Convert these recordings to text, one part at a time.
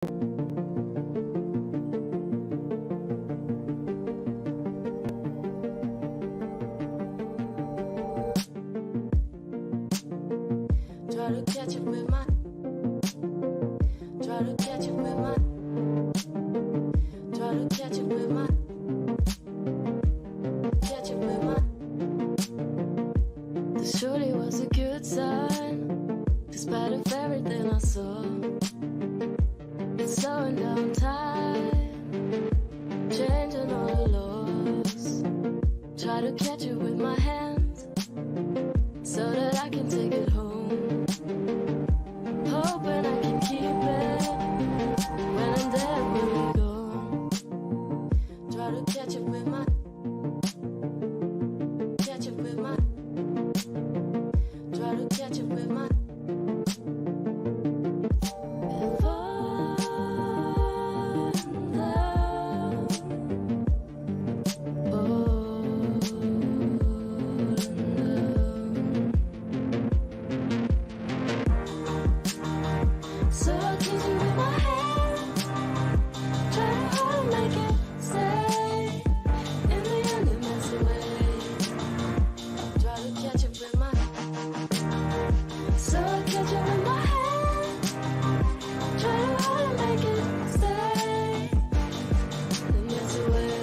Try to catch up with my. Try to catch up with my. Try to catch up with my. Catch up with my. This surely was a good sign, despite of everything I saw. It's slowing down time, changing all the laws. Try to catch it with my hands, so that I can take it home. Hoping I can keep it when I'm there, when we go. Try to catch it with my. Catch it with my. Try to catch it with my. So I'll tease you with my hand, try to hold, make it stay. In the end, it mess away. Try to catch it with my. So I'll catch it with my hand, try to hold, make it stay. Then mess away.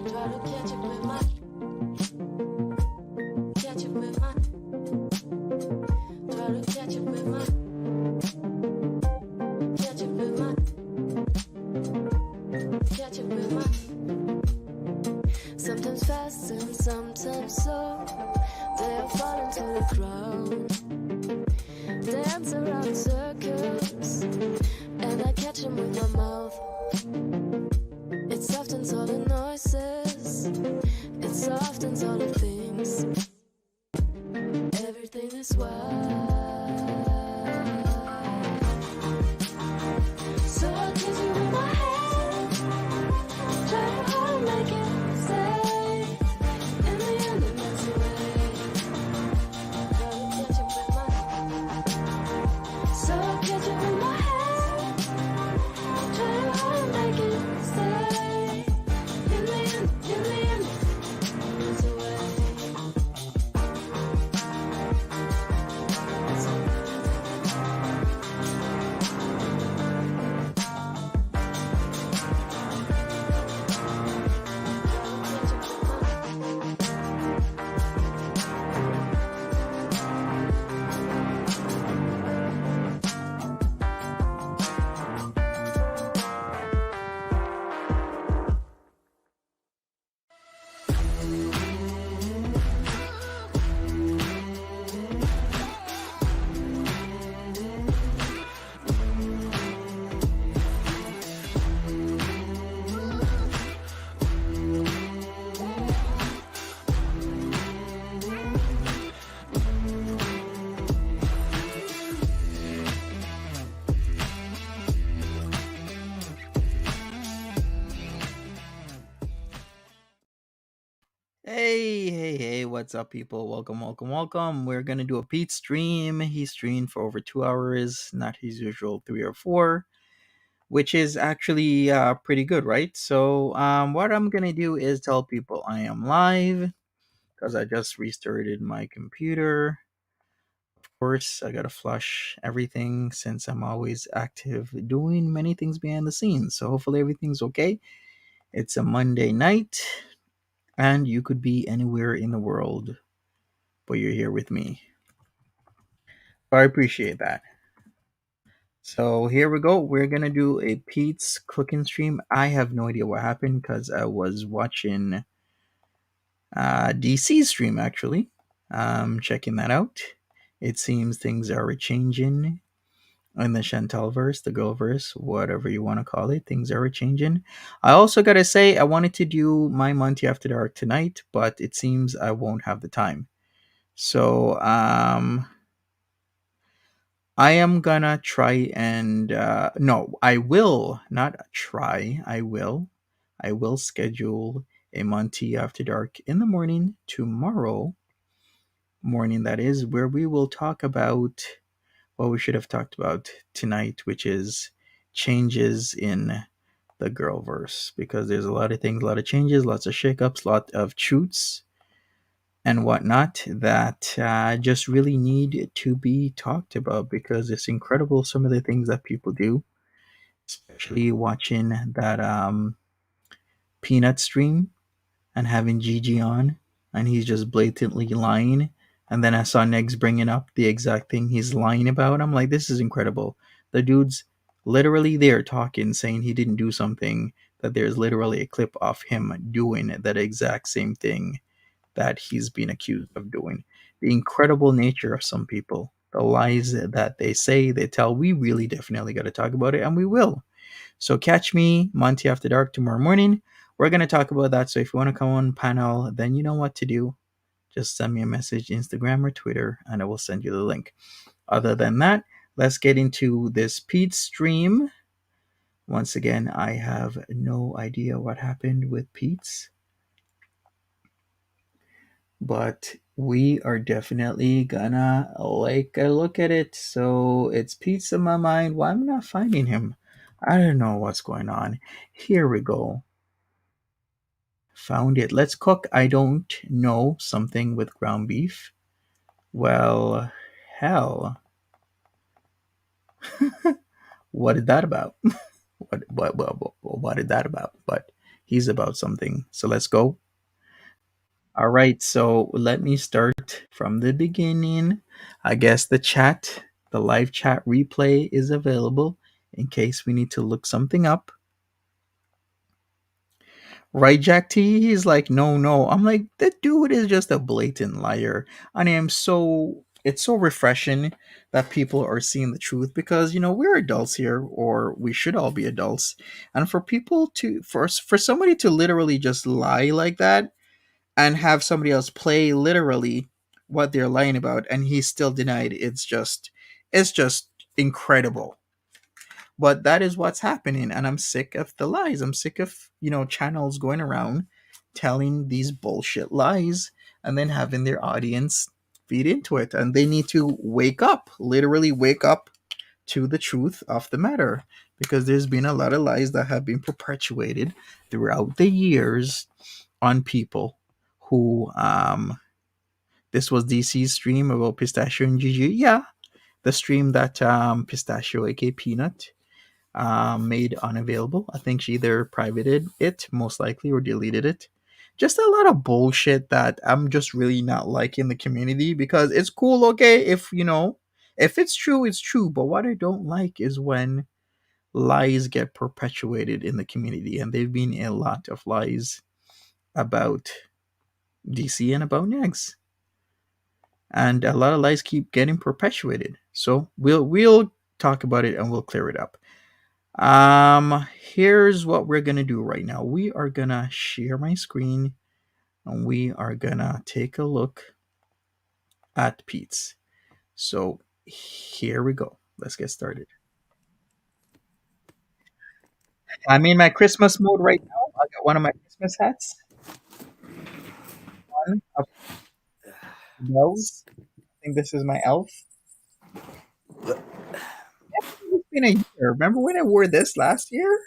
Try to catch it with my. Catch it with my. Try to catch it with my. Catch it with my. Catch it with my. Sometimes fast and sometimes slow. They are falling to the ground. Dance around circles, and I catch them with my mouth. It softens all the noises. It softens all the things. Everything is wild. So I'll tease you with my hand, try to hold, make it stay. In the end, it melts away. Try to catch it with my. So I'll catch it with my hand, try to hold, make it stay. In the end, it melts away. Hey, what's up, people? Welcome. We're gonna do a Peetz stream. He streamed for over 2 hours, not his usual 3 or 4, which is actually pretty good, right? So, what I'm gonna do is tell people I am live because I just restarted my computer. Of course, I gotta flush everything since I'm always active doing many things behind the scenes. So, hopefully, everything's okay. It's a Monday night, and you could be anywhere in the world, but you're here with me. I appreciate that. So here we go. We're gonna do a Pete's cooking stream. I have no idea what happened because I was watching DC stream actually. Checking that out. It seems things are changing in the Chantalverse, the Girlverse, whatever you want to call it. Things are changing. I also gotta say I wanted to do my Monty After Dark tonight, but it seems I won't have the time. So, I am gonna try and no, I will not try. I will schedule a Monty After Dark in the morning tomorrow morning. That is where we will talk about what we should have talked about tonight, which is changes in the Girlverse, because there's a lot of things, a lot of changes, lots of shakeups, lot of truths and whatnot that just really need to be talked about, because it's incredible some of the things that people do, especially watching that peanut stream and having Gigi on, and he's just blatantly lying. And then I saw Negs bringing up the exact thing he's lying about. I'm like, this is incredible. The dude's literally there talking, saying he didn't do something, that there's literally a clip of him doing that exact same thing that he's been accused of doing. The incredible nature of some people, the lies that they say, they tell. We really definitely got to talk about it, and we will. So catch me Monty After Dark tomorrow morning. We're gonna talk about that. So if you want to come on panel, then you know what to do. Just send me a message, Instagram or Twitter, and I will send you the link. Other than that, let's get into this Peetz stream. Once again, I have no idea what happened with Peetz, but we are definitely gonna like a look at it. So it's Peetz in my mind. Why am I not finding him? I don't know what's going on. Here we go. Found it. Let's cook. I don't know something with ground beef. Well, hell, what is that about? What is that about? But he's about something. So let's go. All right. So let me start from the beginning. I guess the live chat replay is available in case we need to look something up. Right, Jack T? He's like, no, no. I'm like, that dude is just a blatant liar. And it's so refreshing that people are seeing the truth, because, we're adults here, or we should all be adults. And for people for somebody to literally just lie like that and have somebody else play literally what they're lying about, and he's still denied, it's just incredible. But that is what's happening, and I'm sick of the lies. I'm sick of channels going around telling these bullshit lies and then having their audience feed into it. And they need to wake up, literally wake up to the truth of the matter, because there's been a lot of lies that have been perpetuated throughout the years on people who this was DC's stream about Pistachio and Gigi. Yeah, the stream that Pistachio, aka Peanut, made unavailable. I think she either privated it, most likely, or deleted it. Just a lot of bullshit that I'm just really not liking the community, because it's cool, okay, if it's true, it's true. But what I don't like is when lies get perpetuated in the community, and there've been a lot of lies about DC and about Negs, and a lot of lies keep getting perpetuated. So we'll talk about it and we'll clear it up. Here's what we're gonna do right now. We are gonna share my screen and we are gonna take a look at Peetz. So here we go. Let's get started. I'm in my Christmas mode right now. I got one of my Christmas hats. One of the elves. I think this is my elf. It's been a year. Remember when I wore this last year?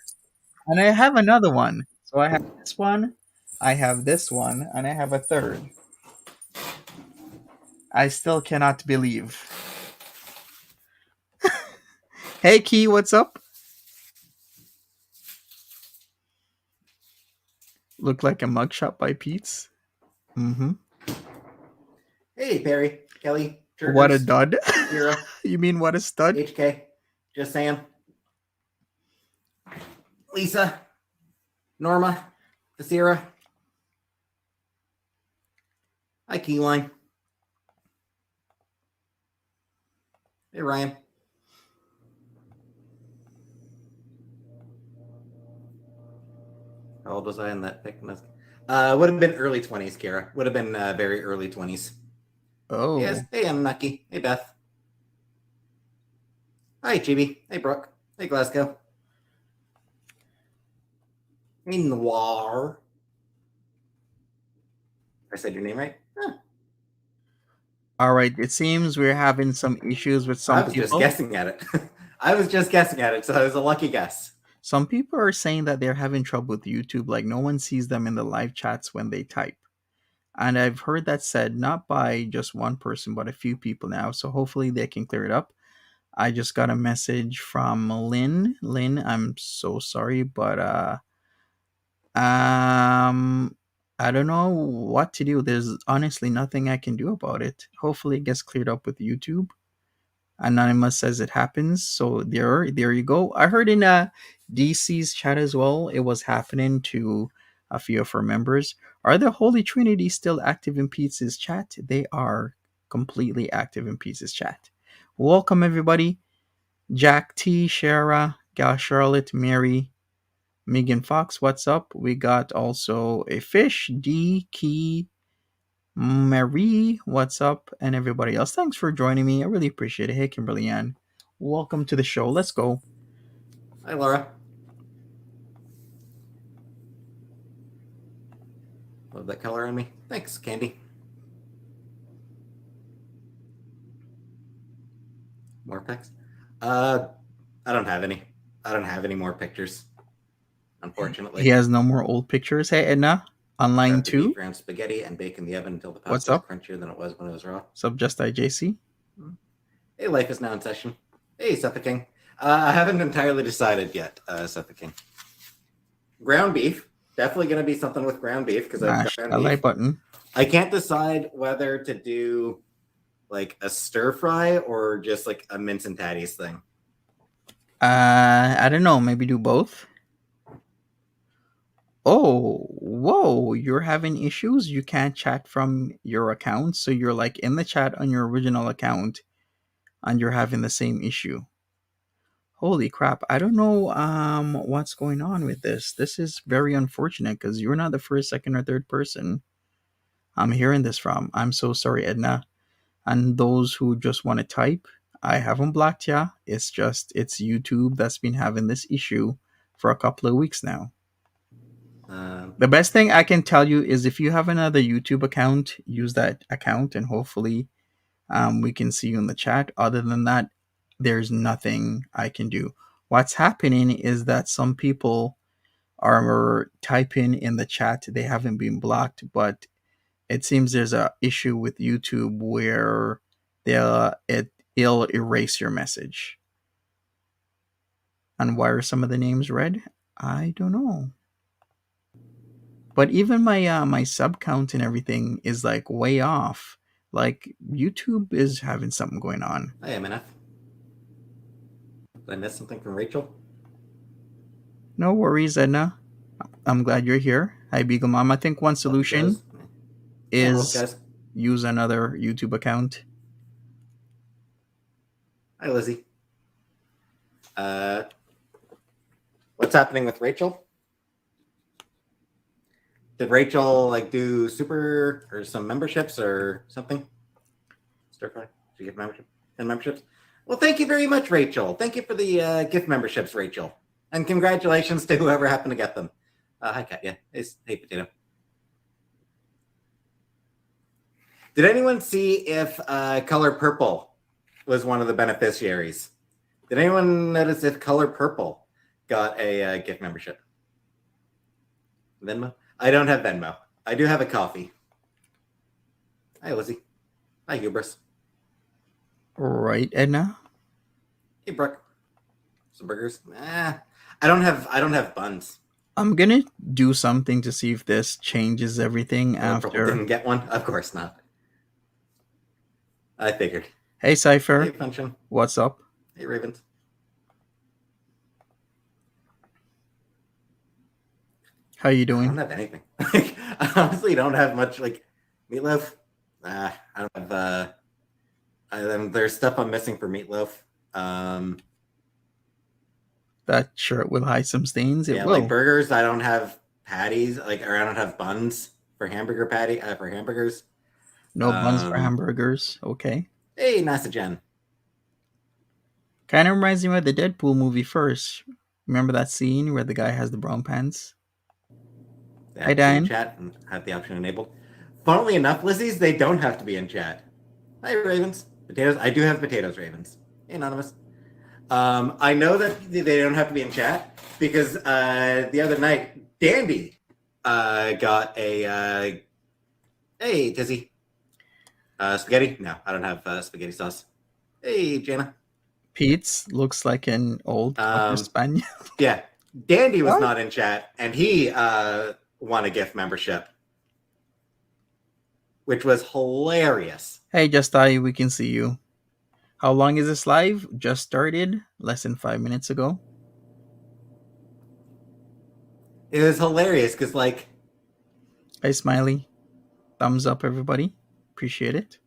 And I have another one. So I have this one, I have this one, and I have a third. I still cannot believe. Hey Key, what's up? Look like a mugshot by Peetz. Mm-hmm. Hey, Perry, Kelly, What a Jerkers, dud. Zero, You mean what a stud? HK, just Sam, Lisa, Norma, Thesira. Hi, Keyline. Hey, Ryan. How old was I in that pic? Would have been early 20s, Kara. Would have been very early 20s. Oh. Yes. Hey, I'm Nucky. Hey, Beth. Hi, Chibi. Hey, Brooke. Hey, Glasgow. Hey, Noir. I said your name right? Huh. All right, it seems we're having some issues with some I was just people. guessing at it. I was just guessing at it, so it was a lucky guess. Some people are saying that they're having trouble with YouTube, like no one sees them in the live chats when they type. And I've heard that said not by just one person, but a few people now. So hopefully they can clear it up. I just got a message from Lynn. Lynn, I'm so sorry, but um I don't know what to do. There's honestly nothing I can do about it. Hopefully it gets cleared up with YouTube. Anonymous says it happens. So there you go. I heard in DC's chat as well, it was happening to a few of her members. Are the Holy Trinity still active in Peetz's chat? They are completely active in Peetz's chat. Welcome everybody. Jack T, Shara, Gal Charlotte, Mary, Megan Fox, what's up? We got also a fish, D, Key, Marie, what's up? And everybody else. Thanks for joining me. I really appreciate it. Hey, Kimberly Ann. Welcome to the show. Let's go. Hi, Laura. Love that color on me. Thanks, Candy. More pics? I don't have any. I don't have any more pictures, unfortunately. He has no more old pictures. Hey, Edna. Online Wrap the too. beef around spaghetti and bake in the oven until the What's pasta is up? crunchier than it was when it was raw. What's up, Just IJC? Hey, life is now in session. Hey, Suffoking. I haven't entirely decided yet, Suffoking. Ground beef. Definitely going to be something with ground beef because I've got ground a beef. like button. I can't decide whether to do like a stir fry or just like a mince and patties thing. I don't know. Maybe do both. Oh, whoa, you're having issues? You can't chat from your account, so you're like in the chat on your original account and you're having the same issue. Holy crap. I don't know what's going on with this. This is very unfortunate because you're not the first, second, or third person I'm hearing this from. I'm so sorry, Edna. And those who just want to type, I haven't blocked ya. It's YouTube that's been having this issue for a couple of weeks now. The best thing I can tell you is if you have another YouTube account, use that account and hopefully we can see you in the chat. Other than that, there's nothing I can do. What's happening is that some people are typing in the chat. They haven't been blocked, but it seems there's a issue with YouTube where it'll erase your message. And why are some of the names red? I don't know. But even my sub count and everything is like way off. Like YouTube is having something going on. Hi, MNF. Did I miss something from Rachel? No worries, Edna. I'm glad you're here. Hi, Beagle Mom. I think one solution is use another YouTube account. Hi, Lizzie. What's happening with Rachel? Did Rachel like do super or some memberships or something? Stir fry? Did you get membership? 10 memberships? Well, thank you very much, Rachel. Thank you for the gift memberships, Rachel. And congratulations to whoever happened to get them. Hi, Katya. Hey, Potato. Did anyone see if Color Purple was one of the beneficiaries? Did anyone notice if Color Purple got a gift membership? Venmo? I don't have Venmo. I do have a coffee. Hi, Lizzie. Hi, Hubris. Right, Edna? Hey, Brooke. Some burgers? I don't have buns. I'm gonna do something to see if this changes everything after. Didn't get one? Of course not. I figured. Hey, Cypher. Hey, Punchin. What's up? Hey, Ravens. How you doing? I don't have anything. I honestly don't have much. Like meatloaf. I don't have. There's stuff I'm missing for meatloaf. That shirt will hide some stains. Yeah, like burgers. I don't have patties. Or I don't have buns for hamburger patty. For hamburgers. No buns for hamburgers. Okay. Hey, Nasa Jen. Kind of reminds me of the Deadpool movie first. Remember that scene where the guy has the brown pants? They Hi, have to be in Dan. chat and have the option enabled. Funnily enough, Lizzie's, they don't have to be in chat. Hi, Ravens. Potatoes. I do have potatoes, Ravens. Hey, Anonymous. I know that they don't have to be in chat because the other night, Dandy got a hey, Tizzy. Spaghetti? No, I don't have spaghetti sauce. Hey, Jana. Peetz looks like an old Cocker Spaniel. Yeah, Dandy was What? not in chat, and he won a gift membership, which was hilarious. Hey, Just I, we can see you. How long is this live? Just started, less than 5 minutes ago. It was hilarious because, like, Hey, Smiley. Thumbs up, everybody. Appreciate it.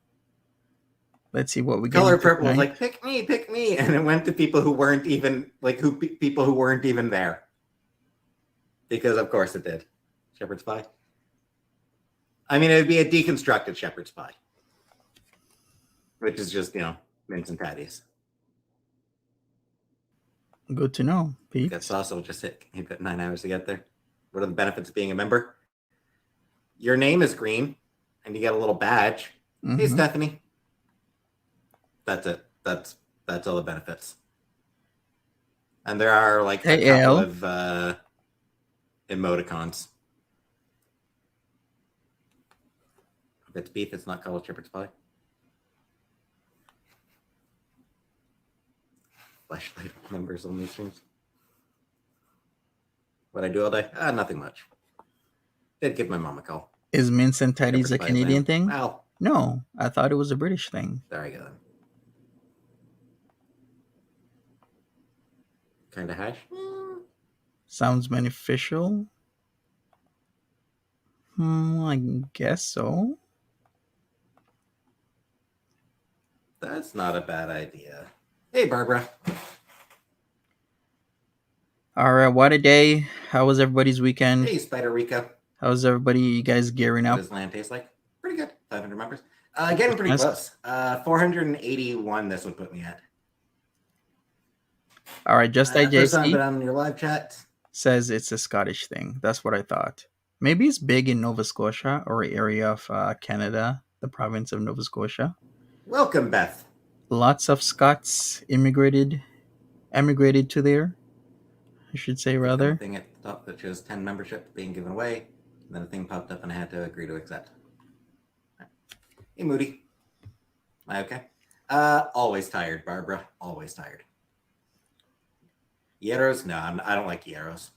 Let's see what we get. Color Purple was like, pick me, and it went to people who weren't even people who weren't even there. Because of course it did. Shepherd's pie. I mean, it would be a deconstructed shepherd's pie, which is just mince and patties. Good to know, Pete. That sauce will just hit 9 hours to get there. What are the benefits of being a member? Your name is green, and you get a little badge. Mm-hmm. Hey, Stephanie. That's it. That's all the benefits. And there are like a couple of emoticons. If it's beef, it's not called shepherd's pie. Flashlight members only streams. What I do all day? Nothing much. Did give my mom a call. Is mince and tatties a Canadian thing? Wow. No, I thought it was a British thing. There you go then. Kind of hash. Sounds beneficial. I guess so. That's not a bad idea. Hey, Barbara. All right, what a day. How was everybody's weekend? Hey, Spider Rico. How's everybody? You guys gearing up? What does land taste like? Pretty good. 500 members. Getting pretty close. 481 this would put me at. All right, just IJC on your live chat says it's a Scottish thing. That's what I thought. Maybe it's big in Nova Scotia or area of Canada, the province of Nova Scotia. Welcome, Beth. Lots of Scots emigrated to there. I should say rather. Thing at the top that shows 10 membership being given away. And then a thing popped up and I had to agree to accept. Hey, Moody. Am I okay? Always tired, Barbara. Always tired. Hieros? No, I don't like hieros.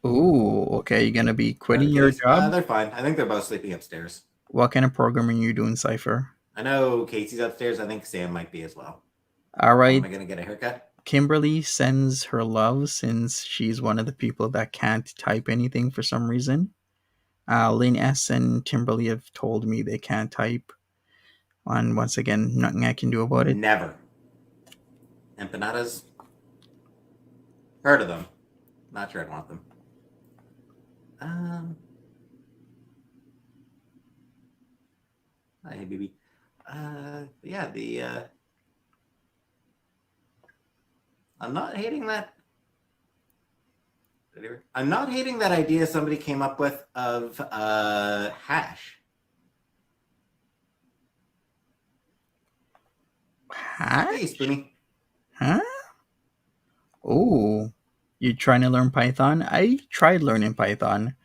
Ooh, okay. You're gonna be quitting your job? They're fine. I think they're both sleeping upstairs. What kind of programming are you doing, Cypher? I know Casey's upstairs. I think Sam might be as well. All right. Am I gonna get a haircut? Kimberly sends her love since she's one of the people that can't type anything for some reason. Lynn S. and Kimberly have told me they can't type. And once again, nothing I can do about it. Never. Empanadas? Heard of them. Not sure I'd want them. Hey, baby. Yeah, I'm not hating that. I'm not hating that idea somebody came up with of hash. Hash? Hey, Spoonie. Huh? Oh, you trying to learn Python? I tried learning Python,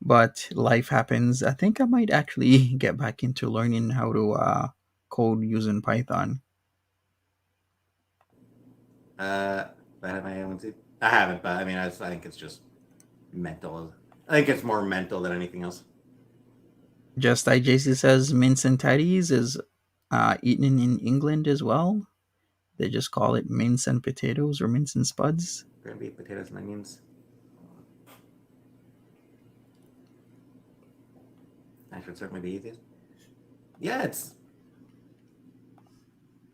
but life happens. I think I might actually get back into learning how to code using Python. Have I I haven't, but I mean, I think it's just mental. I think it's more mental than anything else. Just IJC says mince and tatties is eaten in England as well. They just call it mince and potatoes or mince and spuds. Ground beef, potatoes, and onions. That should certainly be easiest. Yeah, it's.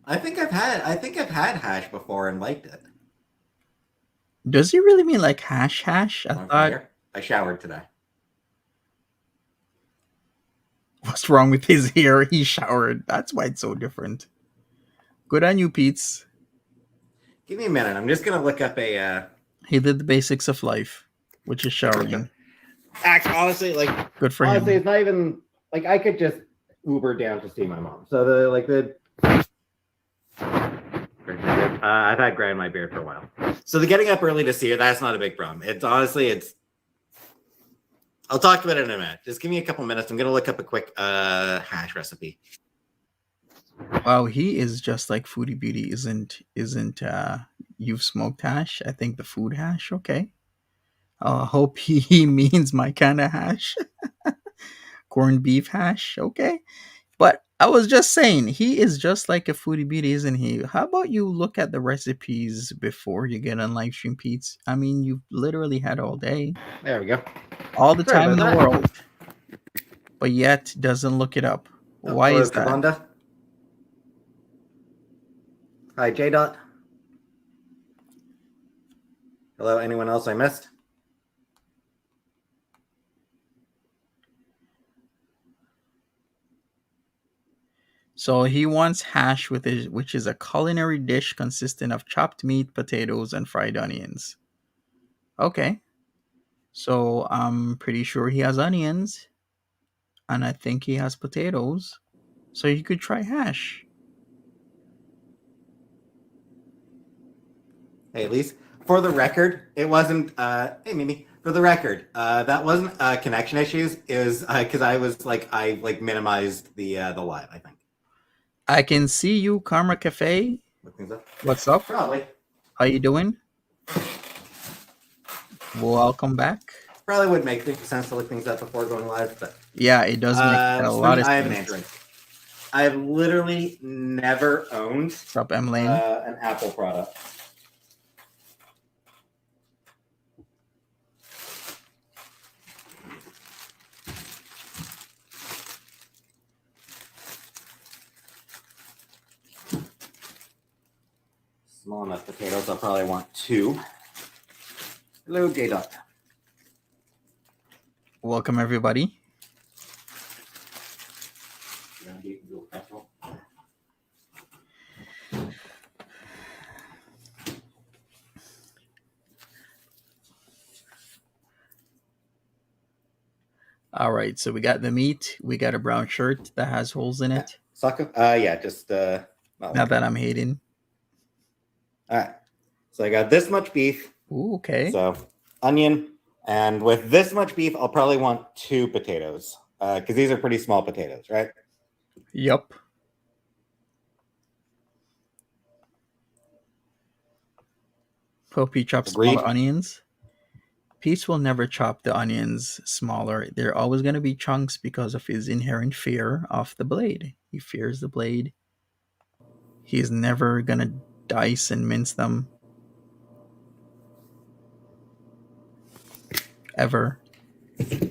I think I've had hash before and liked it. Does he really mean like hash? I thought. I showered today. What's wrong with his hair? He showered. That's why it's so different. Good on you, Peetz. Give me a minute. I'm just gonna look up a. He did the basics of life, which is showering. Actually, honestly, Good for him. it's not even like I could just Uber down to see my mom. So the. I've had gray in my beard for a while. So the getting up early to see her, that's not a big problem. It's honestly. I'll talk about it in a minute. Just give me a couple minutes. I'm gonna look up a quick hash recipe. Wow, he is just like Foodie Beauty, isn't you've smoked hash? I think the food hash, okay. Hope he means my kind of hash. Corned beef hash, okay. But I was just saying, he is just like a Foodie Beauty, isn't he? How about you look at the recipes before you get on live stream, Peetz? I mean, you've literally had all day. There we go. All the time in the world. But yet doesn't look it up. Why is that? Kavanda. Hi, J. Dot. Hello, anyone else I missed? So he wants hash which is a culinary dish consisting of chopped meat, potatoes, and fried onions. Okay. So I'm pretty sure he has onions. And I think he has potatoes. So you could try hash. Hey, Elise. For the record, it wasn't. Hey, Mimi. For the record, that wasn't connection issues. It was because I minimized the live. I think. I can see you, Karma Cafe. Look things up. What's up? Probably. How you doing? Welcome back. Probably would make sense to look things up before going live, but yeah, it does make a lot of sense. I have an Android. I have literally never owned What's up, M Lane? An Apple product. Small enough potatoes, I'll probably want 2. Hello, J. Dot. Welcome, everybody. All right, so we got the meat. We got a brown shirt that has holes in it. Soccer? Just not that I'm hating. All right. So I got this much beef. Ooh, okay. So onion, and with this much beef, I'll probably want 2 potatoes because these are pretty small potatoes, right? Yep. Hope he chops smaller onions. Peetz will never chop the onions smaller. They're always going to be chunks because of his inherent fear of the blade. He fears the blade. He's never going to dice and mince them. Ever.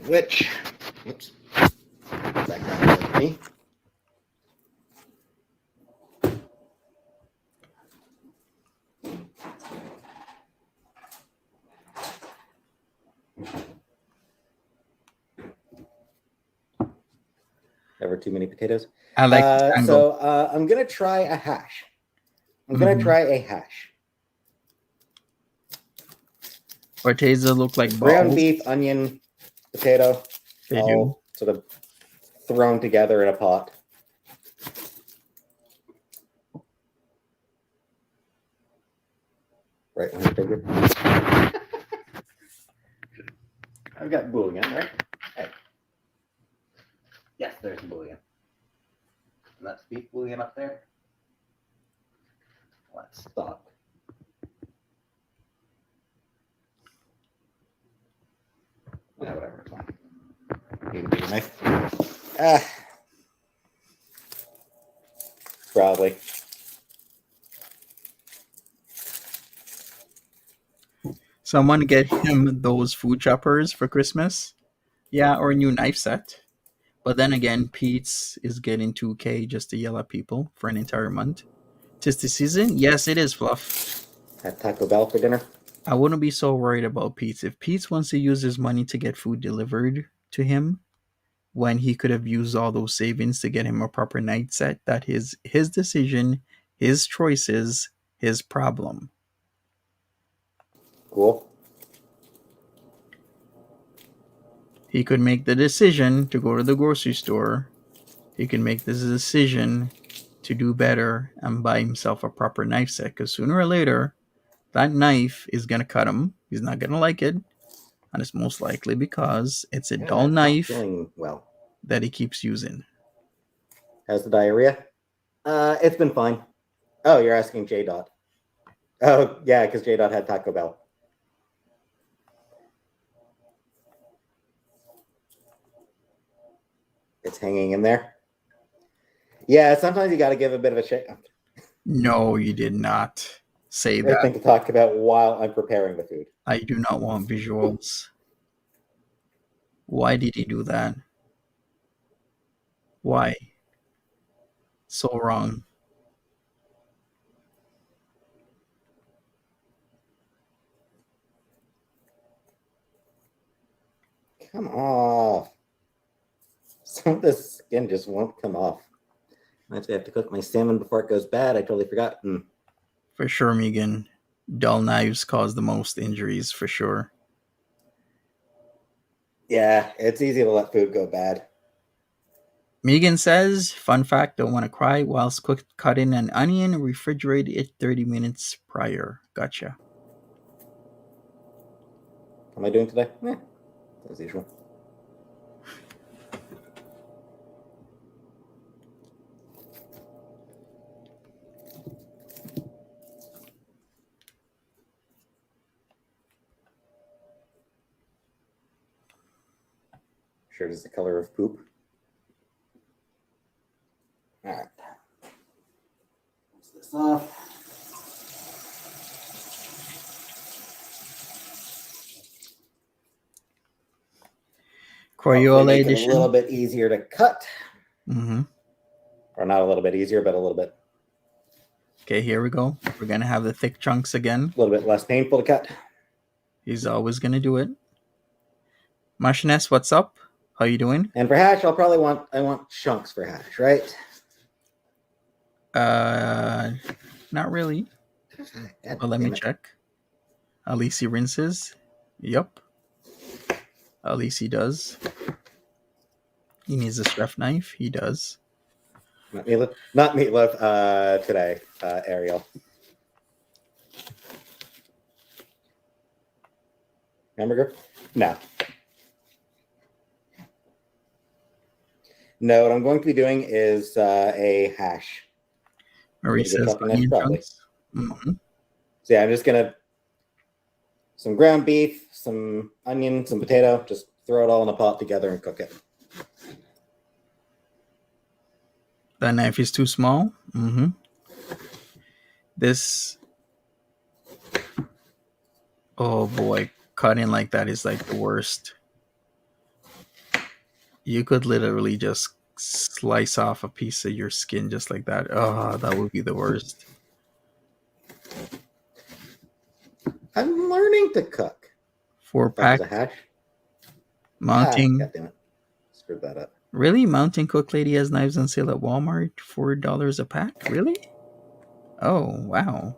Which, whoops, background with me. Ever too many potatoes? I like so I'm gonna try a hash. I'm gonna try a hash. Orteza look like ground balls. Beef, onion, potato, They all sort of thrown together in a pot. Right, I've got bouillon, right? Hey. Yes, there's bouillon. And that's beef bouillon up there. Let's stop. Yeah, whatever, it's fine. Need a bigger knife. Probably. Someone get him those food choppers for Christmas. Yeah, or a new knife set. But then again, Peetz is getting 2K just to yell at people for an entire month. 'Tis the season? Yes, it is, Fluff. Had Taco Bell for dinner. I wouldn't be so worried about Peetz. If Peetz wants to use his money to get food delivered to him, when he could have used all those savings to get him a proper night set, that is his decision, his choices, his problem. Cool. He could make the decision to go to the grocery store. He could make this decision to do better and buy himself a proper knife set, because sooner or later, that knife is going to cut him. He's not going to like it. And it's most likely because it's a dull I'm knife feeling well. that he keeps using. How's the diarrhea? It's been fine. Oh, you're asking J Dot. Oh, yeah, because J Dot had Taco Bell. It's hanging in there. Yeah, sometimes you got to give a bit of a shake. No, you did not say Great that. thing to talk about while I'm preparing the food. I do not want visuals. Why did he do that? Why? So wrong. Come off. Some of the skin just won't come off. I have to cook my salmon before it goes bad. I totally forgot. For sure, Megan. Dull knives cause the most injuries, for sure. Yeah, it's easy to let food go bad. Megan says, fun fact, don't want to cry whilst cutting an onion, refrigerate it 30 minutes prior. Gotcha. How am I doing today? As usual. Shirt is the color of poop. All right. Close this off. Crayola make edition. it a little bit easier to cut. Mm-hmm. Or not a little bit easier, but a little bit. Okay, here we go. We're going to have the thick chunks again. A little bit less painful to cut. He's always going to do it. Mashness, what's up? How you doing? And for hash, I want chunks for hash, right? Not really. But let me check. At least he rinses. Yup. At least he does. He needs a chef knife. He does. Not meatloaf today, Ariel. Hamburger? No. No, what I'm going to be doing is a hash. Marie says onion chunks. Mm-hmm. So yeah, I'm just going to some ground beef, some onion, some potato, just throw it all in a pot together and cook it. That knife is too small. Mm-hmm. This, oh boy, cutting like that is like the worst. You could literally just slice off a piece of your skin just like that. Oh, that would be the worst. I'm learning to cook. 4-pack. Hash. Mounting. God damn it. Screwed that up. Really? Mountain Cook Lady has knives on sale at Walmart, $4 a pack? Really? Oh, wow.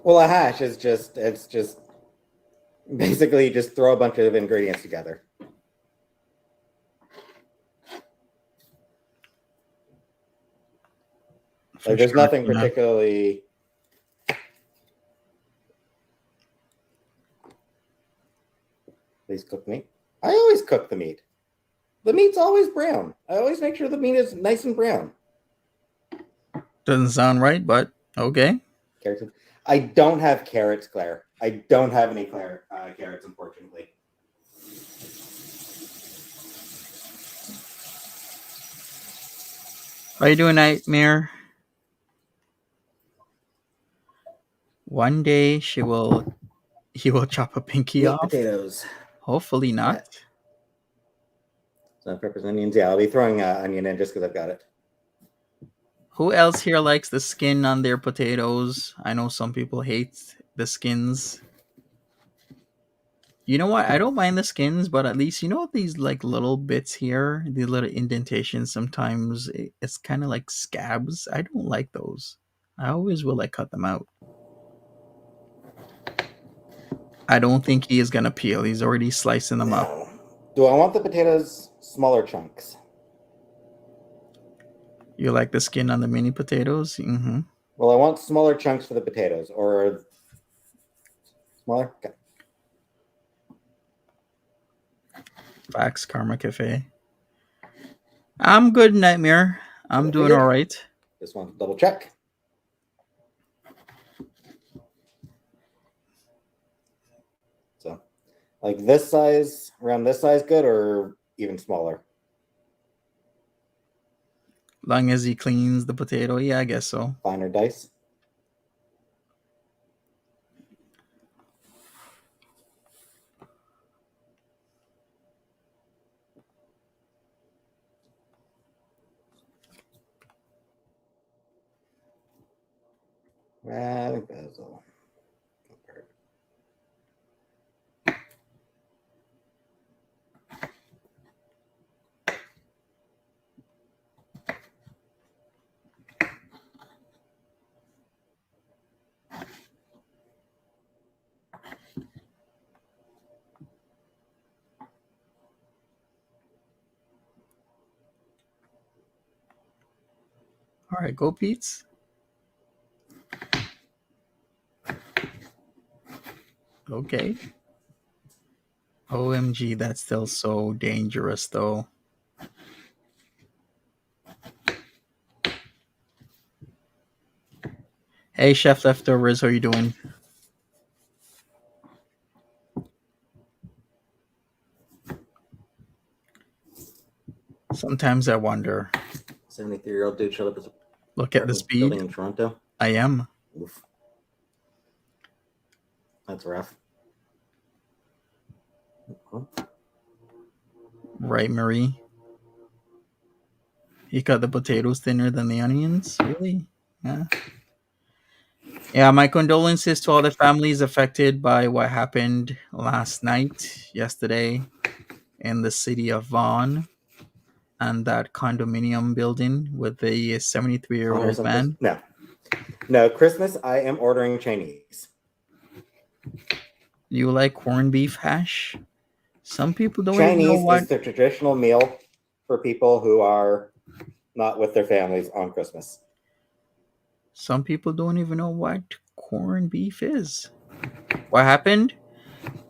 Well, a hash is just basically just throw a bunch of ingredients together. Like there's nothing particularly. Please cook meat. I always cook the meat. The meat's always brown. I always make sure the meat is nice and brown. Doesn't sound right, but okay. Carrots. I don't have carrots, Claire. I don't have any carrots, unfortunately. How you doing, Nightmare? One day he will chop a pinky off. Potatoes. Hopefully not. So peppers, onions. Yeah, I'll be throwing onion in just because I've got it. Who else here likes the skin on their potatoes? I know some people hate the skins. You know what? I don't mind the skins, but at least, you know, these like little bits here, these little indentations, sometimes it's kind of like scabs. I don't like those. I always will like cut them out. I don't think he is gonna peel. He's already slicing them up. No. Do I want the potatoes smaller chunks? You like the skin on the mini potatoes? Mm-hmm. Well, I want smaller chunks for the potatoes, or smaller. Okay. Facts, Karma Cafe. I'm good, Nightmare. I'm doing all right. Just want to double check. So, like this size, around this size, good, or even smaller? Long as he cleans the potato, yeah, I guess so. Finer dice. I think that's all. All right, go Peetz. Okay. OMG, that's still so dangerous, though. Hey, Chef Leftovers, how you doing? Sometimes I wonder. 73-year-old dude showed up as a Look at the speed. building in Toronto. I am. Oof. That's rough. Right, Marie? He cut the potatoes thinner than the onions? Really? Yeah. Yeah, my condolences to all the families affected by what happened yesterday, in the city of Vaughan and that condominium building with the 73-year-old man. No, Christmas, I am ordering Chinese. You like corned beef hash? Some people don't Chinese even know what... is the traditional meal for people who are not with their families on Christmas. Some people don't even know what corned beef is. What happened?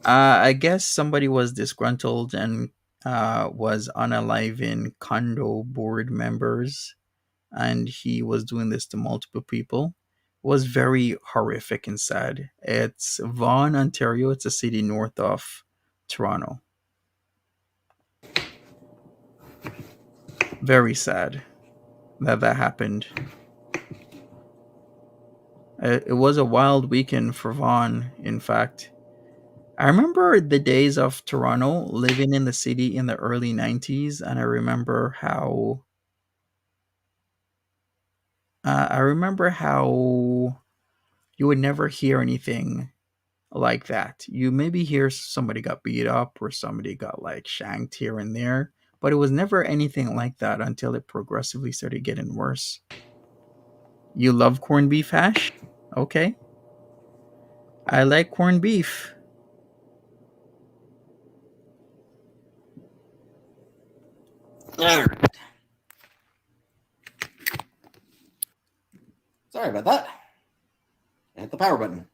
I guess somebody was disgruntled and was unaliving condo board members, and he was doing this to multiple people. It was very horrific and sad. It's Vaughan, Ontario. It's a city north of Toronto. Very sad that happened. It was a wild weekend for Vaughan, in fact. I remember the days of Toronto, living in the city in the early 90s, and I remember how you would never hear anything like that. You maybe hear somebody got beat up or somebody got like shanked here and there, but it was never anything like that until it progressively started getting worse. You love corned beef hash? Okay. I like corned beef. All right. Sorry about that. I hit the power button.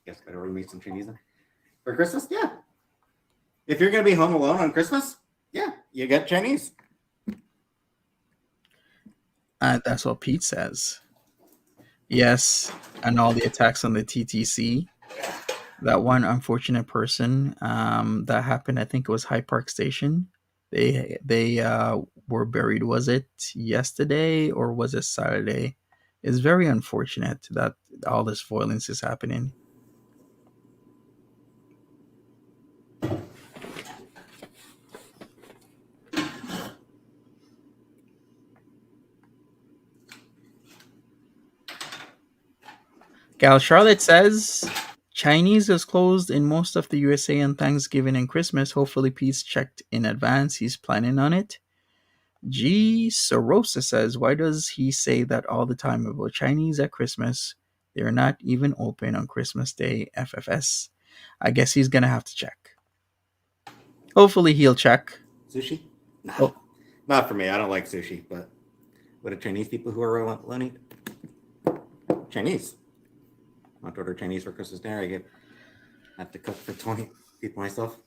Guess gotta order me some Chinese for Christmas. Yeah. If you're gonna be home alone on Christmas, yeah, you get Chinese. That's what Pete says. Yes, and all the attacks on the TTC. That one unfortunate person that happened, I think it was High Park Station. They were buried. Was it yesterday or was it Saturday? It's very unfortunate that all this violence is happening. Gal Charlotte says Chinese is closed in most of the USA on Thanksgiving and Christmas. Hopefully, Peetz checked in advance. He's planning on it. G. Sorosa says, why does he say that all the time about Chinese at Christmas? They're not even open on Christmas Day, FFS. I guess he's going to have to check. Hopefully, he'll check. Sushi? No. Oh. Not for me. I don't like sushi, but what do Chinese people who are alone eat? Chinese. I want to order Chinese for Christmas dinner. I have to cook for 20 people myself.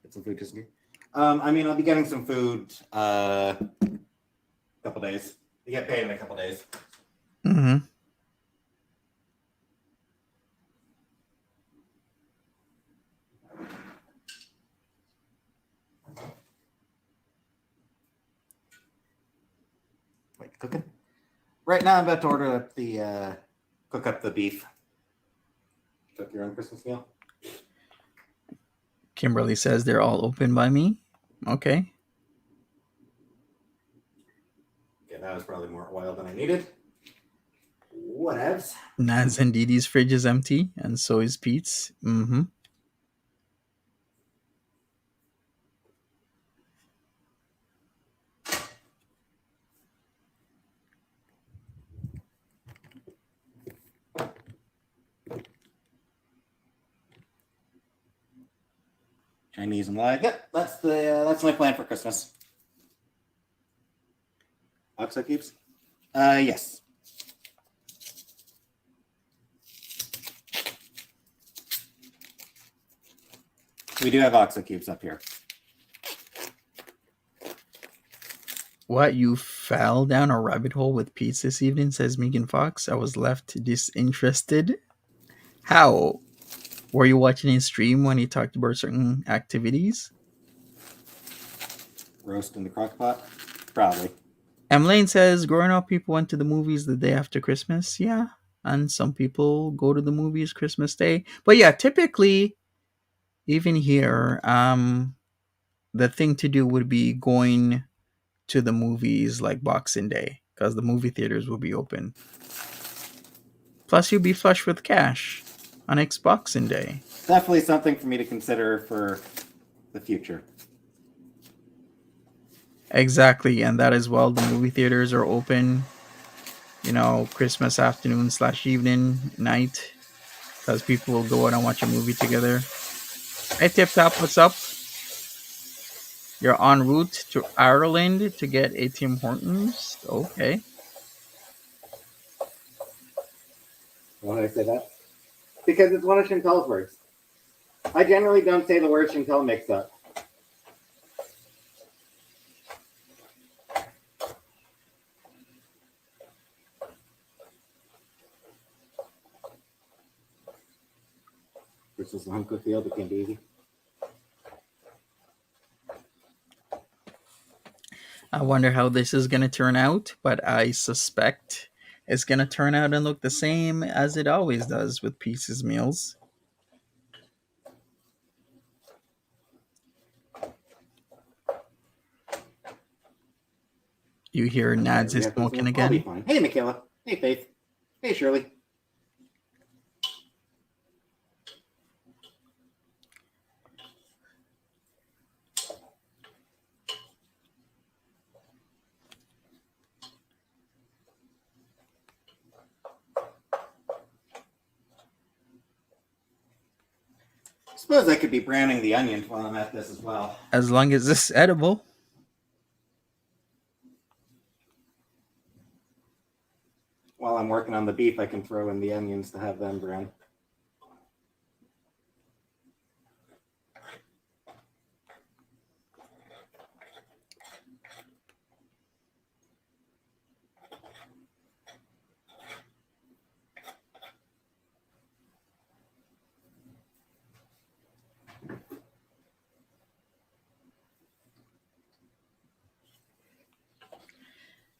Get some food just I mean, I'll be getting some food a couple days. You get paid in a couple days. Mm-hmm. Wait, cooking? Right now, I'm about to order up cook up the beef. Cook your own Christmas meal. Kimberly says they're all open by me. Okay. Okay, that was probably more oil than I needed. Whatevs. Nads and Didi's fridge is empty, and so is Peet's. Mm-hmm. Chinese and live. Yep, that's my plan for Christmas. Oxo cubes? Yes. We do have Oxo cubes up here. What, you fell down a rabbit hole with Peetz this evening, says Megan Fox. I was left disinterested. How? Were you watching his stream when he talked about certain activities? Roast in the crock pot? Probably. Lane says, growing up, people went to the movies the day after Christmas. Yeah. And some people go to the movies Christmas Day. But yeah, typically, even here, the thing to do would be going to the movies like Boxing Day, because the movie theaters will be open. Plus, you'll be flush with cash on Xboxing Day. Definitely something for me to consider for the future. Exactly, and that as well. The movie theaters are open, Christmas afternoon / evening, night, because people will go out and watch a movie together. Hey, Tip Top, what's up? You're en route to Ireland to get a Tim Hortons? Okay. Why did I say that? Because it's one of Chantal's words. I generally don't say the word Chantal mix up. Versus the hunk of field, it can be easy. I wonder how this is going to turn out, but I suspect it's going to turn out and look the same as it always does with Peetz's meals. You hear Nads is smoking again? I'll be fine. Hey, Michaela. Hey, Faith. Hey, Shirley. I suppose I could be browning the onions while I'm at this as well. As long as it's edible. While I'm working on the beef, I can throw in the onions to have them brown.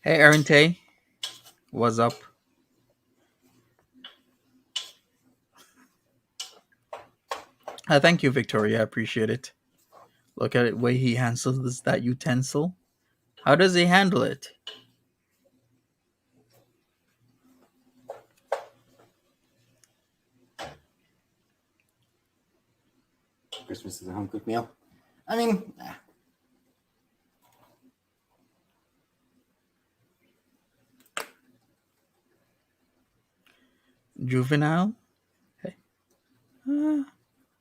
Hey, Aaron Tay. What's up? Thank you, Victoria. I appreciate it. Look at the way he handles that utensil. How does he handle it? Christmas is a home cooked meal. I mean, Juvenile. Hey.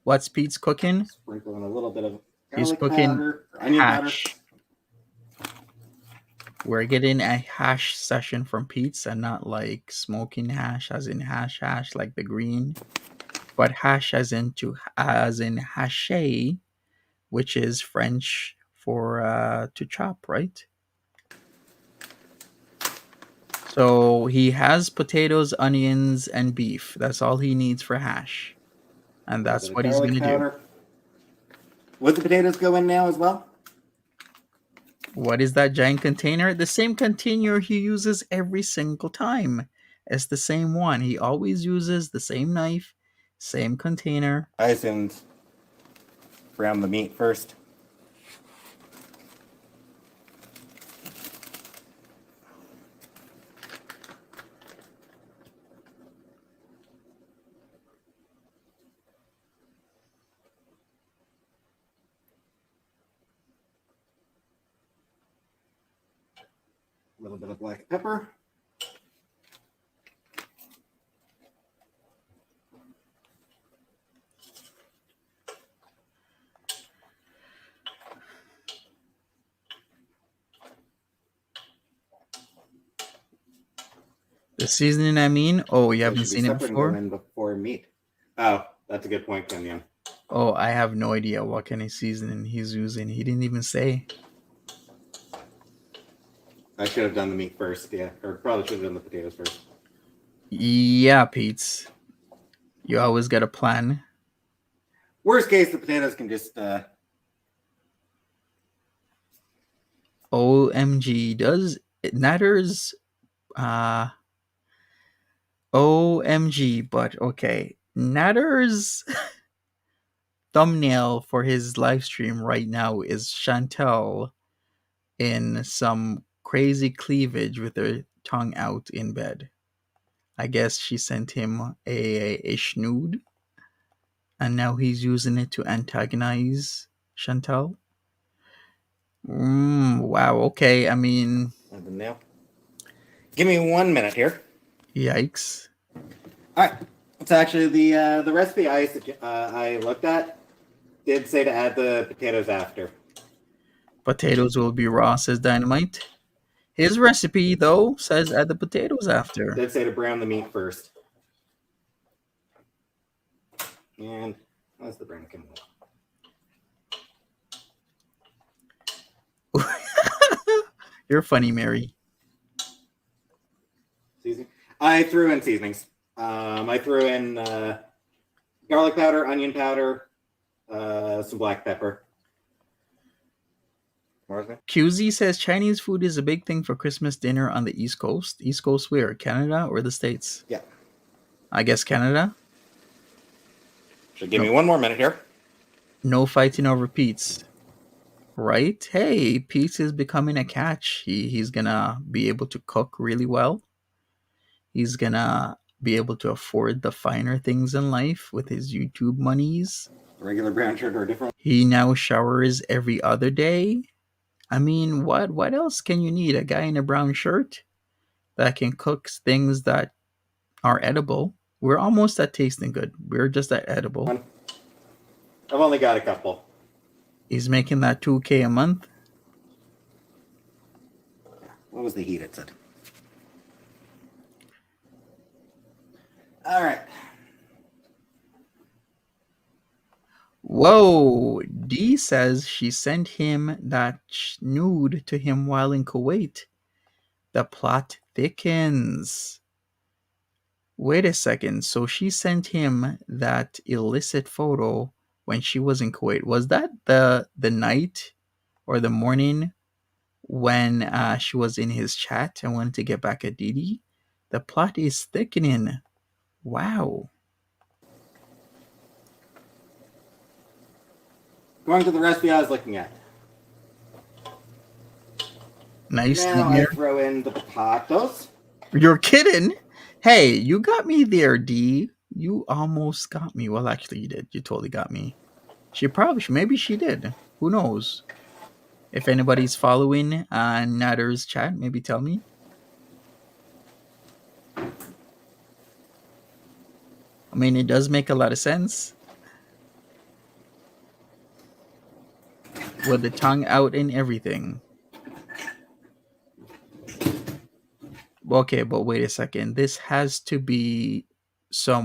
What's Pete's cooking? sprinkle in a little bit of He's garlic cooking powder, or onion powder. hash. We're getting a hash session from Peetz, and not like smoking hash as in hash like the green, but hash as in haché, which is French for to chop, right? So he has potatoes, onions, and beef. That's all he needs for hash, and that's what he's gonna do. Would the potatoes go in now as well? What is that giant container? The same container he uses every single time. It's the same one. He always uses the same knife, same container. I assumed brown the meat first. A little bit of black pepper. The seasoning, I mean. Oh, you haven't seen it before? Before meat. Oh, that's a good point, Kenyon. Oh, I have no idea what kind of seasoning he's using. He didn't even say. I should have done the meat first, yeah. Or probably should have done the potatoes first. Yeah, Peetz. You always got a plan. Worst case, the potatoes can just... OMG. Does Natter's... OMG, but okay. Natter's thumbnail for his live stream right now is Chantel in some crazy cleavage with her tongue out in bed. I guess she sent him a schnood, and now he's using it to antagonize Chantel. Wow, okay, I mean... Give me 1 minute here. Yikes. Alright, it's actually the recipe I looked at did say to add the potatoes after. Potatoes will be raw, says Dynamite. His recipe, though, says add the potatoes after. It did say to brown the meat first. And that's the brown can You're funny, Mary. Seasoning. I threw in seasonings. I threw in garlic powder, onion powder, some black pepper. QZ says Chinese food is a big thing for Christmas dinner on the East Coast. East Coast where? Canada or the States? Yeah. I guess Canada. Should give me 1 more minute here. No fighting over Peetz. Right? Hey, Peetz is becoming a catch. He's gonna be able to cook really well. He's gonna be able to afford the finer things in life with his YouTube monies. Regular brown shirt or different? He now showers every other day. I mean, what else can you need? A guy in a brown shirt that can cook things that are edible. We're almost at tasting good. We're just at edible. I've only got a couple. He's making that $2,000 a month. What was the heat it said? All right. Whoa, D says she sent him that nude to him while in Kuwait. The plot thickens. Wait a second. So she sent him that illicit photo when she was in Kuwait. Was that the night or the morning when she was in his chat and wanted to get back at Didi? The plot is thickening. Wow. Going to the recipe I was looking at. Nice. Now I throw in the potatoes. You're kidding? Hey, you got me there, D. You almost got me. Well, actually, you did. You totally got me. Maybe she did. Who knows? If anybody's following Natter's chat, maybe tell me. I mean, it does make a lot of sense. With the tongue out and everything. Okay, but wait a second. This has to be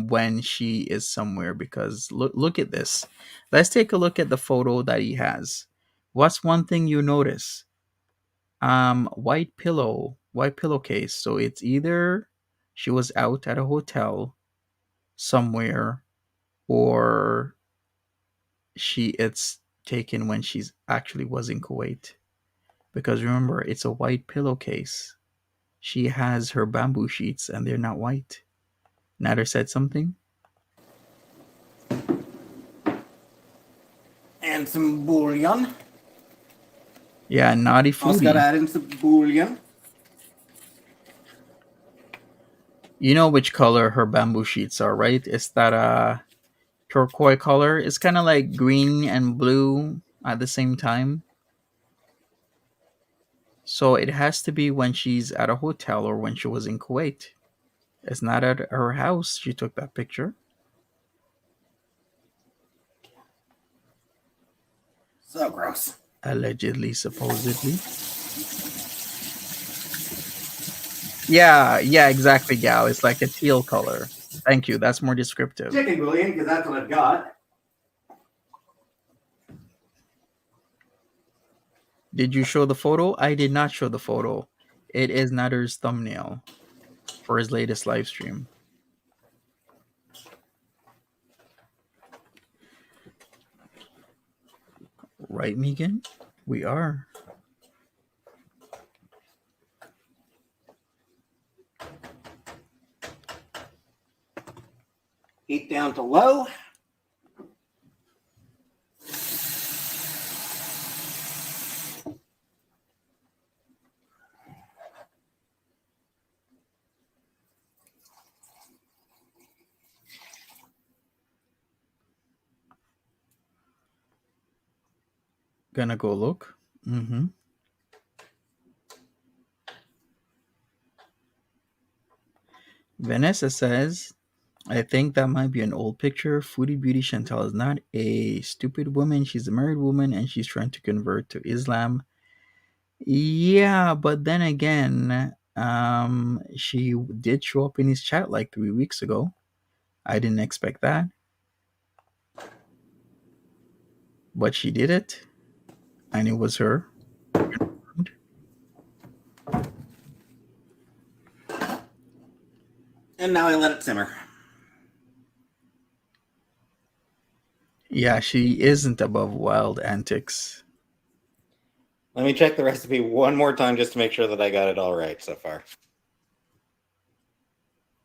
when she is somewhere, because look at this. Let's take a look at the photo that he has. What's one thing you notice? White pillowcase. So it's either she was out at a hotel somewhere, or it's taken when she's actually was in Kuwait. Because remember, it's a white pillowcase. She has her bamboo sheets and they're not white. Nader said something. And some bouillon. Yeah, naughty foodie. Also gotta add in some bouillon. You know which color her bamboo sheets are, right? It's that turquoise color. It's kind of like green and blue at the same time. So it has to be when she's at a hotel or when she was in Kuwait. It's not at her house she took that picture. So gross. Allegedly, supposedly. Yeah, exactly, Gal. It's like a teal color. Thank you. That's more descriptive. Chicken bouillon, because that's what I've got. Did you show the photo? I did not show the photo. It is Nader's thumbnail for his latest live stream. Right, Megan? We are. Heat down to low. Gonna go look. Vanessa says, I think that might be an old picture. Foodie Beauty Chantal is not a stupid woman. She's a married woman and she's trying to convert to Islam. Yeah, but then again, she did show up in his chat like 3 weeks ago. I didn't expect that. But she did it. And it was her. And now I let it simmer. Yeah, she isn't above wild antics. Let me check the recipe one more time just to make sure that I got it all right so far.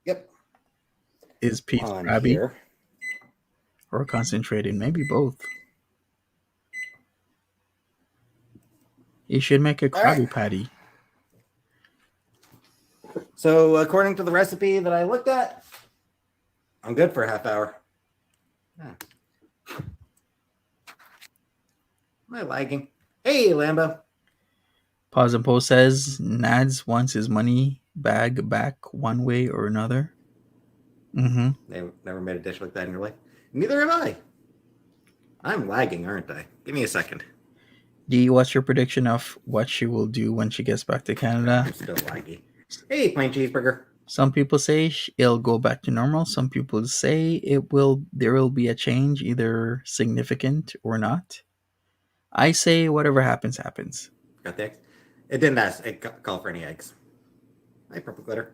Yep. Is Peetz crabby or concentrated? Maybe both. You should make a Krabby Patty. So according to the recipe that I looked at, I'm good for a half hour. Am I lagging? Hey, Lambo. Pause and Post says Nads wants his money bag back one way or another. They never made a dish like that in your life. Neither have I. I'm lagging, aren't I? Give me a second. D, what's your prediction of what she will do when she gets back to Canada? I'm still laggy. Hey, plain cheeseburger. Some people say it'll go back to normal. Some people say there will be a change, either significant or not. I say whatever happens, happens. Got the eggs? It didn't ask. It call for any eggs. Hi, Purple Glitter.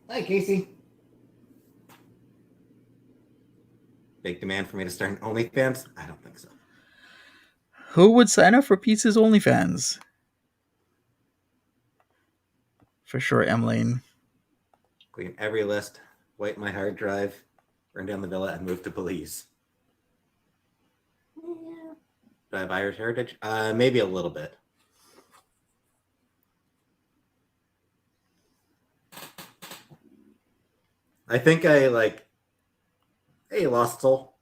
Hi, Casey. Big demand for me to start an OnlyFans? I don't think so. Who would sign up for Peetz's OnlyFans? For sure, Emmeline. Clean every list, wipe my hard drive, burn down the villa, and move to Belize. Do I have Irish heritage? Maybe a little bit. I think I hey, Lost Soul.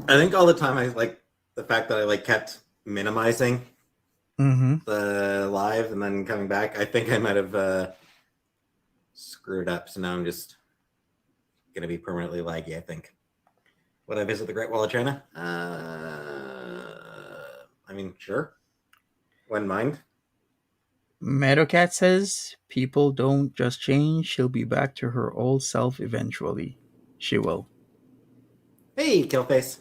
I think all the time I like the fact that I like kept minimizing Mm-hmm. the live and then coming back. I think I might have screwed up, so now I'm just gonna be permanently laggy. I think. Would I visit the Great Wall of China? I mean, sure. Wouldn't mind. Meadowcat says people don't just change. She'll be back to her old self eventually. She will. Hey, Killface.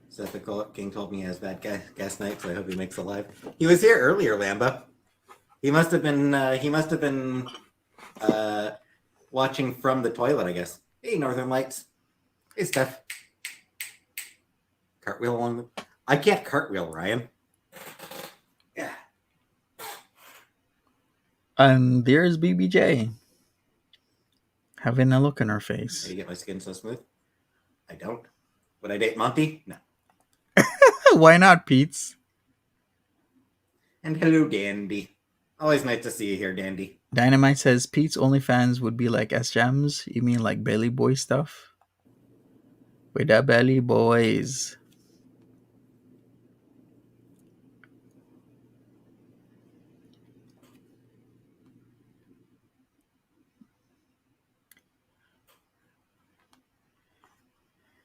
Seth the King told me he has bad gas night, so I hope he makes it live. He was here earlier, Lamba. He must have been. Watching from the toilet, I guess. Hey, Northern Lights. Hey, Steph. Cartwheel along the. I can't cartwheel, Ryan. Yeah. And there's BBJ. Having a look on her face. How do you get my skin so smooth? I don't. Would I date Monty? No. Why not, Peetz? And hello, Dandy. Always nice to see you here, Dandy. Dynamite says Pete's OnlyFans would be like S-Jams. You mean like belly boy stuff? With the belly boys.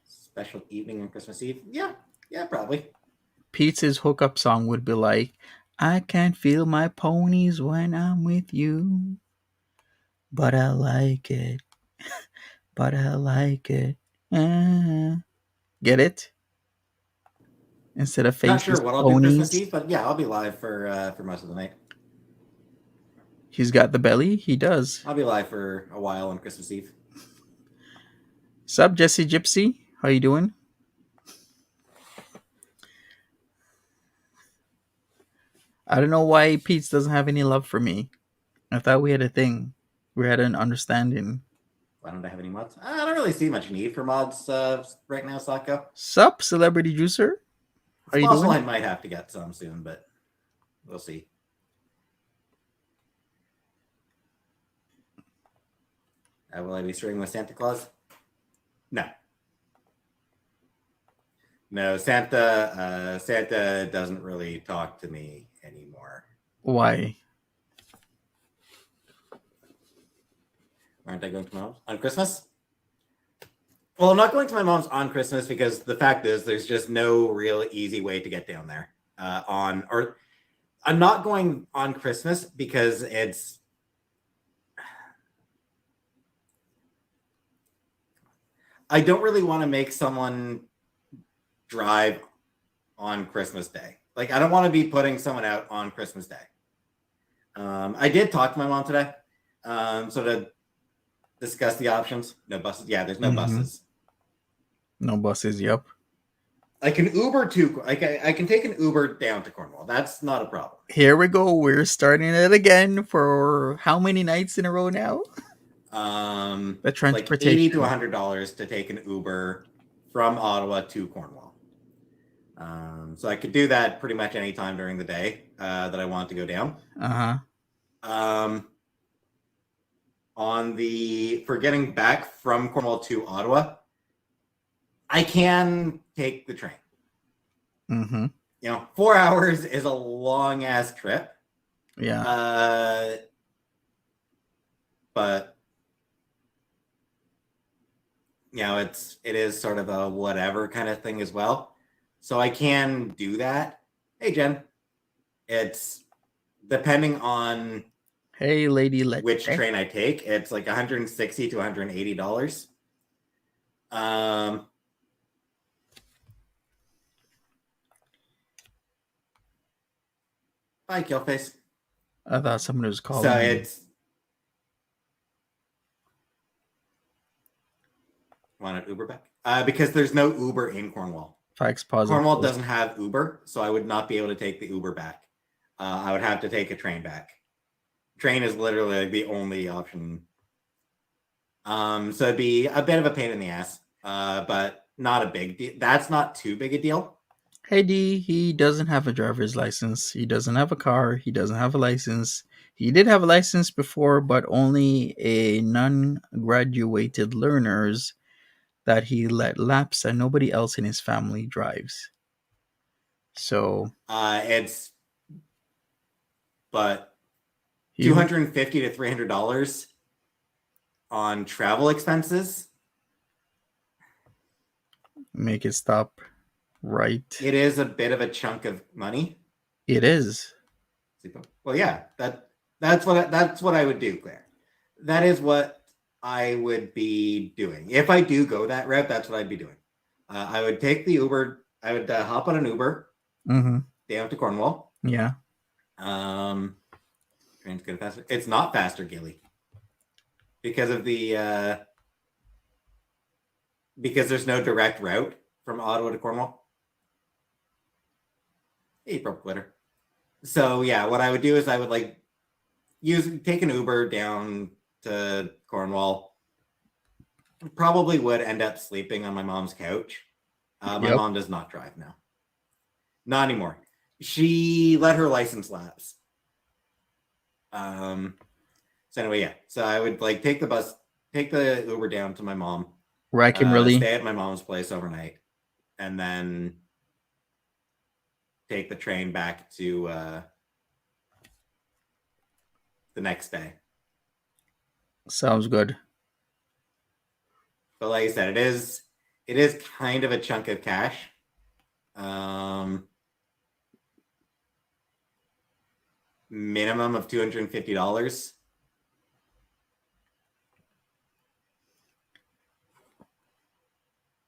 Special evening on Christmas Eve? Yeah, probably. Pete's hookup song would be like, I can't feel my ponies when I'm with you. But I like it. But I like it. Get it? Instead of faceless Not sure what I'll do Christmas Eve, but yeah, I'll be live for most of the night. He's got the belly? He does. I'll be live for a while on Christmas Eve. Sup, Jesse Gypsy? How you doing? I don't know why Pete's doesn't have any love for me. I thought we had a thing. We had an understanding. Why don't I have any mods? I don't really see much need for mods right now, Sako. Sup, Celebrity Juicer? It's possible I might have to get some soon, but we'll see. Will I be streaming with Santa Claus? No. No, Santa doesn't really talk to me anymore. Why? Aren't I going to my mom's on Christmas? Well, I'm not going to my mom's on Christmas because the fact is there's just no real easy way to get down there. I'm not going on Christmas because I don't really want to make someone drive on Christmas Day. Like, I don't want to be putting someone out on Christmas Day. I did talk to my mom today. So to discuss the options. No buses. Yeah, there's no buses. No buses, yep. I can Uber to. I can take an Uber down to Cornwall. That's not a problem. Here we go. We're starting it again for how many nights in a row now? The transportation. Like $80 to $100 to take an Uber from Ottawa to Cornwall. So I could do that pretty much any time during the day that I want to go down. For getting back from Cornwall to Ottawa, I can take the train. 4 hours is a long ass trip. Yeah. But it is sort of a whatever kind of thing as well. So I can do that. Hey, Jen. It's depending on which train I take. It's like $160 to $180. Bye, Killface. I thought someone was calling. So it's want an Uber back? Because there's no Uber in Cornwall. Cornwall doesn't have Uber, so I would not be able to take the Uber back. I would have to take a train back. Train is literally the only option. So it'd be a bit of a pain in the ass, but not a big deal. That's not too big a deal. Hey D, he doesn't have a driver's license. He doesn't have a car. He doesn't have a license. He did have a license before, but only a non-graduated learners that he let lapse, and nobody else in his family drives. So It's but he $250 to $300 on travel expenses. make it stop right. It is a bit of a chunk of money. It is. Well, yeah, that's what I would do, Claire. That is what I would be doing if I do go that route. That's what I'd be doing. I would take the Uber. I would hop on an Uber down to Cornwall. Yeah. Train's good faster. It's not faster, Gilly, because of the because there's no direct route from Ottawa to Cornwall. Hey, broke glitter. So yeah, what I would do is I would take an Uber down to Cornwall. Probably would end up sleeping on my mom's couch. My mom does not drive now. Not anymore. She let her license lapse. So anyway, yeah. So I would take the Uber down to my mom. Where I can really stay at my mom's place overnight, and then take the train back to the next day. Sounds good. But like I said, it is kind of a chunk of cash. Minimum of $250.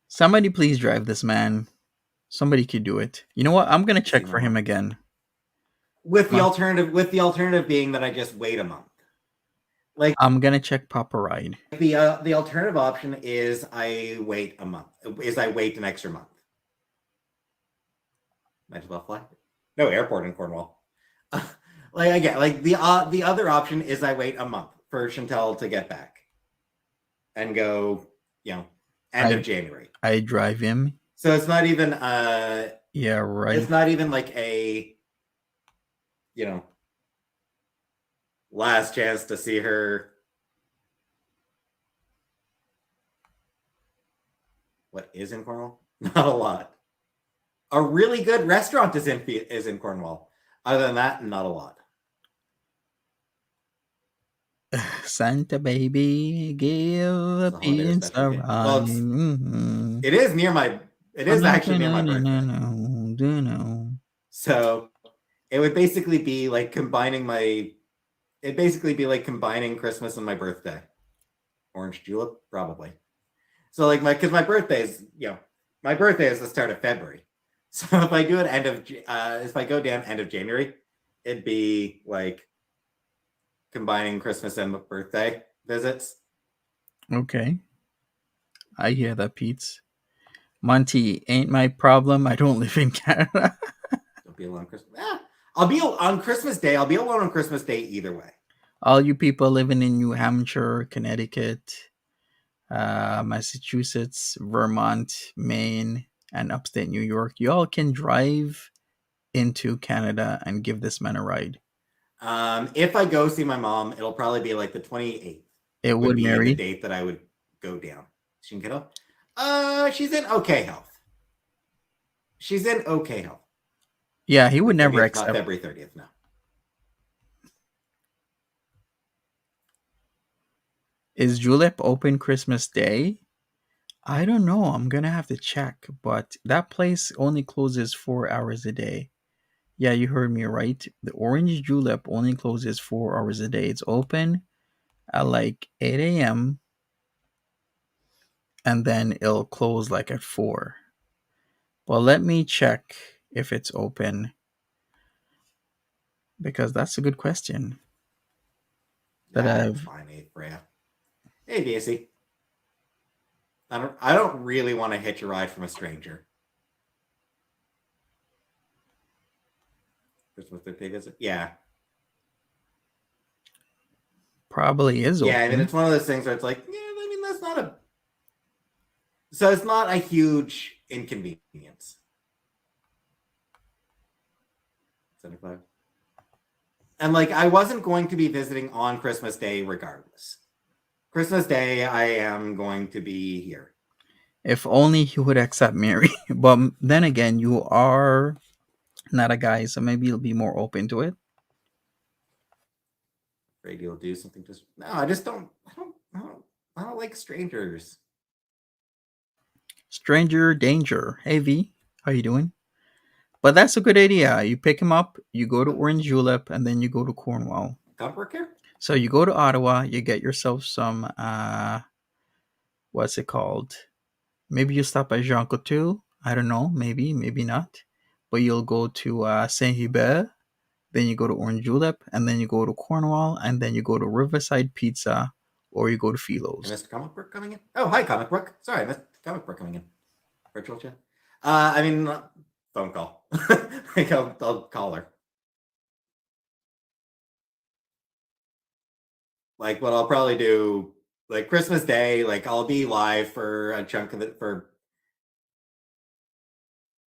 Somebody please drive this man. Somebody could do it. You know what? I'm gonna check for him again. With the alternative being that I just wait a month. I'm gonna check Papa Ride. The alternative option is I wait a month. Is I wait an extra month. Might as well fly. No airport in Cornwall. The other option is I wait a month for Chantel to get back and go, end of January. I drive him. So it's not even yeah, right. It's not even like a last chance to see her. What is in Cornwall? Not a lot. A really good restaurant is in Cornwall. Other than that, not a lot. Santa baby, give a Peetz a ride. Well, it is near my. It is actually near my birthday. So it would basically be like combining combining Christmas and my birthday. Orange julep, probably. So because my birthday is the start of February. So if I do it if I go down end of January, it'd be like combining Christmas and birthday visits. Okay. I hear that, Peetz. Monty, ain't my problem. I don't live in Canada. Don't be alone on Christmas. I'll be on Christmas Day. I'll be alone on Christmas Day either way. All you people living in New Hampshire, Connecticut, Massachusetts, Vermont, Maine, and upstate New York, you all can drive into Canada and give this man a ride. If I go see my mom, it'll probably be like the 28th. It would be the date that I would go down. She can get up. She's in okay health. Yeah, he would never accept. Not February 30th, no. Is Julep open Christmas Day? I don't know. I'm gonna have to check, but that place only closes 4 hours a day. Yeah, you heard me right. The Orange Julep only closes 4 hours a day. It's open at 8 a.m. and then it'll close at 4. Well, let me check if it's open, because that's a good question. Fine, Freya. Hey, Daisy. I don't really want to hitch a ride from a stranger. Christmas Day visit? Yeah. Probably is open. Yeah, I mean, it's one of those things where it's that's not a... So it's not a huge inconvenience. 75. And like, I wasn't going to be visiting on Christmas Day regardless. Christmas Day, I am going to be here. If only he would accept Mary. But then again, you are not a guy, so maybe you'll be more open to it. Afraid you'll do something. Just no, I just don't. I don't like strangers. Stranger danger. Hey V, how you doing? But that's a good idea. You pick him up, you go to Orange Julep, and then you go to Cornwall. Got work here? So you go to Ottawa, you get yourself some what's it called? Maybe you stop at Jean Coutu. I don't know, maybe not. But you'll go to Saint Hubert, then you go to Orange Julep, and then you go to Cornwall, and then you go to Riverside Pizza, or you go to Philo's. I missed Comic Book coming in. Oh, hi, Comic Book. Sorry, I missed Comic Book coming in. Virtual chat. I mean, phone call. Like, I'll call her. Like, what I'll probably do, like Christmas Day, like I'll be live for a chunk of it for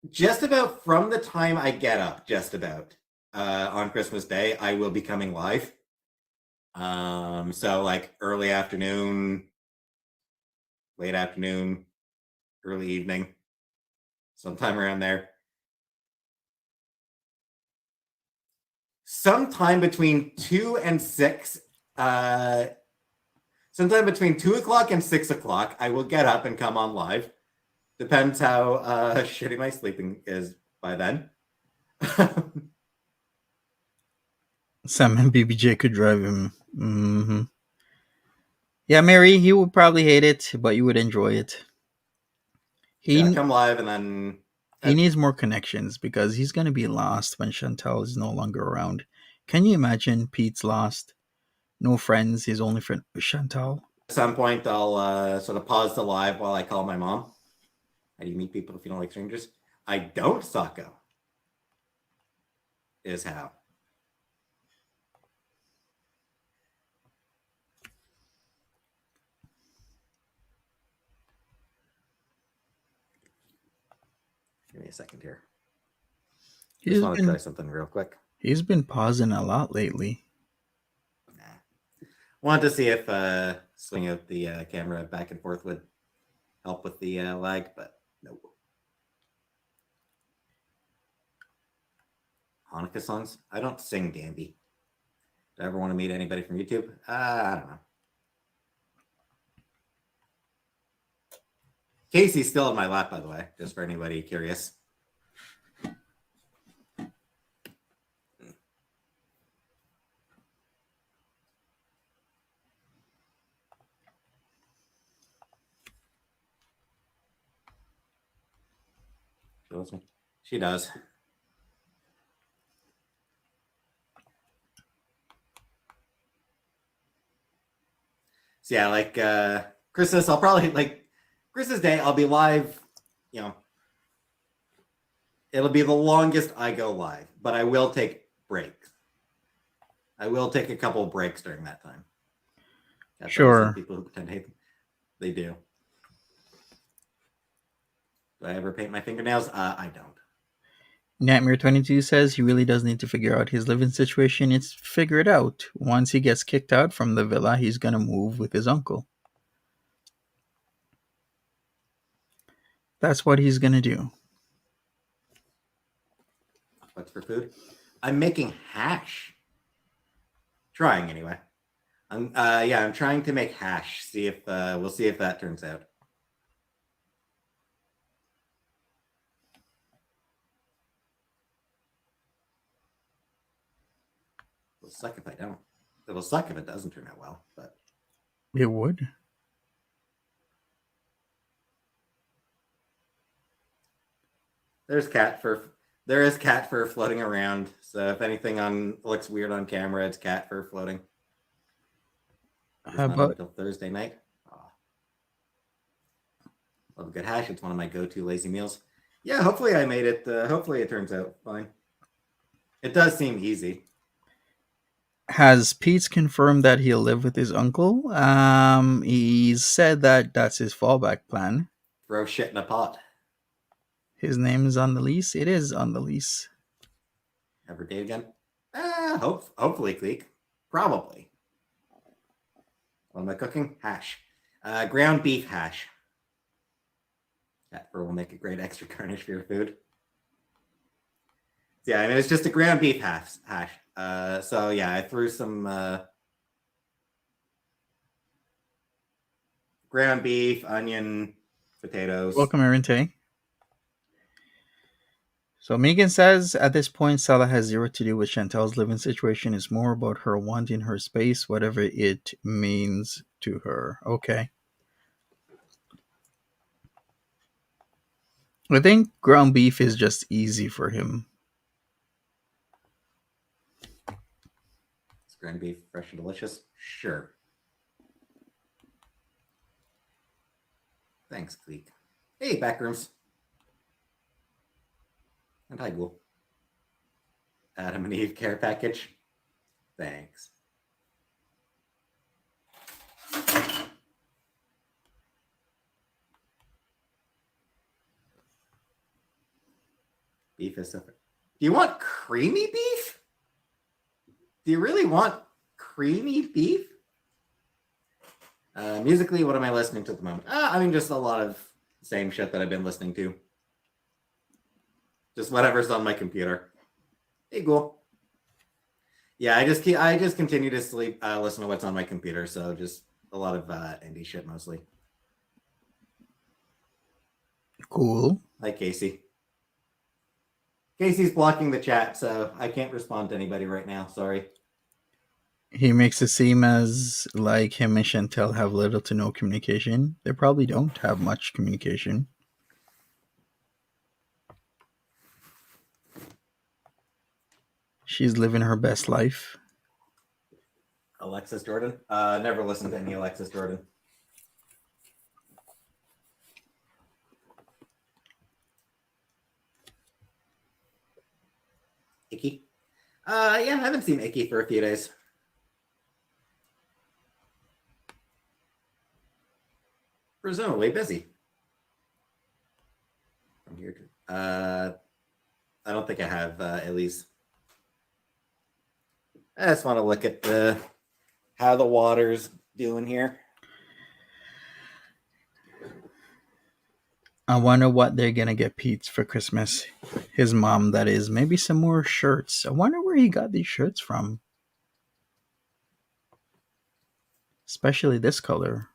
just about from the time I get up, just about on Christmas Day, I will be coming live. So like early afternoon, late afternoon, early evening, sometime around there. Sometime between 2 and 6, sometime between 2 o'clock and 6 o'clock, I will get up and come on live. Depends how shitty my sleeping is by then. Sam and BBJ could drive him. Mm-hmm. Yeah, Mary, he would probably hate it, but you would enjoy it. Yeah, come live and then he needs more connections because he's going to be lost when Chantal is no longer around. Can you imagine Pete's lost? No friends, his only friend was Chantal. At some point, I'll sort of pause the live while I call my mom. How do you meet people if you don't like strangers? I don't, Sako. Is how. Give me a second here. Just want to try something real quick. He's been pausing a lot lately. Wanted to see if swinging out the camera back and forth would help with the lag, but no. Hanukkah songs? I don't sing, Dandy. Do I ever want to meet anybody from YouTube? I don't know. Casey's still in my lap, by the way, just for anybody curious. She does. So yeah, like Christmas, I'll probably like Christmas Day, I'll be live, you know. It'll be the longest I go live, but I will take breaks. I will take a couple of breaks during that time. That's sure. People who pretend to hate them. They do. Do I ever paint my fingernails? I don't. Nightmare22 says he really does need to figure out his living situation. It's figured out. Once he gets kicked out from the villa, he's going to move with his uncle. That's what he's going to do. What's for food? I'm making hash. Trying anyway. I'm trying to make hash. See if we'll see if that turns out. It'll suck if I don't. It'll suck if it doesn't turn out well, but it would. There is cat fur floating around. So if anything looks weird on camera, it's cat fur floating. How about until Thursday night? Love a good hash. It's one of my go-to lazy meals. Yeah, hopefully I made it. Hopefully it turns out fine. It does seem easy. Has Peetz confirmed that he'll live with his uncle? He said that that's his fallback plan. Throw shit in a pot. His name is on the lease. It is on the lease. Ever date again? Hopefully, Cleek. Probably. What am I cooking? Hash. Ground beef hash. That will make a great extra garnish for your food. Yeah, I mean, it's just a ground beef hash. So yeah, I threw some ground beef, onion, potatoes. Welcome, Arinte. So Megan says at this point, Salah has zero to do with Chantel's living situation. It's more about her wanting her space, whatever it means to her. Okay. I think ground beef is just easy for him. Is ground beef fresh and delicious? Sure. Thanks, Cleek. Hey, backrooms. And hi, Ghoul. Adam and Eve care package. Thanks. Beef is separate. Do you want creamy beef? Do you really want creamy beef? Musically, what am I listening to at the moment? I mean, just a lot of same shit that I've been listening to. Just whatever's on my computer. Hey, Ghoul. Yeah, I just continue to listen to what's on my computer. So just a lot of indie shit mostly. Cool. Hi, Casey. Casey's blocking the chat, so I can't respond to anybody right now. Sorry. He makes it seem as like him and Chantel have little to no communication. They probably don't have much communication. She's living her best life. Alexis Jordan? Never listened to any Alexis Jordan. Icky? Yeah, I haven't seen Icky for a few days. Presumably busy. From here to, I don't think I have Elise. I just want to look at how the water's doing here. I wonder what they're gonna get Peetz for Christmas. His mom, that is. Maybe some more shirts. I wonder where he got these shirts from. Especially this color.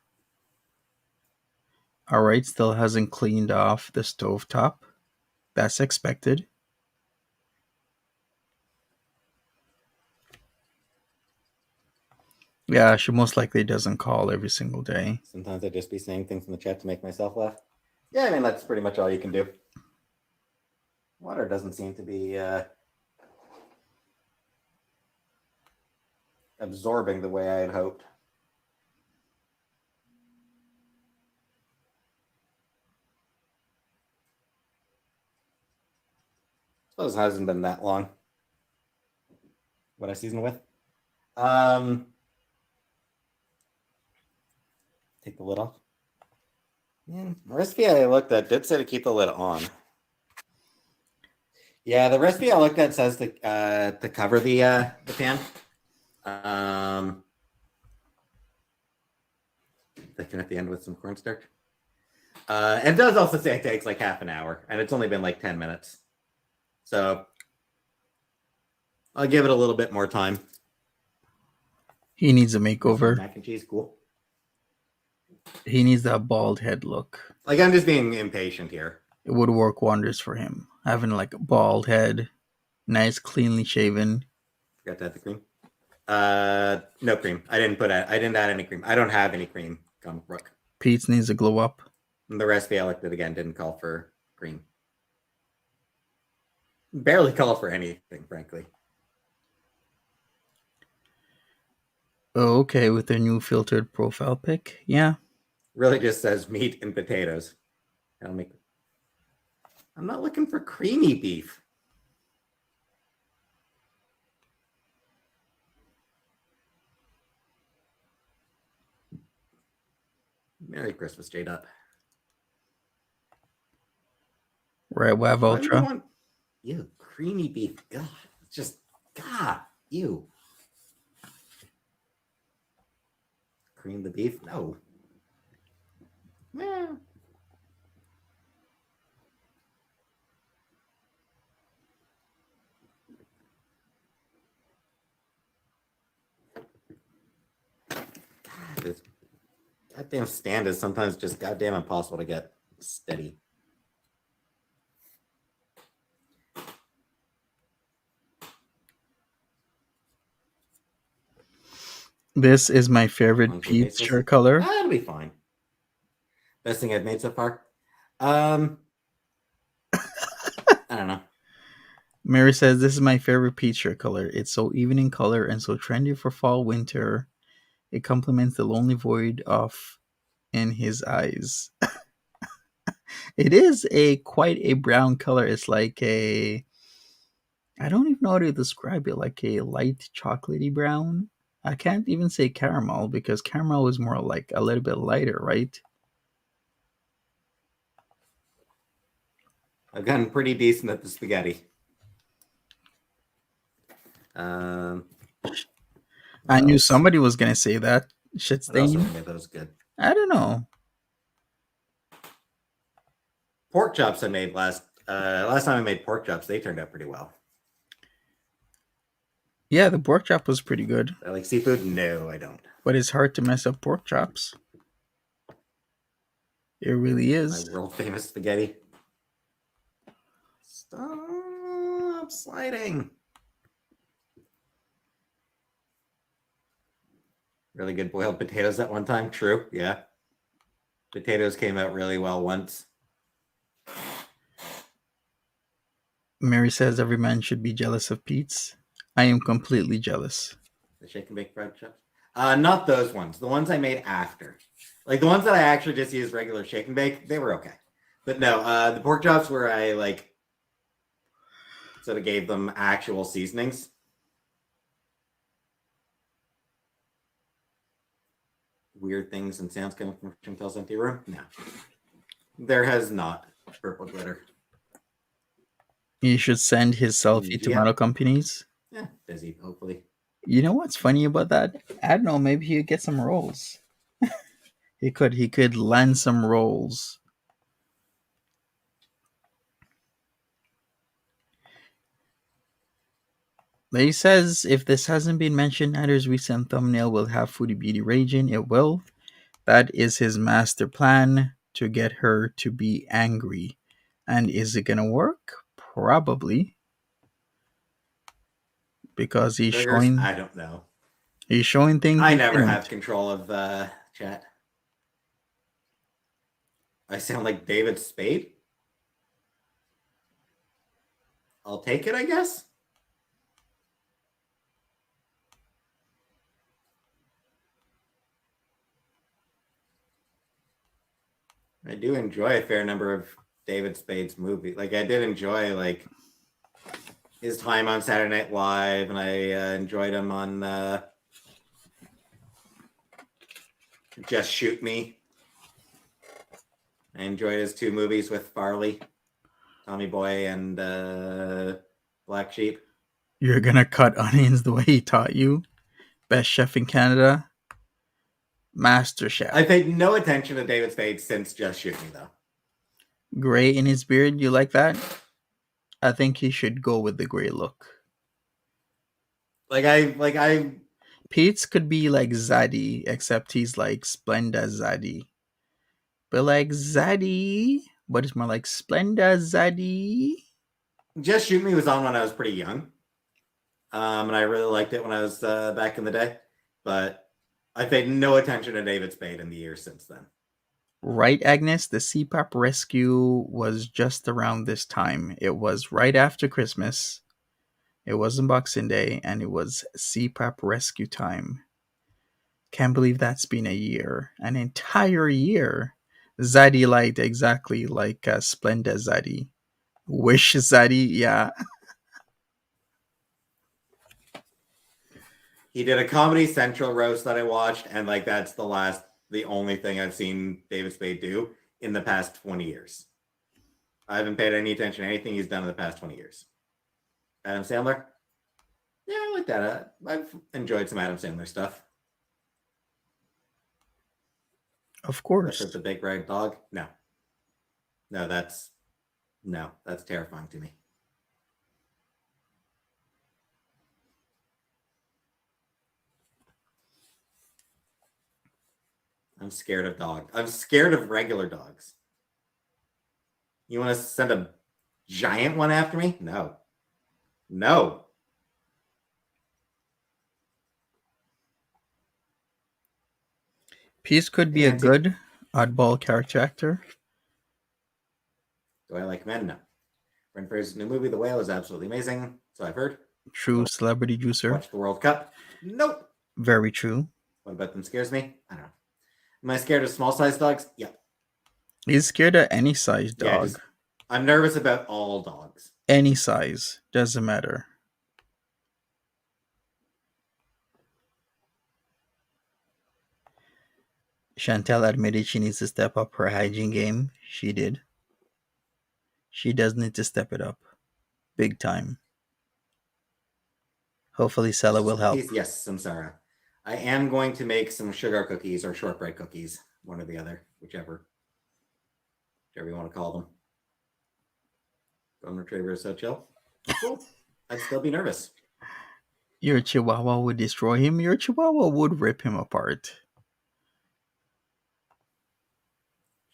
Alright, still hasn't cleaned off the stovetop. That's expected. Yeah, she most likely doesn't call every single day. Sometimes I just be saying things in the chat to make myself laugh. Yeah, I mean, that's pretty much all you can do. Water doesn't seem to be absorbing the way I had hoped. I suppose it hasn't been that long. What I seasoned with? Take the lid off. Yeah, the recipe I looked at did say to keep the lid on. Yeah, the recipe I looked at says to cover the pan. Thicken at the end with some cornstarch. It does also say it takes like half an hour, and it's only been like 10 minutes. So I'll give it a little bit more time. He needs a makeover. Mac and cheese, cool. He needs that bald head look. Like, I'm just being impatient here. It would work wonders for him. Having like a bald head, nice, cleanly shaven. Forgot to add the cream. No cream. I didn't add any cream. I don't have any cream, comic book. Peetz needs to glow up. And the recipe I looked at again didn't call for cream. Barely call for anything, frankly. Oh, okay, with their new filtered profile pic. Yeah. Really just says meat and potatoes. I'm not looking for creamy beef. Merry Christmas, J-Dot. Right, Wav Ultra. Ew, creamy beef. God, it's just, God. Ew. Cream the beef? No. Yeah. God, this goddamn stand is sometimes just goddamn impossible to get steady. This is my favorite Peetz shirt color. That'll be fine. Best thing I've made so far. I don't know. Mary says, this is my favorite Peetz shirt color. It's so even in color and so trendy for fall, winter. It complements the lonely void of in his eyes. It is quite a brown color. It's like I don't even know how to describe it, like a light chocolatey brown. I can't even say caramel because caramel is more like a little bit lighter, right? I've gotten pretty decent at the spaghetti. I knew somebody was gonna say that. Shit stain. That was good. I don't know. Pork chops I made last time I made pork chops. They turned out pretty well. Yeah, the pork chop was pretty good. I like seafood? No, I don't. But it's hard to mess up pork chops. It really is. My world famous spaghetti. Stop sliding. Really good boiled potatoes at one time. True. Yeah. Potatoes came out really well once. Mary says every man should be jealous of Peetz. I am completely jealous. The shake and bake fried chops? Not those ones. The ones I made after. Like the ones that I actually just used regular shake and bake, they were okay. But no, the pork chops where I like sort of gave them actual seasonings. Weird things and sounds coming from Chantel's empty room? No. There has not. Purple glitter. You should send his selfie to model companies. Yeah, busy, hopefully. You know what's funny about that? I don't know, maybe he'd get some roles. He could land some roles. He says, if this hasn't been mentioned, Adder's recent thumbnail will have Foodie Beauty raging. It will. That is his master plan to get her to be angry. And is it gonna work? Probably. Because he's showing... I don't know. He's showing things... I never have control of chat. I sound like David Spade? I'll take it, I guess. I do enjoy a fair number of David Spade's movies. Like I did enjoy like his time on Saturday Night Live, and I enjoyed him on Just Shoot Me. I enjoyed his 2 movies with Farley, Tommy Boy, and Black Sheep. You're gonna cut onions the way he taught you? Best chef in Canada? Master chef. I paid no attention to David Spade since Just Shoot Me, though. Gray in his beard, you like that? I think he should go with the gray look. Like I Peetz could be like Zaddy, except he's like Splenda Zaddy. But like Zaddy, but it's more like Splenda Zaddy. Just Shoot Me was on when I was pretty young. And I really liked it when I was back in the day. But I paid no attention to David Spade in the years since then. Right, Agnes? The CPAP rescue was just around this time. It was right after Christmas. It wasn't Boxing Day, and it was CPAP rescue time. Can't believe that's been a year. An entire year. Zaddy light, exactly like Splenda Zaddy. Wish Zaddy, yeah. He did a Comedy Central roast that I watched, and like that's the only thing I've seen David Spade do in the past 20 years. I haven't paid any attention to anything he's done in the past 20 years. Adam Sandler? Yeah, I like that. I've enjoyed some Adam Sandler stuff. Of course. Clifford the Big Red Dog. No, that's terrifying to me. I'm scared of dogs. I'm scared of regular dogs. You want to send a giant one after me? No. No. Peetz could be a good oddball character actor. Do I like men? No. Brent Fraser's new movie, The Whale, is absolutely amazing. So I've heard. True celebrity juicer. Watch the World Cup? Nope. Very true. What about them scares me? I don't know. Am I scared of small sized dogs? Yep. He's scared of any size dog. Yeah, I'm nervous about all dogs. Any size. Doesn't matter. Chantel admitted she needs to step up her hygiene game. She did. She does need to step it up. Big time. Hopefully Sela will help. Yes, Samsara. I am going to make some sugar cookies or shortbread cookies. One or the other. Whichever you want to call them. Golden Retriever is so chill. Cool. I'd still be nervous. Your Chihuahua would destroy him. Your Chihuahua would rip him apart.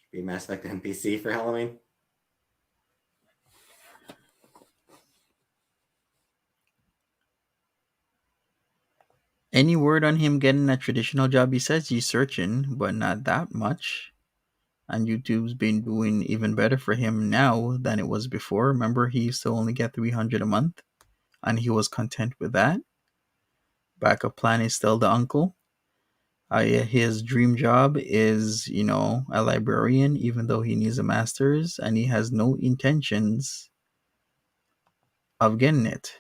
Should be Mass Effect NPC for Halloween. Any word on him getting a traditional job? He says he's searching, but not that much. And YouTube's been doing even better for him now than it was before. Remember, he used to only get $300 a month, and he was content with that. Backup plan is still the uncle. His dream job is, a librarian, even though he needs a master's, and he has no intentions of getting it.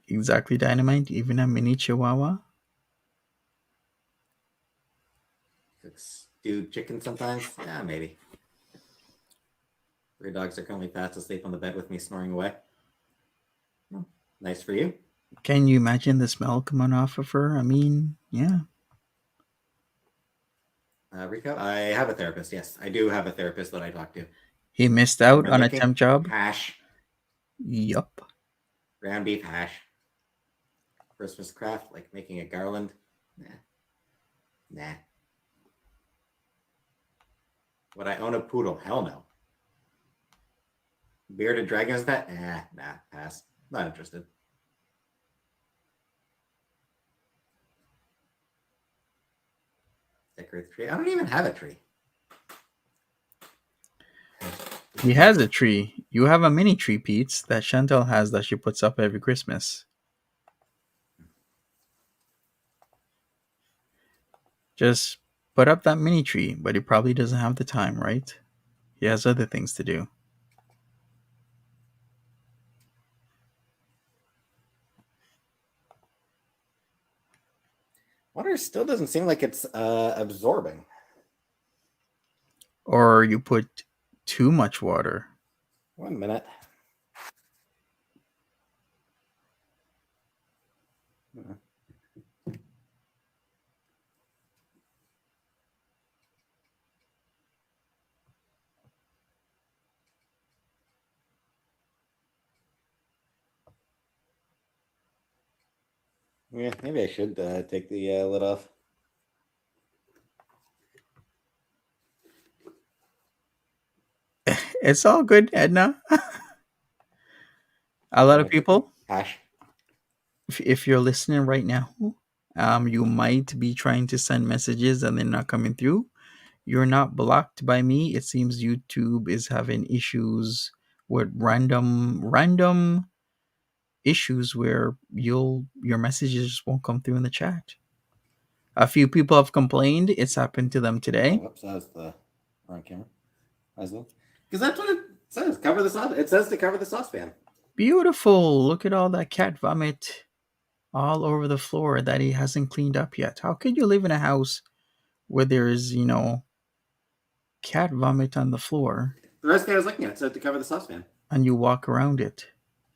Exactly, Dynamite. Even a mini Chihuahua. Stewed chicken sometimes? Yeah, maybe. 3 dogs are currently fast asleep on the bed with me snoring away. Oh, nice for you. Can you imagine the smell coming off of her? I mean, yeah. Rico, I have a therapist. Yes, I do have a therapist that I talk to. He missed out on a temp job? Hash. Yup. Ground beef hash. Christmas craft, like making a garland. Nah. Would I own a poodle? Hell no. Bearded dragon is that? Nah, pass. Not interested. Decorate the tree. I don't even have a tree. He has a tree. You have a mini tree, Peetz, that Chantal has that she puts up every Christmas. Just put up that mini tree, but he probably doesn't have the time, right? He has other things to do. Water still doesn't seem like it's absorbing. Or you put too much water. 1 minute. Yeah, maybe I should take the lid off. It's all good, Edna. A lot of people, Hash. if you're listening right now, you might be trying to send messages and they're not coming through. You're not blocked by me. It seems YouTube is having issues with random issues where your messages just won't come through in the chat. A few people have complained. It's happened to them today. Whoops, that was the wrong camera. As well, because that's what it says. Cover the sauce. It says to cover the saucepan. Beautiful. Look at all that cat vomit all over the floor that he hasn't cleaned up yet. How could you live in a house where there's, cat vomit on the floor? The rest I was looking at said to cover the saucepan. and you walk around it.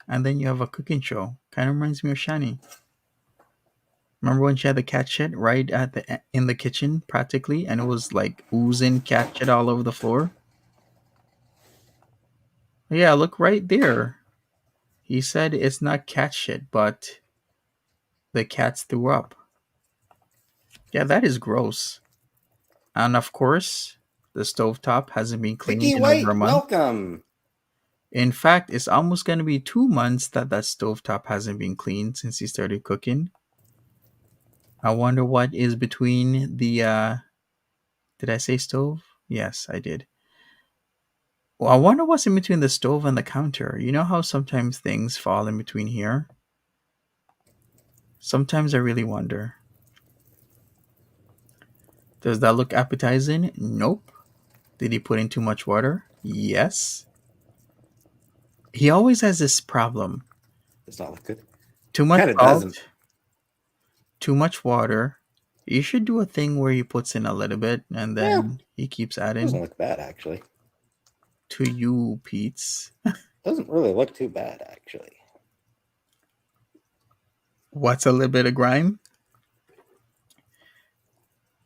And then you have a cooking show. Kind of reminds me of Shani. Remember when she had the cat shit right at the in the kitchen practically, and it was like oozing cat shit all over the floor? Yeah, look right there. He said it's not cat shit, but the cats threw up. Yeah, that is gross. And of course, the stovetop hasn't been cleaned Vicky in over a White, month. welcome. In fact, it's almost going to be 2 months that stovetop hasn't been cleaned since he started cooking. I wonder what is between the did I say stove? Yes, I did. Well, I wonder what's in between the stove and the counter. You know how sometimes things fall in between here? Sometimes I really wonder. Does that look appetizing? Nope. Did he put in too much water? Yes. He always has this problem. Does not look good. Too much Kind of salt, doesn't. too much water. You should do a thing where he puts in a little bit and then he keeps Doesn't adding. look bad, actually. To you, Peetz. Doesn't really look too bad, actually. What's a little bit of grime?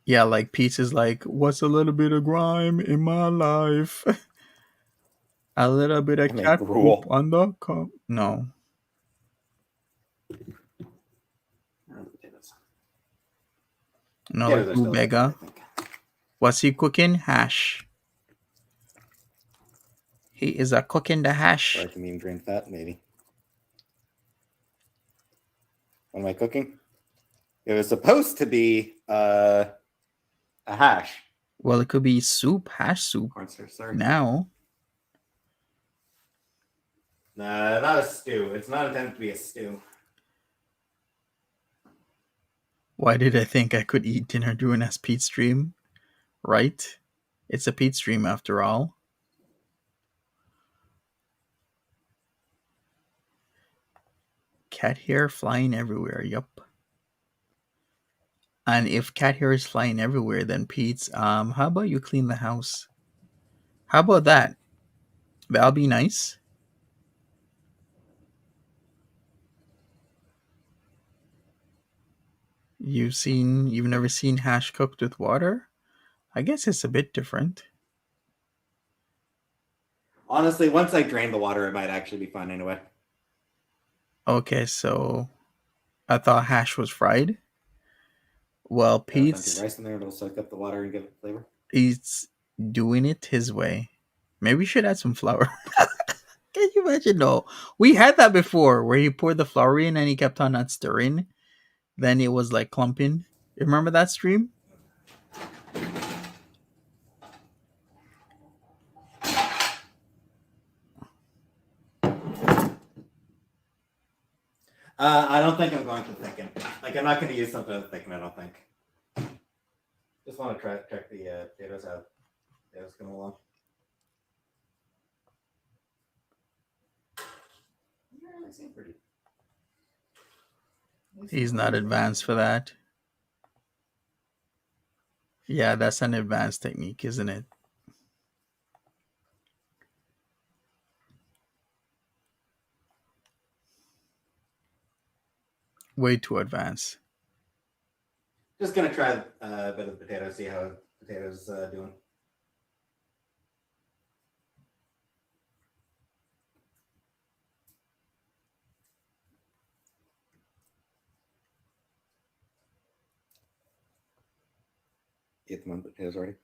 Yeah, like Peetz is like, what's a little bit of grime in my life? A little bit of cat poop on the cup. No. No, like Bega. What's he cooking? Hash. He is a cooking the hash. Or I can even drink that, maybe. What am I cooking? It was supposed to be a hash. Well, it could be soup, hash soup. Sorry. Now. Nah, not a stew. It's not intended to be a stew. Why did I think I could eat dinner during a Peetz stream? Right? It's a Peetz stream after all. Cat hair flying everywhere, yup. And if cat hair is flying everywhere, then Peetz, how about you clean the house? How about that? That'll be nice. You've never seen hash cooked with water? I guess it's a bit different. Honestly, once I drain the water, it might actually be fine anyway. Okay, so I thought hash was fried. Well, Peetz, rice in there, it'll soak up the water and give it flavor. He's doing it his way. Maybe we should add some flour. Can you imagine? No, we had that before, where he poured the flour in and he kept on not stirring. Then it was like clumping. Remember that stream? I don't think I'm going to thicken. Like, I'm not going to use something to thicken, I don't think. Just want to check the potatoes out. Potatoes come along. Yeah, they seem pretty. He's not advanced for that. Yeah, that's an advanced technique, isn't it? Way too advanced. Just gonna try a bit of the potato, see how the potatoes doing. Get them on the potatoes already. I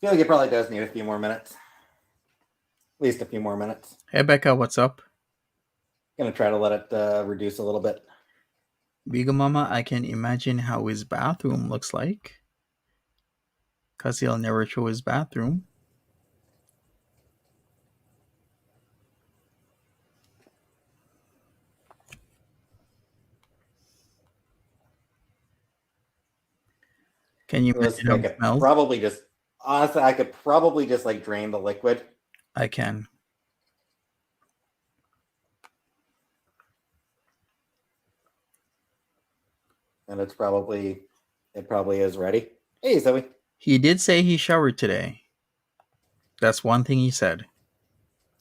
feel like it probably does need a few more minutes. At least a few more minutes. Hey, Becca, what's up? Gonna try to let it reduce a little bit. Biga Mama, I can imagine how his bathroom looks like. Because he'll never show his bathroom. Can you imagine how it smells? Probably just, honestly, I could probably just like drain the liquid. I can. And it probably is ready. Hey, Zoe. He did say he showered today. That's one thing he said.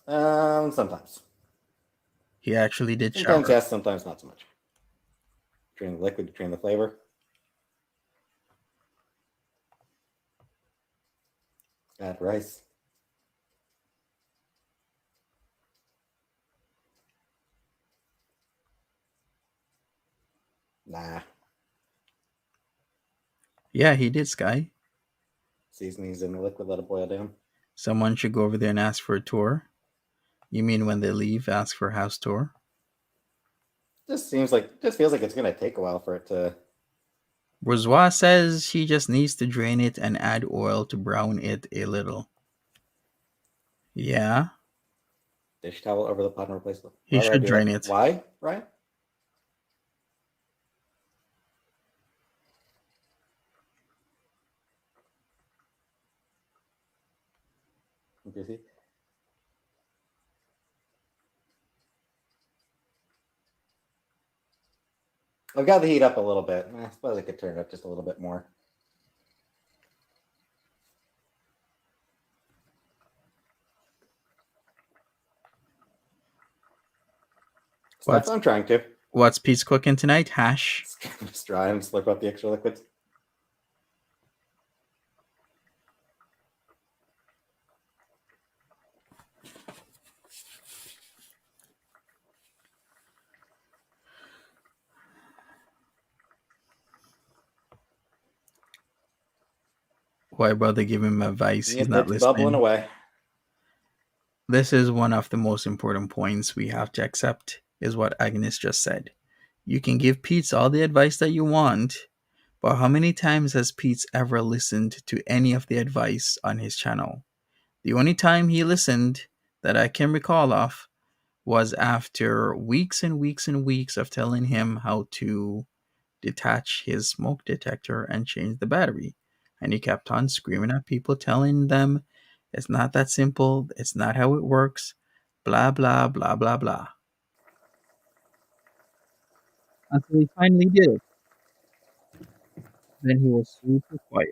Sometimes. He actually did Sometimes shower. yes, sometimes not so much. Drain the liquid, drain the flavor. Add rice. Nah. Yeah, he did, Sky. Seasonings in the liquid, let it boil down. Someone should go over there and ask for a tour. You mean when they leave, ask for a house tour? Just feels like it's gonna take a while for it to. Bourgeois says he just needs to drain it and add oil to brown it a little. Yeah, Dish towel over the pot and replace it. he Why would I should do drain that? it. Why, Ryan? Do you see? I've got the heat up a little bit. I suppose I could turn it up just a little bit more. Stuff I'm trying to. What's Pete's cooking tonight? Hash. Just dry and slurp up the extra liquids. Why brother give him advice? He's not It's bubbling listening. away. This is one of the most important points we have to accept, is what Agnes just said. You can give Pete's all the advice that you want, but how many times has Pete's ever listened to any of the advice on his channel? The only time he listened that I can recall of was after weeks and weeks and weeks of telling him how to detach his smoke detector and change the battery. And he kept on screaming at people, telling them it's not that simple, it's not how it works, blah, blah, blah, blah, blah. Until he finally did it. Then he was super quiet.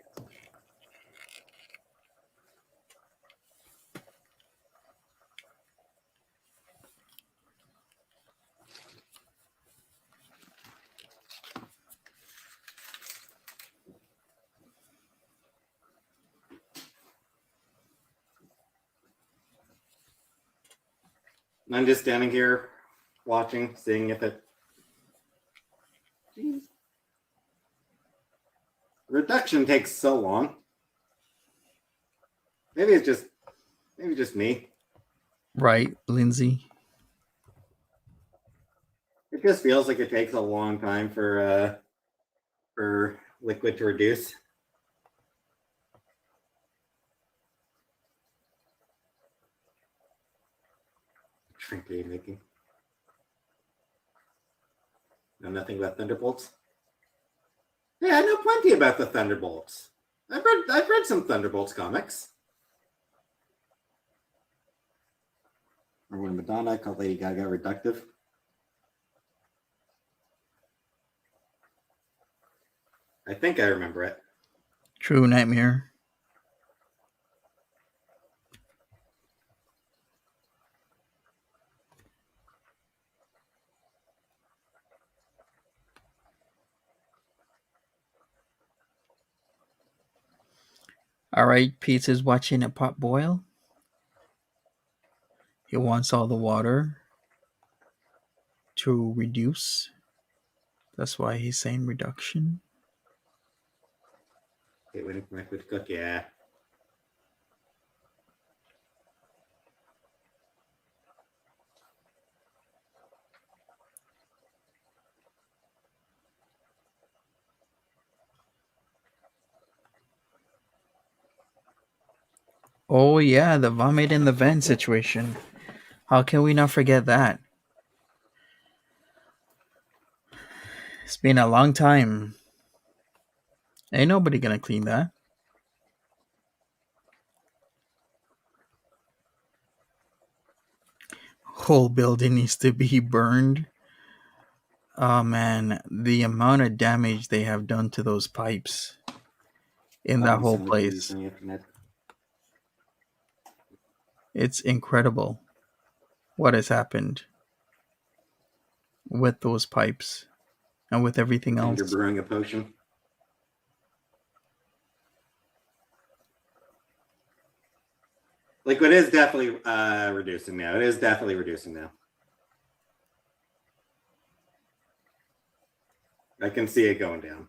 I'm just standing here watching, seeing if it. Jeez. Reduction takes so long. Maybe it's just me. Right, Lindsay? It just feels like it takes a long time for liquid to reduce. Drink are you making? Know nothing about Thunderbolts? Yeah, I know plenty about the Thunderbolts. I've read some Thunderbolts comics. Remember when Madonna called Lady Gaga reductive? I think I remember it. True Nightmare. All right, Pete is watching a pot boil. He wants all the water to reduce. That's why he's saying reduction. Okay, waiting for my food to cook. Yeah. Oh yeah, the vomit in the vent situation. How can we not forget that? It's been a long time. Ain't nobody gonna clean that. Whole building needs to be burned. Oh man, the amount of damage they have done to those pipes in that whole place. It's incredible what has happened with those pipes and with everything And else. you're brewing a potion. Liquid is definitely reducing now. It is definitely reducing now. I can see it going down.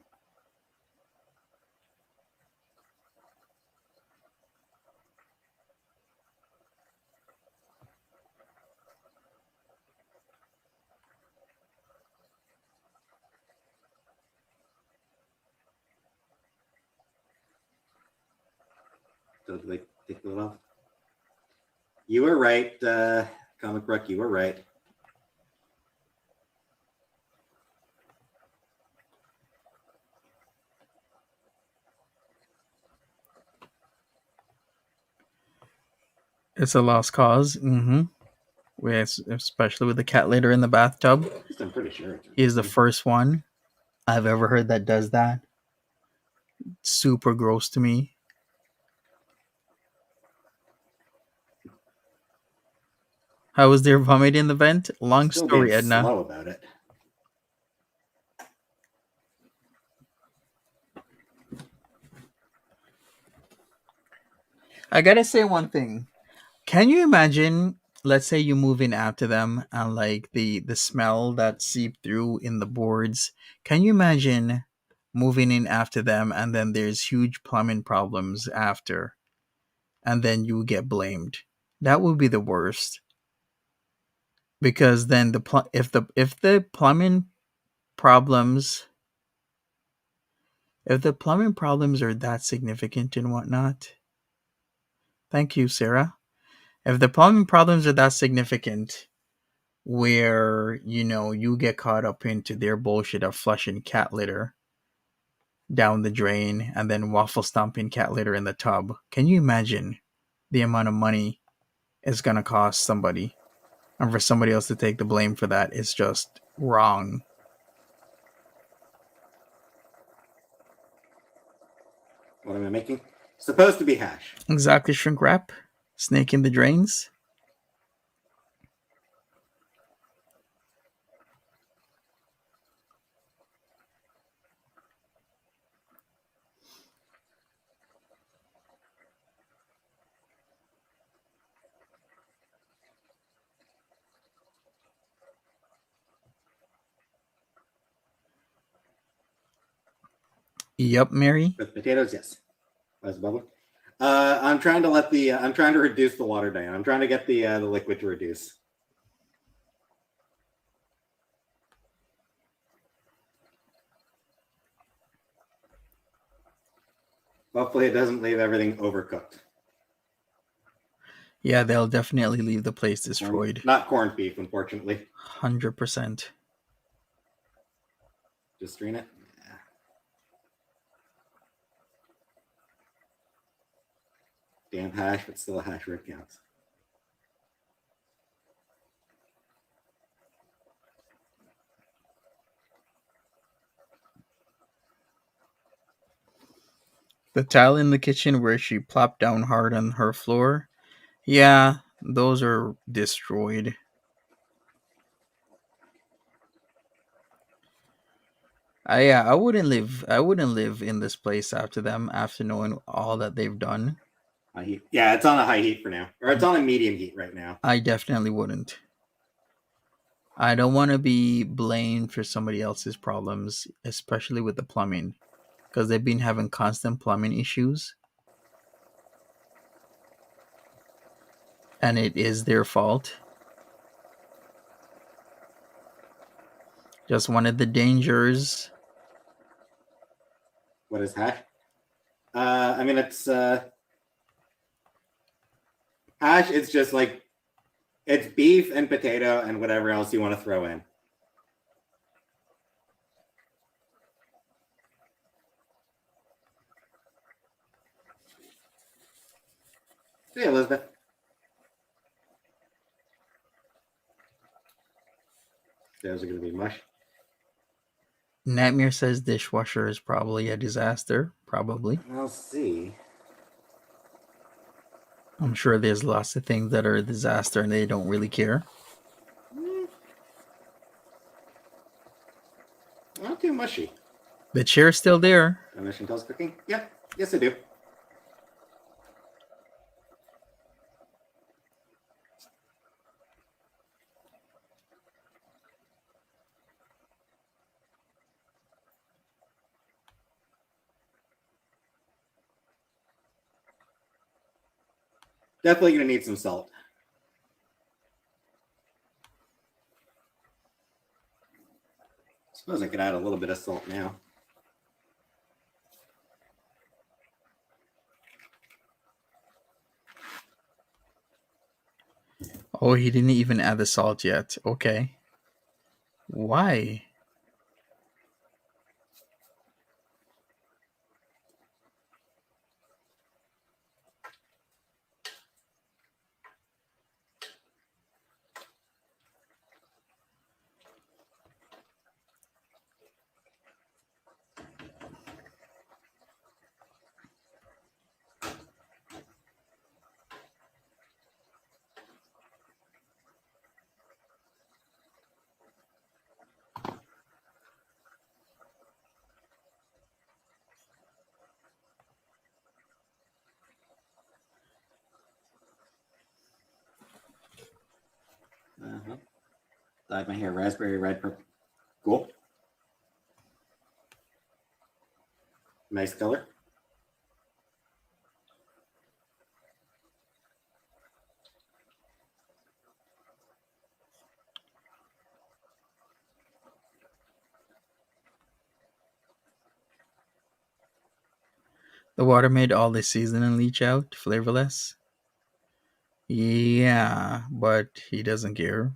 So like take the lid off. You were right, Comic Brook. You were right. It's a lost cause. Especially with the cat litter in the bathtub. I'm pretty sure Is the first one I've ever heard that does that. Super gross to me. How was there vomit in the vent? Long Still story, being Edna. slow about it. I gotta say one thing. Can you imagine, let's say you move in after them and like the smell that seep through in the boards? Can you imagine moving in after them and then there's huge plumbing problems after and then you get blamed? That would be the worst. Because then if the plumbing problems are that significant and whatnot. Thank you, Sarah. If the plumbing problems are that significant, where you get caught up into their bullshit of flushing cat litter down the drain and then waffle stomping cat litter in the tub, can you imagine the amount of money it's gonna cost somebody, and for somebody else to take the blame for that is just wrong. What am I making? Supposed to be hash. Exactly, shrink wrap. Snake in the drains. Yep, Mary. With potatoes, yes. As bubble. I'm trying to I'm trying to reduce the water down. I'm trying to get the liquid to reduce. Hopefully, it doesn't leave everything overcooked. Yeah, they'll definitely leave the place destroyed. Not corned beef, unfortunately. 100%. Just strain it. Yeah. Damn hash, but still a hash rib counts. The tile in the kitchen where she plopped down hard on her floor, yeah, those are destroyed. I wouldn't live in this place after them, after knowing all that they've done. High heat. Yeah, it's on a high heat for now. Or it's on a medium heat right now. I definitely wouldn't. I don't want to be blamed for somebody else's problems, especially with the plumbing, because they've been having constant plumbing issues. And it is their fault. Just one of the dangers. What is hash? I mean, it's hash. It's just like it's beef and potato and whatever else you want to throw in. Hey, Elizabeth. Those are going to be mush. Nightmare says dishwasher is probably a disaster. Probably. I'll see. I'm sure there's lots of things that are a disaster and they don't really care. Not too mushy. The chair's still there. Mission tells cooking? Yeah. Yes, I do. Definitely going to need some salt. Suppose I could add a little bit of salt now. Oh, he didn't even add the salt yet. Okay. Why? Dyed my hair raspberry red purple. Cool. Nice color. The water made all the seasoning leach out, flavorless. Yeah, but he doesn't care.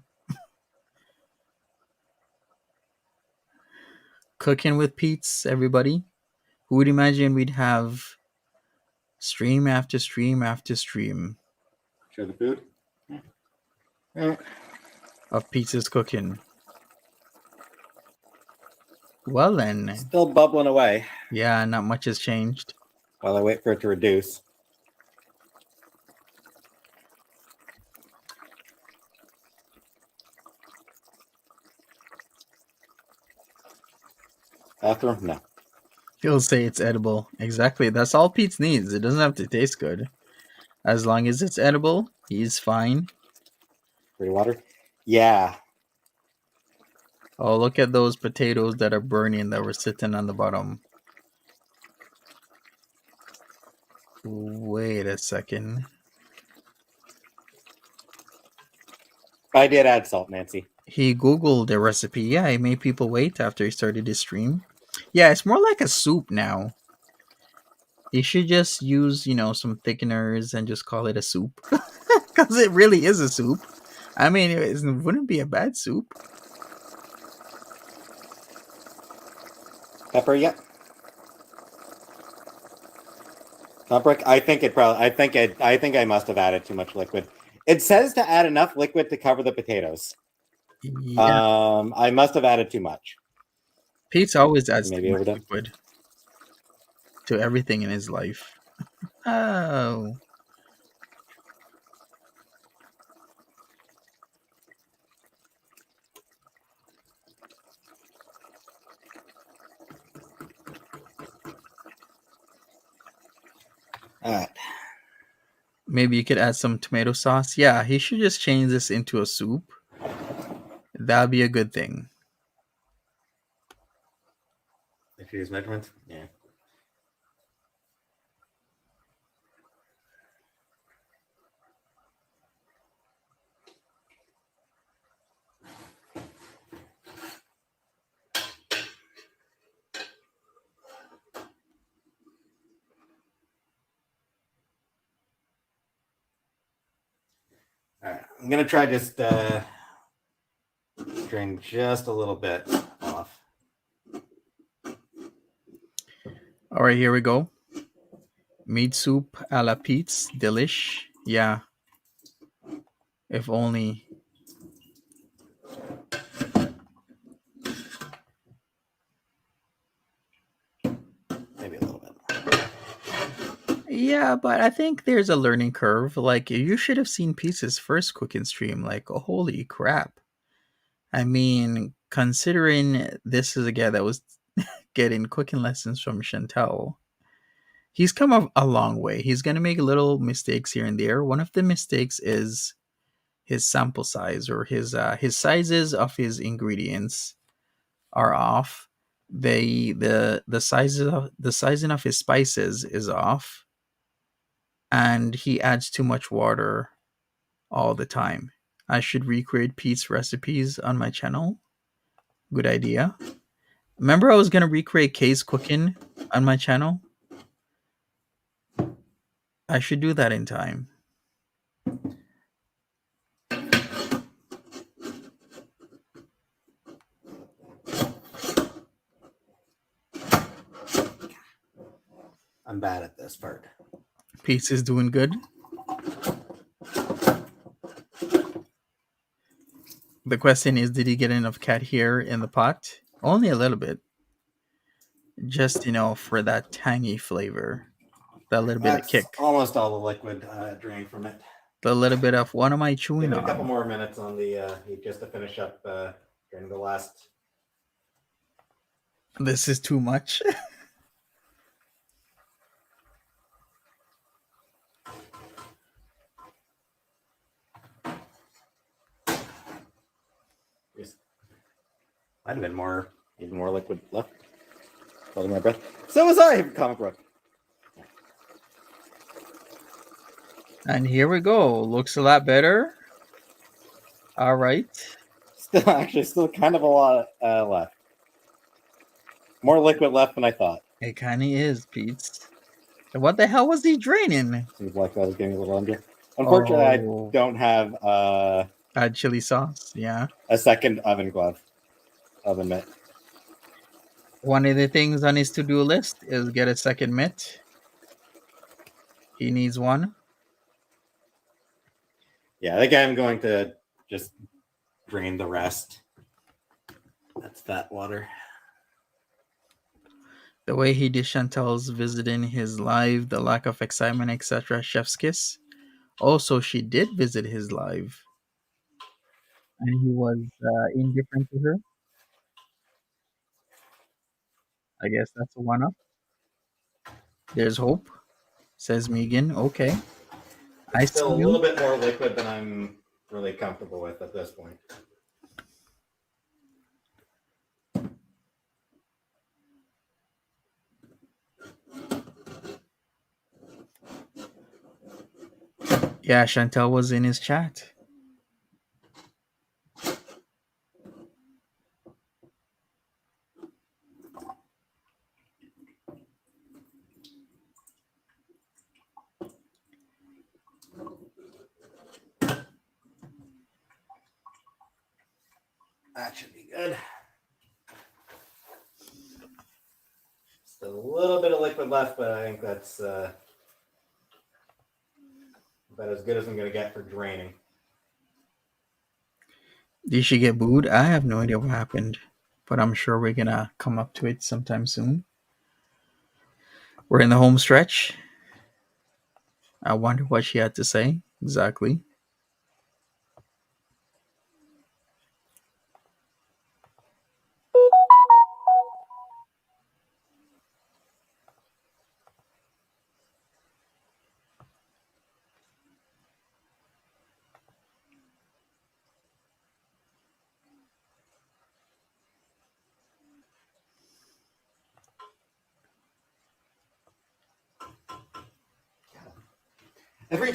Cooking with Peetz, everybody. Who would imagine we'd have stream after stream after stream Show the food. of Peetz's cooking? Well then, Still bubbling away yeah, not much has changed. while I wait for it to reduce. Bathroom? No. He'll say it's edible. Exactly. That's all Peetz needs. It doesn't have to taste good. As long as it's edible, he's fine. Free water? Yeah. Oh, look at those potatoes that are burning that were sitting on the bottom. Wait a second. I did add salt, Nancy. He Googled the recipe. Yeah, he made people wait after he started his stream. Yeah, it's more like a soup now. He should just use, some thickeners and just call it a soup. Because it really is a soup. I mean, it wouldn't be a bad soup. Pepper yet? Pepper? I think I must have added too much liquid. It says to add enough liquid to cover the potatoes. Yeah. I must have added too much. Pete's always adds Maybe too much overdone. liquid to everything in his life. Oh. All right. Maybe you could add some tomato sauce. Yeah, he should just change this into a soup. That'd be a good thing. If you use measurements? Yeah. All right. I'm going to try just drain just a little bit off. All right, here we go. Meat soup a la Pete's. Delish. Yeah. If only. Maybe a little bit. Yeah, but I think there's a learning curve. Like you should have seen Peetz's first cooking stream. Like, oh, holy crap! I mean, considering this is a guy that was getting cooking lessons from Chantel, he's come a long way. He's gonna make little mistakes here and there. One of the mistakes is his sample size or his sizes of his ingredients are off. The sizes of the sizing of his spices is off, and he adds too much water all the time. I should recreate Pete's recipes on my channel. Good idea. Remember, I was gonna recreate Kay's cooking on my channel. I should do that in time. I'm bad at this part. Pete's is doing good. The question is, did he get enough cat hair in the pot? Only a little bit. Just, for that tangy flavor. That little bit of That's kick. almost all the liquid drained from it. The little bit of what am I Give chewing it a couple on? more minutes on the just to finish up during the last. This is too much. Might have been even more liquid left. Holding my breath. So was I, comic book. And here we go. Looks a lot better. All right. Still kind of a lot left. More liquid left than I thought. It kind of is, Pete's. What the hell was he draining? Seems like I was getting a little under. Unfortunately, I don't have chili sauce. Yeah. a second oven mitt. One of the things on his to-do list is get a second mitt. He needs one. Yeah, I think I'm going to just drain the rest. That's fat water. The way he did Chantel's visiting his live, the lack of excitement, etc. Chef's kiss. Also, she did visit his live. And he was indifferent to her. I guess that's a one-up. There's hope, says Megan. Okay. I Still see a little you. bit more liquid than I'm really comfortable with at this point. Yeah, Chantel was in his chat. That should be good. Still a little bit of liquid left, but I think that's about as good as I'm going to get for draining. Did she get booed? I have no idea what happened, but I'm sure we're gonna come up to it sometime soon. We're in the home stretch. I wonder what she had to say exactly. Every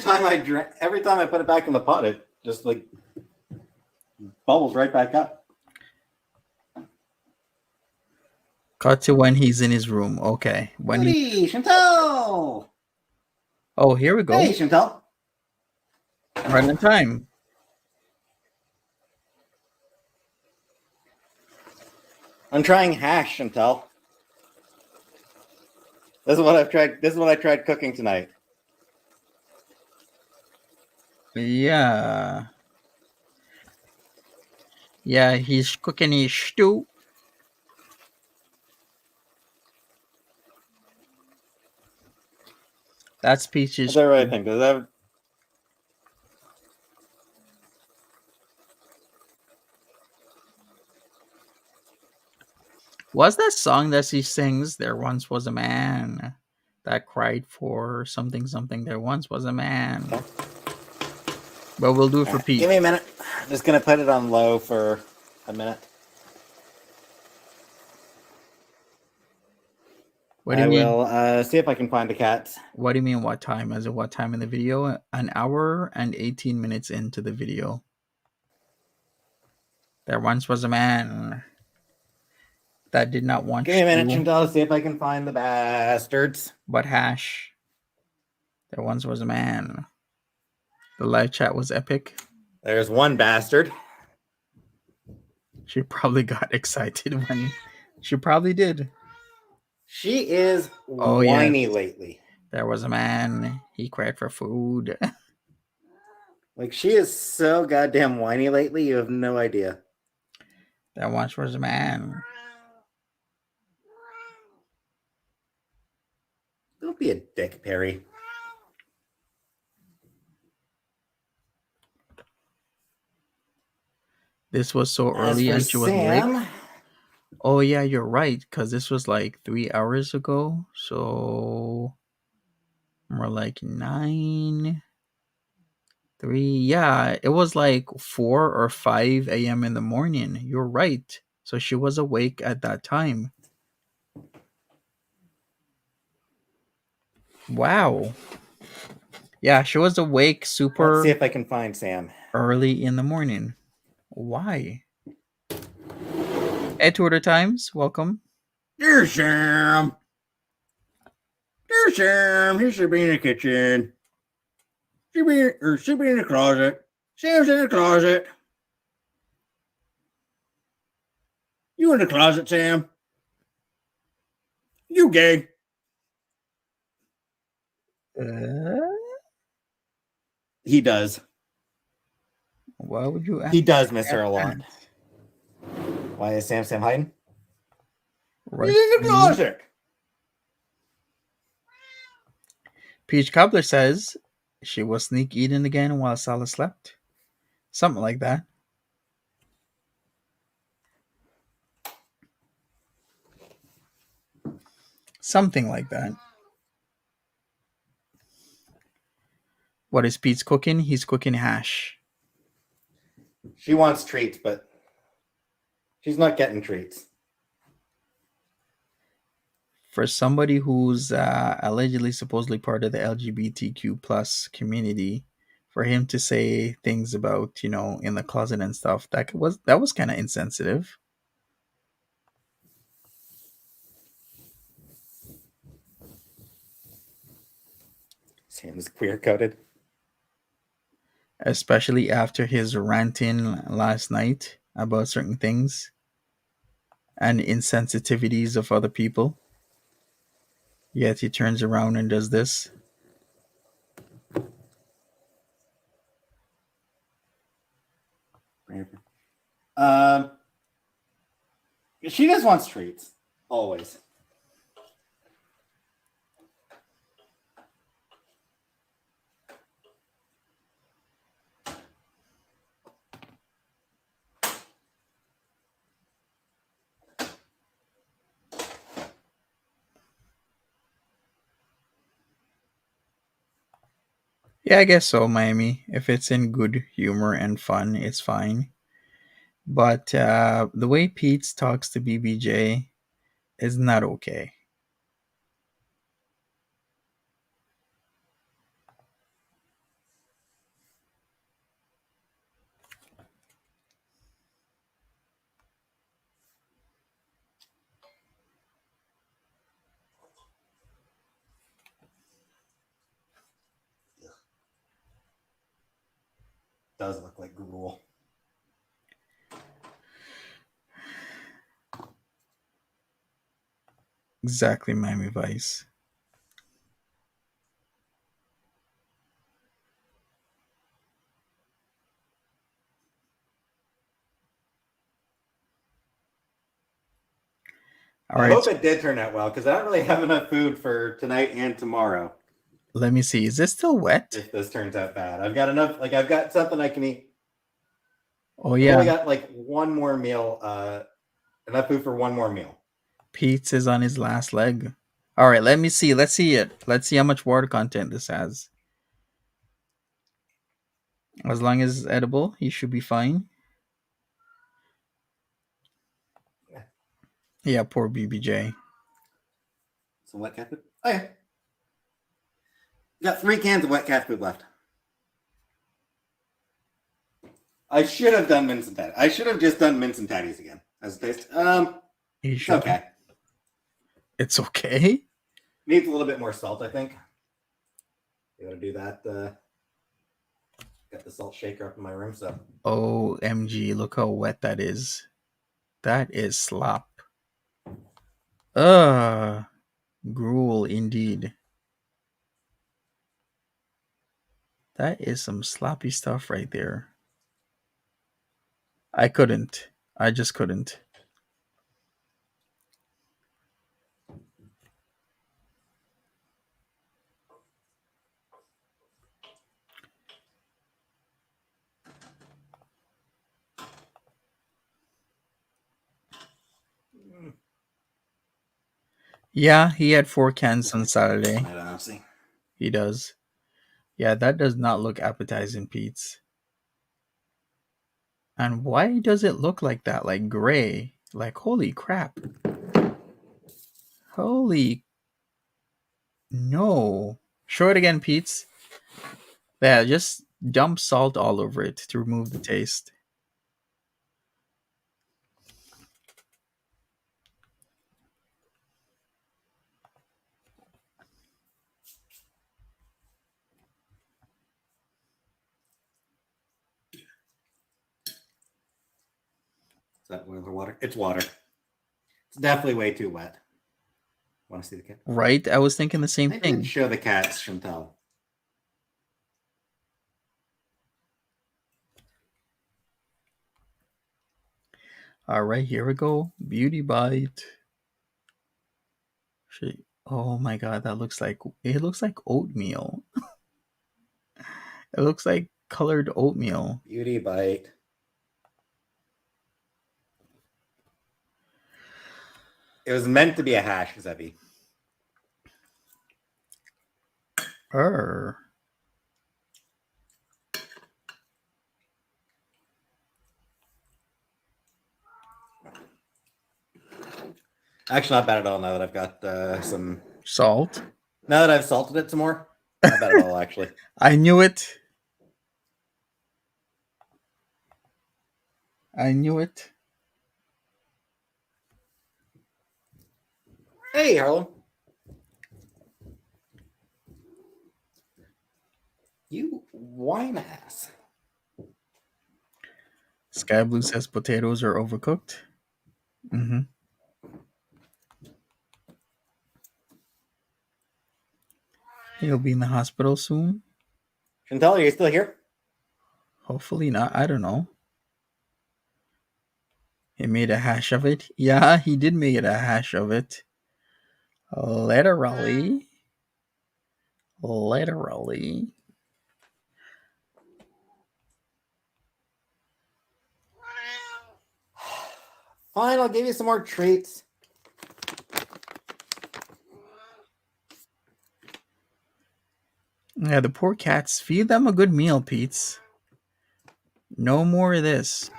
time I put it back in the pot, it just like bubbles right back up. Cut to when he's in his room. Okay. Hey, Chantal! Oh, here we go. Hey, Chantal! Right on time. I'm trying hash, Chantal. This is what I've tried. This is what I tried cooking tonight. Yeah. Yeah, he's cooking his stew. That's Peach's. What's everybody think? Does that? What's that song that she sings? There once was a man that cried for something, something. There once was a man. Okay. But we'll do it for Pete. Give me a minute. I'm just gonna put it on low for a minute. What do you mean? will see if I can find the cat. What do you mean? What time? As in what time in the video? An hour and 18 minutes into the video. There once was a man that did not want Give me a minute, to, Chantal, to see if I can find the bastards. but hash. There once was a man. The live chat was epic. There's one bastard. She probably got excited when she probably did. She is Oh, whiny yes. lately. There was a man. He cried for food. Like, she is so goddamn whiny lately, you have no idea. There once was a man. Don't be a dick, Perry. This was so As early for and she was awake. Sam, Oh yeah, you're right. Because this was like 3 hours ago. So more like 9, 3. Yeah, it was like 4 or 5 a.m. in the morning. You're right. So she was awake at that time. Wow. Yeah, she was awake let's super see if I can find Sam. early in the morning. Why? Ed Twitter Times, welcome. Dear Sam. Dear Sam, he should be in the kitchen. Should be in the closet. Sam's in the closet. You in the closet, Sam? You gay? He does. Why would you ask? He does miss her a lot. Why is Sam hiding? Right. He's in the closet. Peach Cobbler says she was sneak eating again while Salah slept. Something like that. Something like that. What is Pete's cooking? He's cooking hash. She wants treats, but she's not getting treats. For somebody who's allegedly, supposedly part of the LGBTQ plus community, for him to say things about, in the closet and stuff, that was kind of insensitive. Sam's queer coded. Especially after his ranting last night about certain things and insensitivities of other people. Yet he turns around and does this. She just wants treats. Always. Yeah, I guess so, Miami. If it's in good humor and fun, it's fine. But the way Peetz talks to BBJ is not okay. Does look like gruel. Exactly, Miami Vice. I hope it did turn out well because I don't really have enough food for tonight and tomorrow. Let me see. Is this still wet? If this turns out bad, I've got enough. Like I've got something I can eat. Oh I've yeah. only got like one more meal. Enough food for one more meal. Peetz is on his last leg. All right, let me see. Let's see it. Let's see how much water content this has. As long as it's edible, he should be fine. Yeah, poor BBJ. Some wet cat food. Oh yeah. Got 3 cans of wet cat food left. I should have done mince and tatties. I should have just done mince and tatties again as a taste. It's okay. It's okay. Needs a little bit more salt, I think. You gotta do that. Got the salt shaker up in my room, so. OMG, look how wet that is. That is slop. Gruel indeed. That is some sloppy stuff right there. I couldn't. I just couldn't. Yeah, he had 4 cans on Saturday. I don't know, see. He does. Yeah, that does not look appetizing, Peetz. And why does it look like that? Like gray? Like, holy crap. Holy... No. Show it again, Peetz. Yeah, just dump salt all over it to remove the taste. Is that oil or water? It's water. It's definitely way too wet. Want to see the cat? Right? I was thinking the same I thing. did show the cats, Chantal. All right, here we go. Beauty bite. Oh my god, that looks like... It looks like oatmeal. It looks like colored oatmeal. Beauty bite. It was meant to be a hash, Zebby. Actually, not bad at all now that I've got some... Salt? Now that I've salted it some more. Not bad at all, actually. I knew it. I knew it. Hey, Harlem. You wine ass. Sky Blue says potatoes are overcooked. Mm-hmm. He'll be in the hospital soon. Chantal, are you still here? Hopefully not. I don't know. He made a hash of it. Yeah, he did make it a hash of it. Literally. Literally. Fine, I'll give you some more treats. Yeah, the poor cats. Feed them a good meal, Peetz. No more of this.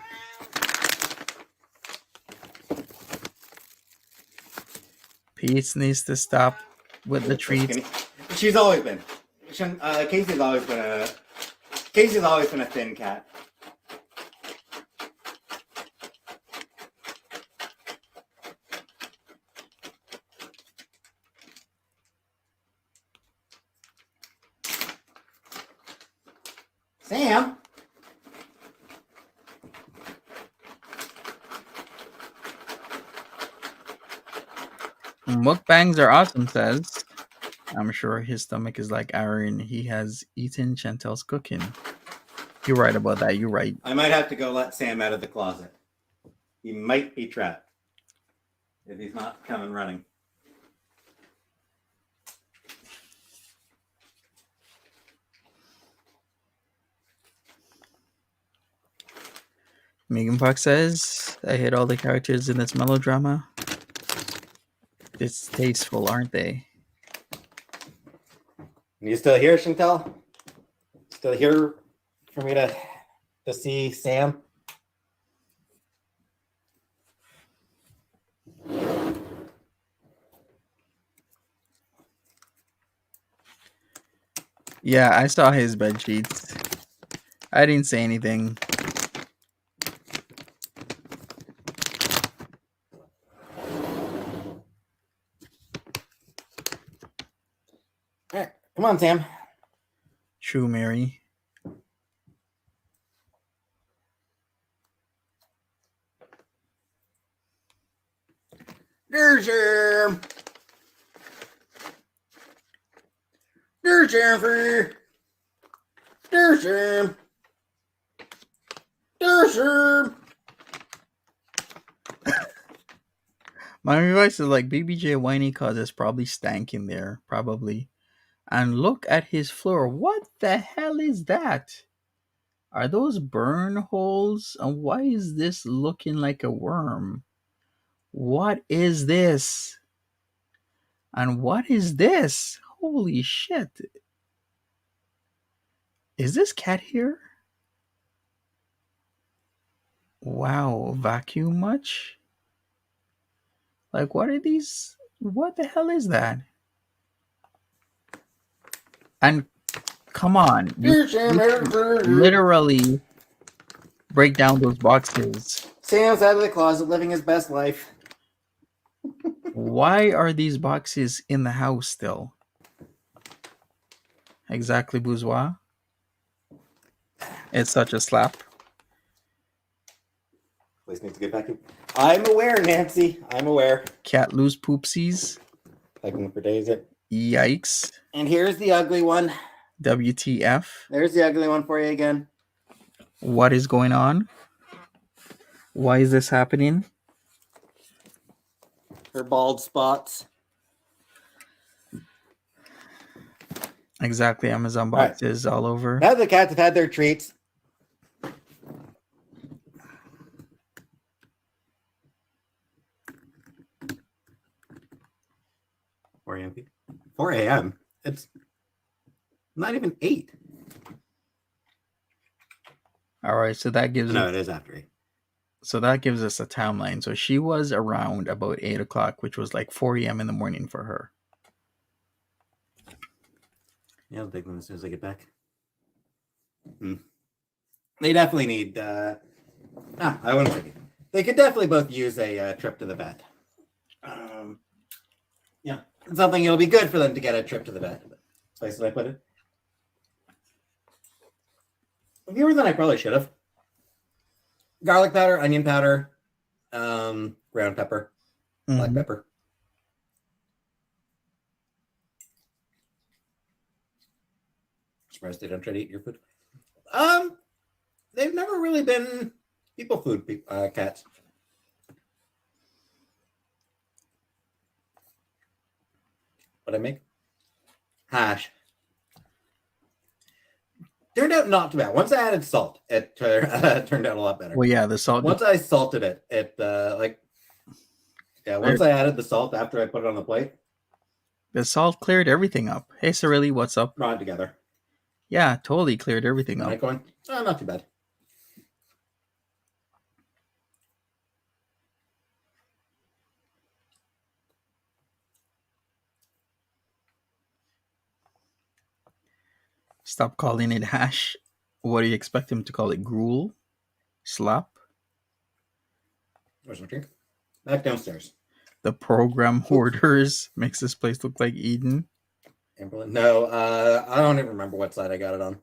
Peetz needs to stop with the treats. She's always been. Casey's always been a thin cat. Sam. Mukbangs are awesome, says. I'm sure his stomach is like Aaron. He has eaten Chantel's cooking. You're right about that. You're right. I might have to go let Sam out of the closet. He might be trapped if he's not coming running. Megan Fox says, I hate all the characters in this melodrama. Distasteful, aren't they? You still here, Chantel? Still here for me to see Sam? Yeah, I saw his bed sheets. I didn't say anything. All right, come on, Sam. True, Mary. There's Sam. There's Jennifer. There's Sam. There's Sam. My advice is like BBJ whiny cause there's probably stank in there. Probably. And look at his floor. What the hell is that? Are those burn holes? And why is this looking like a worm? What is this? And what is this? Holy shit. Is this cat here? Wow, vacuum much? Like, what are these? What the hell is that? And come on, you literally break down those boxes. Sam's out of the closet living his best life. Why are these boxes in the house still? Exactly, bourgeois. It's such a slap. Place needs to get back in. I'm aware, Nancy. I'm aware. Cat loose poopsies. Looking for days it. Yikes. And here's the ugly one. WTF. There's the ugly one for you again. What is going on? Why is this happening? Her bald spots. Exactly, Amazon boxes all over. Now the cats have had their treats. Four a.m. It's not even 8. All right, so that gives it is after 8. So that gives us a timeline. So she was around about 8 o'clock, which was like 4 a.m. in the morning for her. Yeah, I'll take them as soon as I get back. They definitely need. I wouldn't say it. They could definitely both use a trip to the vet. Yeah, something it'll be good for them to get a trip to the vet. Places I put it. Fewer than I probably should have. Garlic powder, onion powder, ground pepper, black pepper. Surprised they don't try to eat your food. They've never really been people food cats. What I make? Hash. Turned out not too bad. Once I added salt, it turned out a lot better. Well, yeah, the salt. Once I salted it, once I added the salt after I put it on the plate. The salt cleared everything up. Hey, Cirelli, what's up? Brought it together. Yeah, totally cleared everything up. Going, not too bad. Stop calling it hash. What do you expect him to call it? Gruel? Slop? Where's my drink? Back downstairs. The program hoarders makes this place look like Eden. No, I don't even remember what side I got it on.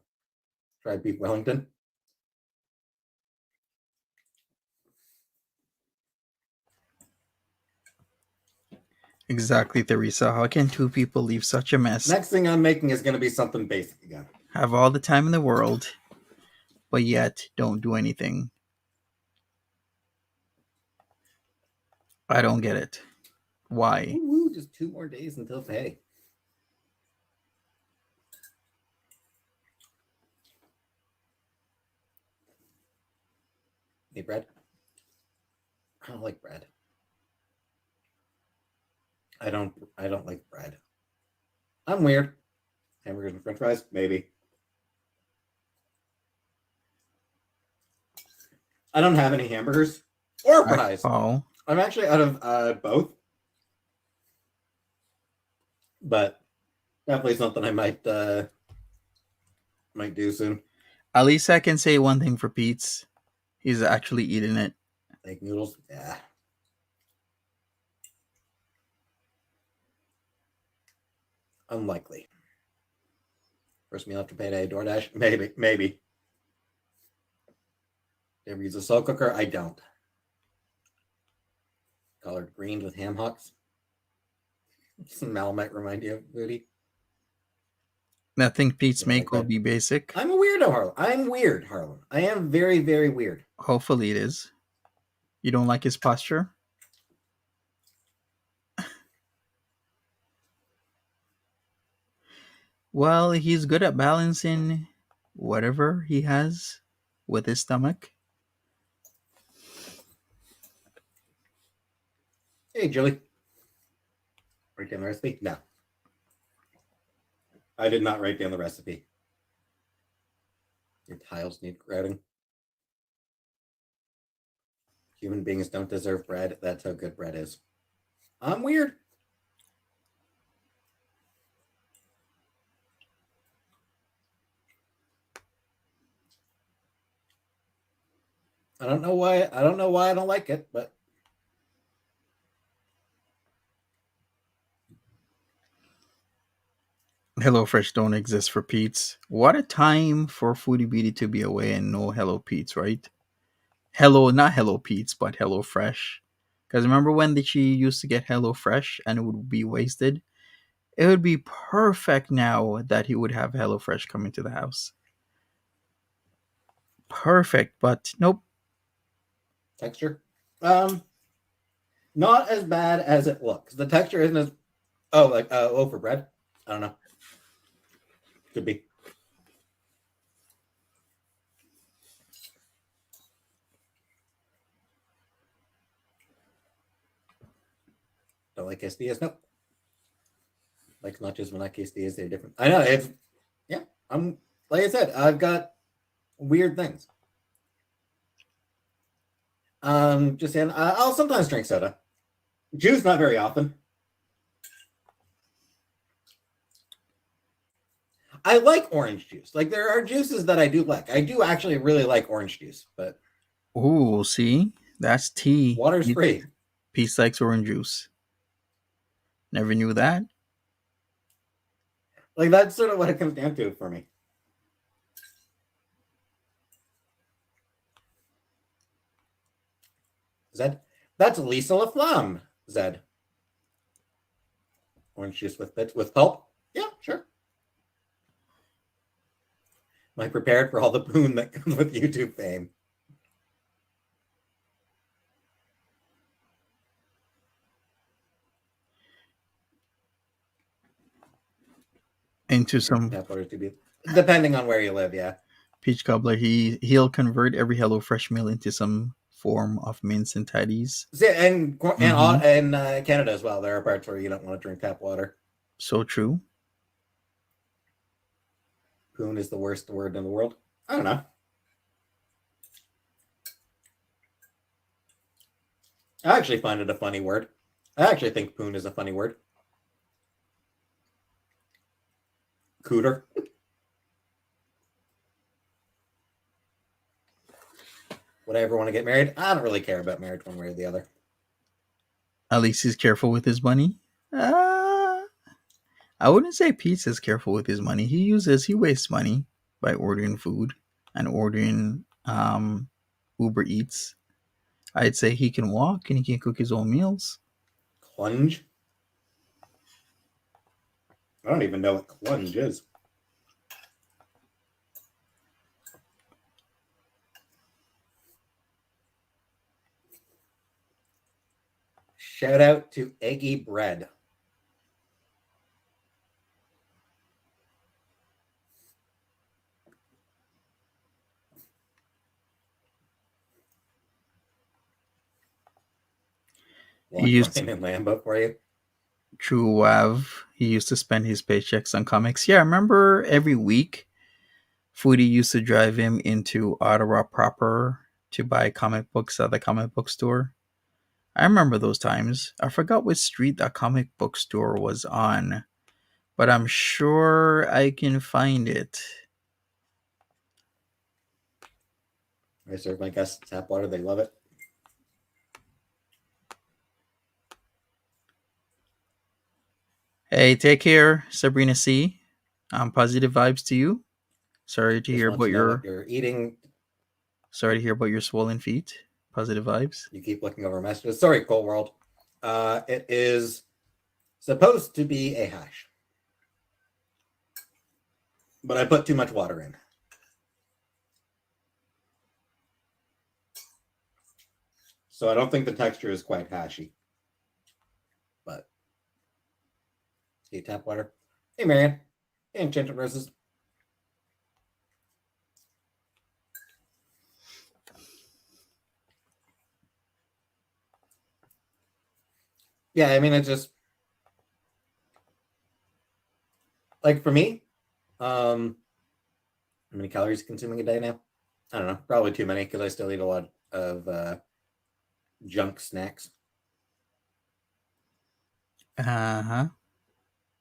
Tried beef Wellington. Exactly, Theresa. How can two people leave such a mess? Next thing I'm making is going to be something basic again. Have all the time in the world, but yet don't do anything. I don't get it. Why? Ooh, just 2 more days until pay. Need bread? I don't like bread. I don't like bread. I'm weird. Hamburgers and french fries? Maybe. I don't have any hamburgers or fries. Oh, I'm actually out of both. But definitely something I might do soon. at least I can say one thing for Peetz. He's actually eating it. Like noodles? Yeah. Unlikely. First meal after payday, DoorDash? Maybe. Ever use a slow cooker? I don't. Colored green with ham hocks. Smell might remind you of booty. I think Peetz Don't make like will that. be basic. I'm a weirdo, Harlan. I'm weird, Harlan. I am very, very weird. Hopefully it is. You don't like his posture? Well, he's good at balancing whatever he has with his stomach. Hey, Julie. Write down the recipe? No. I did not write down the recipe. Your tiles need grouting. Human beings don't deserve bread. That's how good bread is. I'm weird. I don't know why I don't like it, but HelloFresh don't exist for Peetz. What a time for Foodie Beauty to be away and no Hello Peetz, right? Hello, not Hello Peetz, but Hello Fresh. Because remember when she used to get Hello Fresh and it would be wasted? It would be perfect now that he would have Hello Fresh coming to the house. Perfect, but nope. texture. Not as bad as it looks. The texture isn't as for bread. I don't know. Could be. Don't like quesadillas? Nope. Like nachos, but not quesadillas. They're different. I know. It's yeah. I'm like I said. I've got weird things. Just saying. I'll sometimes drink soda. Juice, not very often. I like orange juice. Like there are juices that I do like. I do actually really like orange juice, but Ooh, see? That's tea. water's free. Peetz likes orange juice. Never knew that. Like that's sort of what it comes down to for me. Zed, that's Lisa LaFlamme. Zed, orange juice with pulp. Yeah, sure. Am I prepared for all the boon that comes with YouTube fame? Into some Tap water to be depending on where you live. Yeah. peach cobbler. He'll convert every HelloFresh meal into some form of mince and tatties. And Canada as well. There are parts where you don't want to drink tap water. So true. Poon is the worst word in the world. I don't know. I actually find it a funny word. I actually think poon is a funny word. Cooter. Would I ever want to get married? I don't really care about marriage one way or the other. At least he's careful with his money. I wouldn't say Peetz is careful with his money. He wastes money by ordering food and ordering Uber Eats. I'd say he can walk and he can cook his own meals. Clunge? I don't even know what clunge is. Shout out to Eggy Bread. He used Line in Lambo for you. True Wav. He used to spend his paychecks on comics. Yeah, I remember every week Foodie used to drive him into Ottawa proper to buy comic books at the comic book store. I remember those times. I forgot which street that comic book store was on, but I'm sure I can find it. I serve my guests tap water. They love it. Hey, take care, Sabrina C. Positive vibes to you. Sorry to Just hear want about to know your what you're eating. sorry to hear about your swollen feet. Positive vibes. You keep looking over messages. Sorry, Cold World. It is supposed to be a hash, but I put too much water in. So I don't think the texture is quite hashy. But hey, tap water. Hey, Marion. Hey, Enchanted Roses. Yeah, I mean, it's just like for me, how many calories are you consuming a day now? I don't know, probably too many because I still eat a lot of junk snacks. Uh-huh.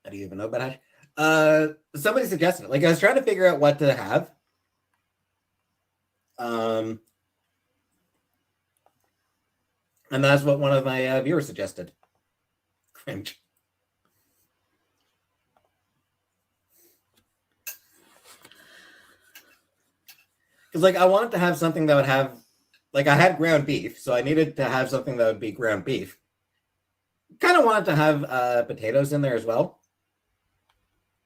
How do you even know about hash? Somebody suggested it. Like I was trying to figure out what to have. And that's what one of my viewers suggested. Cringe. Because like I wanted to have something that would have, like I had ground beef, so I needed to have something that would be ground beef. Kind of wanted to have potatoes in there as well.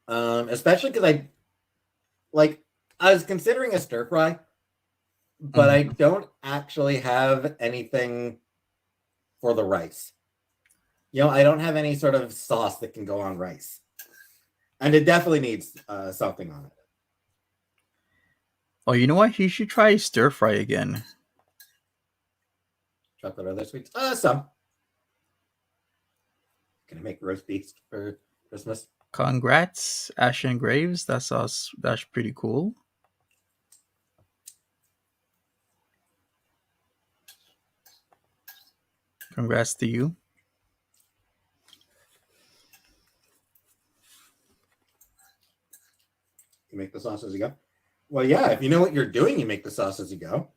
Especially because I was considering a stir fry, but I don't actually have anything for the rice. You know, I don't have any sort of sauce that can go on rice. And it definitely needs something on it. Oh, you know what? You should try stir fry again. Chocolate or other sweets? Some. Can I make roast beef for Christmas? Congrats, Ashen Graves. That's pretty cool. Congrats to you. You make the sauce as you go? Well, yeah, if you know what you're doing, you make the sauce as you go.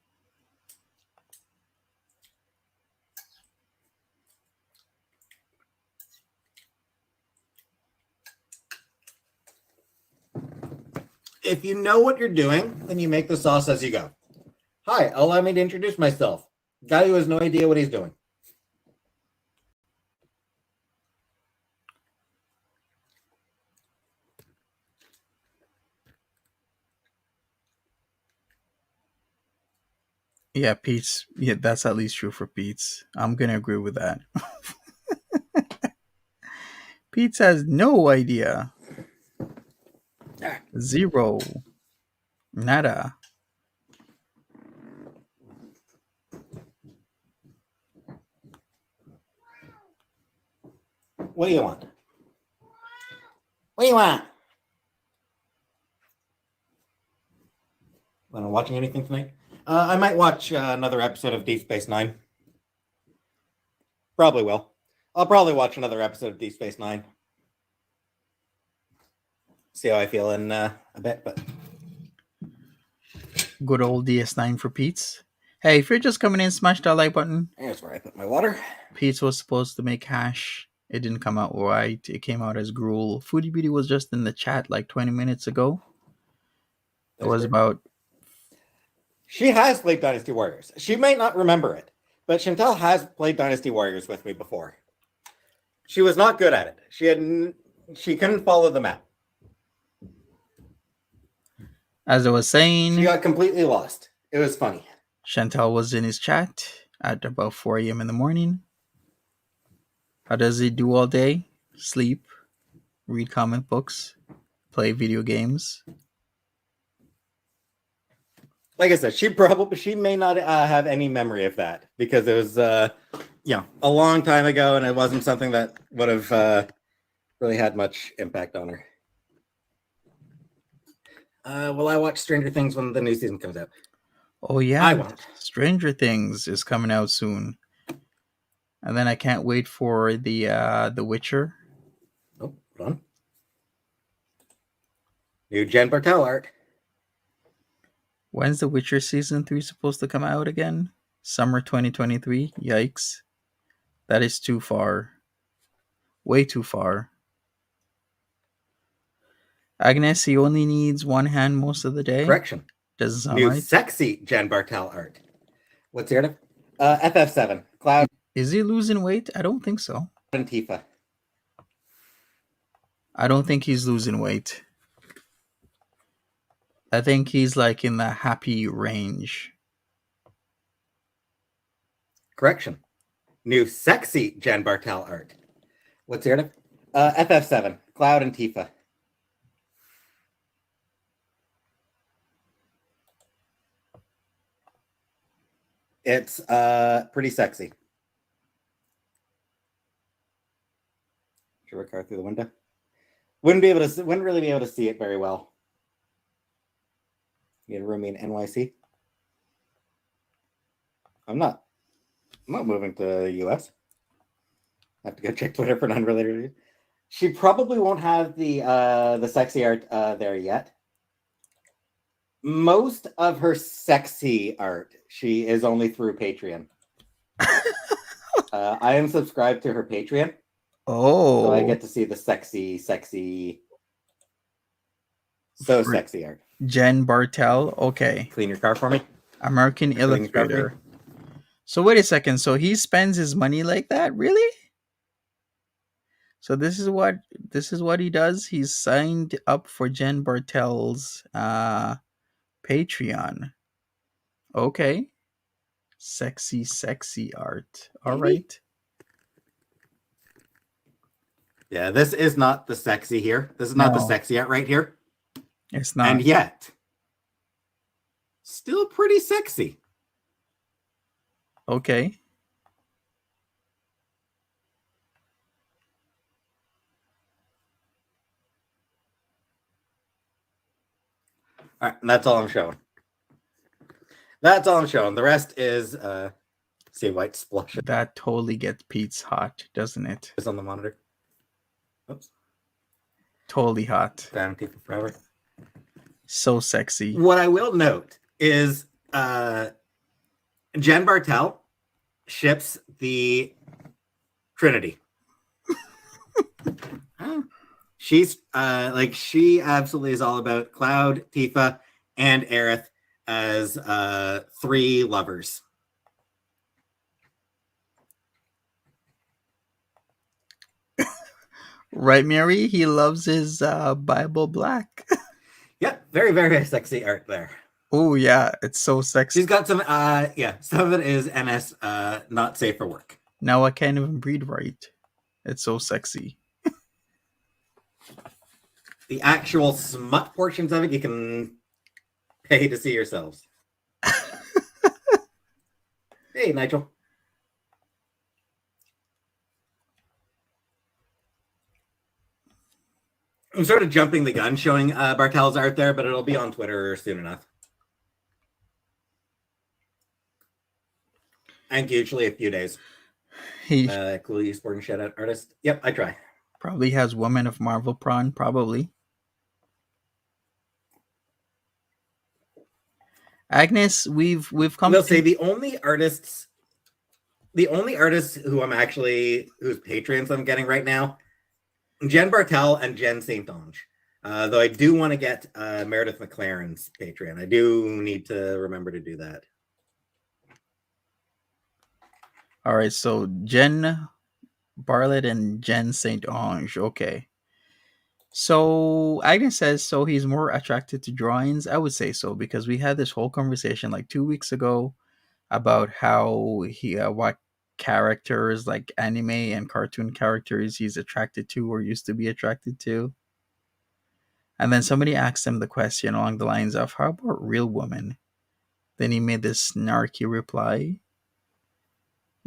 If you know what you're doing, then you make the sauce as you go. Hi, allow me to introduce myself. Guy who has no idea what he's doing. Yeah, Peetz. Yeah, that's at least true for Peetz. I'm gonna agree with that. Peetz has no idea. Zero. Nada. What do you want? What do you want? Watching anything tonight? I might watch another episode of Deep Space Nine. Probably will. I'll probably watch another episode of Deep Space Nine. See how I feel in a bit, but Good old DS9 for Peetz. Hey, if you're just coming in, smash that like button. here's where I put my water. Peetz was supposed to make hash. It didn't come out right. It came out as gruel. Foodie Beauty was just in the chat like 20 minutes ago. It was about... She has played Dynasty Warriors. She may not remember it, but Chantal has played Dynasty Warriors with me before. She was not good at it. She couldn't follow the map. As I was saying... She got completely lost. It was funny. Chantal was in his chat at about 4 a.m. in the morning. How does he do all day? Sleep, read comic books, play video games. Like I said, she may not have any memory of that because it was a long time ago, and it wasn't something that would have really had much impact on her. Will I watch Stranger Things when the new season comes out? Oh yeah, I won't. Stranger Things is coming out soon, and then I can't wait for the Witcher. Oh, hold on. New Jen Bartel art. When's the Witcher season 3 supposed to come out again? Summer 2023? Yikes. That is too far. Way too far. Agnes, he only needs one hand most of the day. Correction. Doesn't sound New right. sexy Jen Bartel art. What's here? FF7. Cloud Is he losing weight? I don't think so. and Tifa. I don't think he's losing weight. I think he's like in the happy range. Correction. New sexy Jen Bartel art. What's here? FF7. Cloud and Tifa. It's pretty sexy. Should I car through the window? Wouldn't really be able to see it very well. You get a roomie in NYC. I'm not moving to the US. I have to go check Twitter for an unrelated review. She probably won't have the sexy art there yet. Most of her sexy art, she is only through Patreon. I am subscribed to her Patreon. Oh. So I get to see the sexy sexy art. Jen Bartel. Okay. Clean your car for me. American illustrator. So wait a second. So he spends his money like that? Really? So this is what he does. He's signed up for Jen Bartel's Patreon. Okay. Sexy art. All right. Yeah, this is not the sexy here. This is not the sexy art right here. It's not. And yet, still pretty sexy. Okay. All right, and that's all I'm showing. The rest is see white splush. That totally gets Peetz hot, doesn't it? It's on the monitor. Oops. Totally hot. Down Tifa forever. So sexy. What I will note is Jen Bartel ships the Trinity. She's she absolutely is all about Cloud, Tifa, and Aerith as three lovers. Right, Mary? He loves his Bible black. Yep, very, very sexy art there. Oh, yeah, it's so sexy. She's got some, some of it is NS, not safe for work. Now I can't even breathe right. It's so sexy. The actual smut portions of it, you can pay to see yourselves. Hey, Nigel. I'm sort of jumping the gun showing Bartel's art there, but it'll be on Twitter soon enough. And usually a few days. Cool esport and shout out artist. Yep, I try. Probably has Woman of Marvel prawn, probably. Agnes, we've come. We'll say the only artists who I'm actually whose Patreons I'm getting right now, Jen Bartel and Jen St. Ange. Though I do want to get Meredith McLaren's Patreon. I do need to remember to do that. All right, so Jen Bartlett and Jen St. Ange. Okay. So Agnes says, so he's more attracted to drawings. I would say so, because we had this whole conversation like 2 weeks ago about how he what characters, like anime and cartoon characters, he's attracted to or used to be attracted to. And then somebody asked him the question along the lines of, how about real women? Then he made this snarky reply.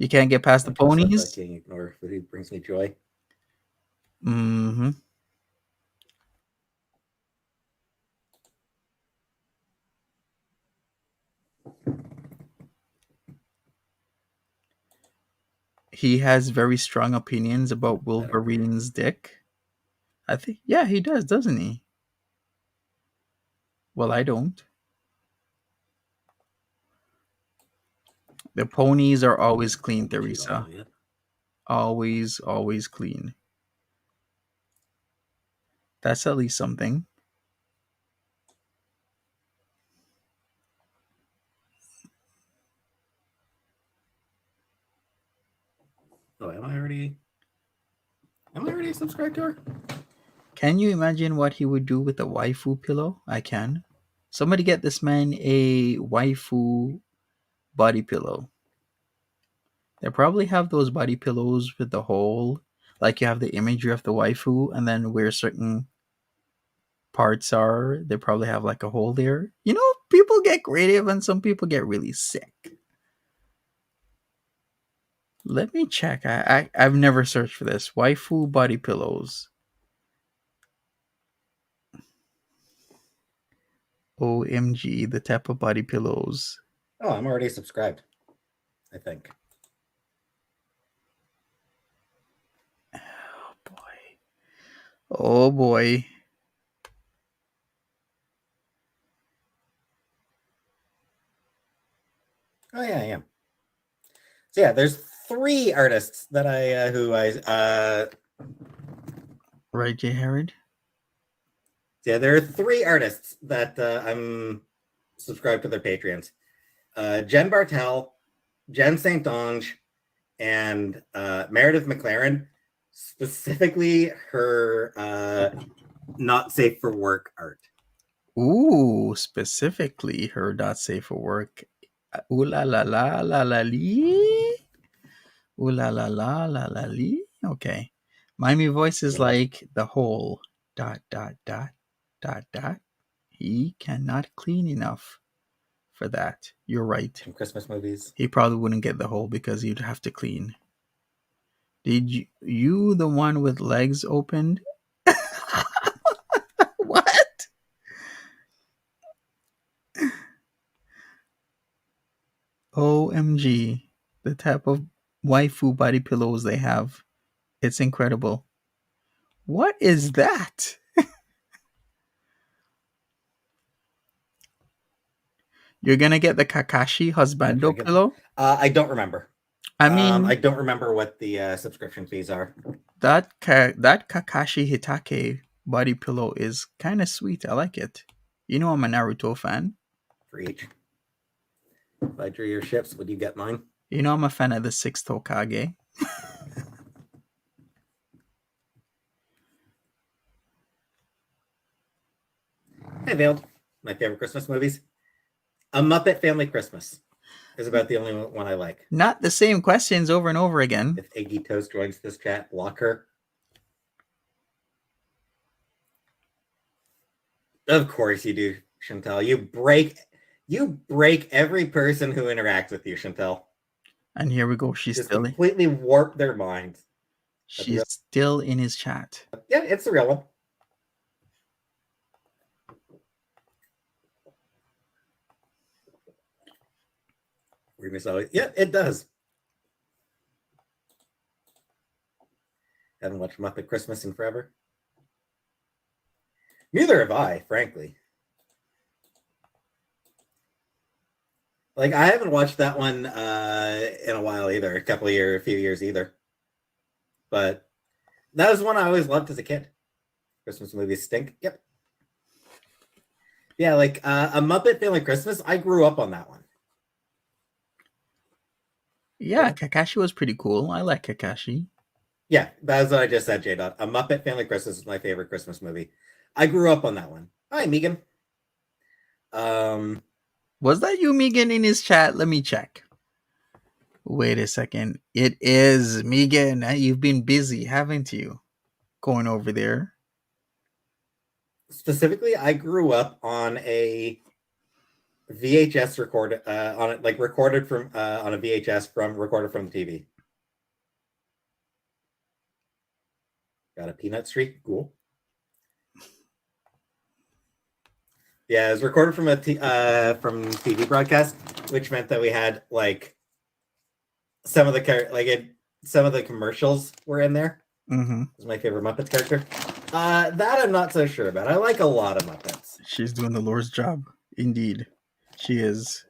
You can't get past the ponies? Can't ignore who brings me joy. Mm-hmm. He has very strong opinions about Wolverine's dick. I think, yeah, he does, doesn't he? Well, I don't. The ponies are always clean, Teresa. Always, always clean. That's at least something. Oh, am I already subscribed to her? Can you imagine what he would do with a waifu pillow? I can. Somebody get this man a waifu body pillow. They probably have those body pillows with the hole, like you have the imagery of the waifu, and then where certain parts are, they probably have like a hole there. You know, people get creative and some people get really sick. Let me check. I've never searched for this. Waifu body pillows. OMG, the type of body pillows. Oh, I'm already subscribed, I think. Oh boy. Oh boy. Oh yeah, I am. So yeah, there's 3 artists that Right, J. Herod? Yeah, there are 3 artists that I'm subscribed to their Patreons. Jen Bartel, Jen St. Onge, and Meredith McLaren, specifically her not safe for work art. Ooh, specifically her not safe for work. Ooh la la la la la lee. Ooh la la la la la lee. Okay. Miami voice is like the whole ... He cannot clean enough for that. You're right. From Christmas movies. He probably wouldn't get the hole because he'd have to clean. Did you the one with legs opened? What? OMG. The type of waifu body pillows they have. It's incredible. What is that? You're gonna get the Kakashi Husbando pillow? I don't remember. I mean, I don't remember what the subscription fees are. That Kakashi Hitake body pillow is kind of sweet. I like it. You know I'm a Naruto fan. For each. If I drew your ships, would you get mine? You know I'm a fan of the 6th Hokage. Hey, Veiled. My favorite Christmas movies. A Muppet Family Christmas is about the only one I like. Not the same questions over and over again. If Eggy Toast joins this chat, block her. Of course you do, Chantel. You break every person who interacts with you, Chantel. And here we go. She's just still completely warp their minds. She's still in his chat. Yeah, it's the real one. Yeah, it does. Haven't watched Muppet Christmas in forever. Neither have I, frankly. Like, I haven't watched that one in a while either, a few years either. But that was one I always loved as a kid. Christmas movies stink. Yep. Yeah, like A Muppet Family Christmas, I grew up on that one. Yeah, Kakashi was pretty cool. I like Kakashi. Yeah, that's what I just said, J-Dot. A Muppet Family Christmas is my favorite Christmas movie. I grew up on that one. Hi, Megan. Was that you, Megan, in his chat? Let me check. Wait a second. It is Megan. You've been busy, haven't you? Going over there. Specifically, I grew up on a VHS recorded on it, like recorded from on a VHS from recorded from the TV. Got a peanut streak, cool. Yeah, it was recorded from from TV broadcast, which meant that we had like some of the commercials were in there. Mm-hmm. It's my favorite Muppets character. That I'm not so sure about. I like a lot of Muppets. She's doing the Lord's job. Indeed. She is.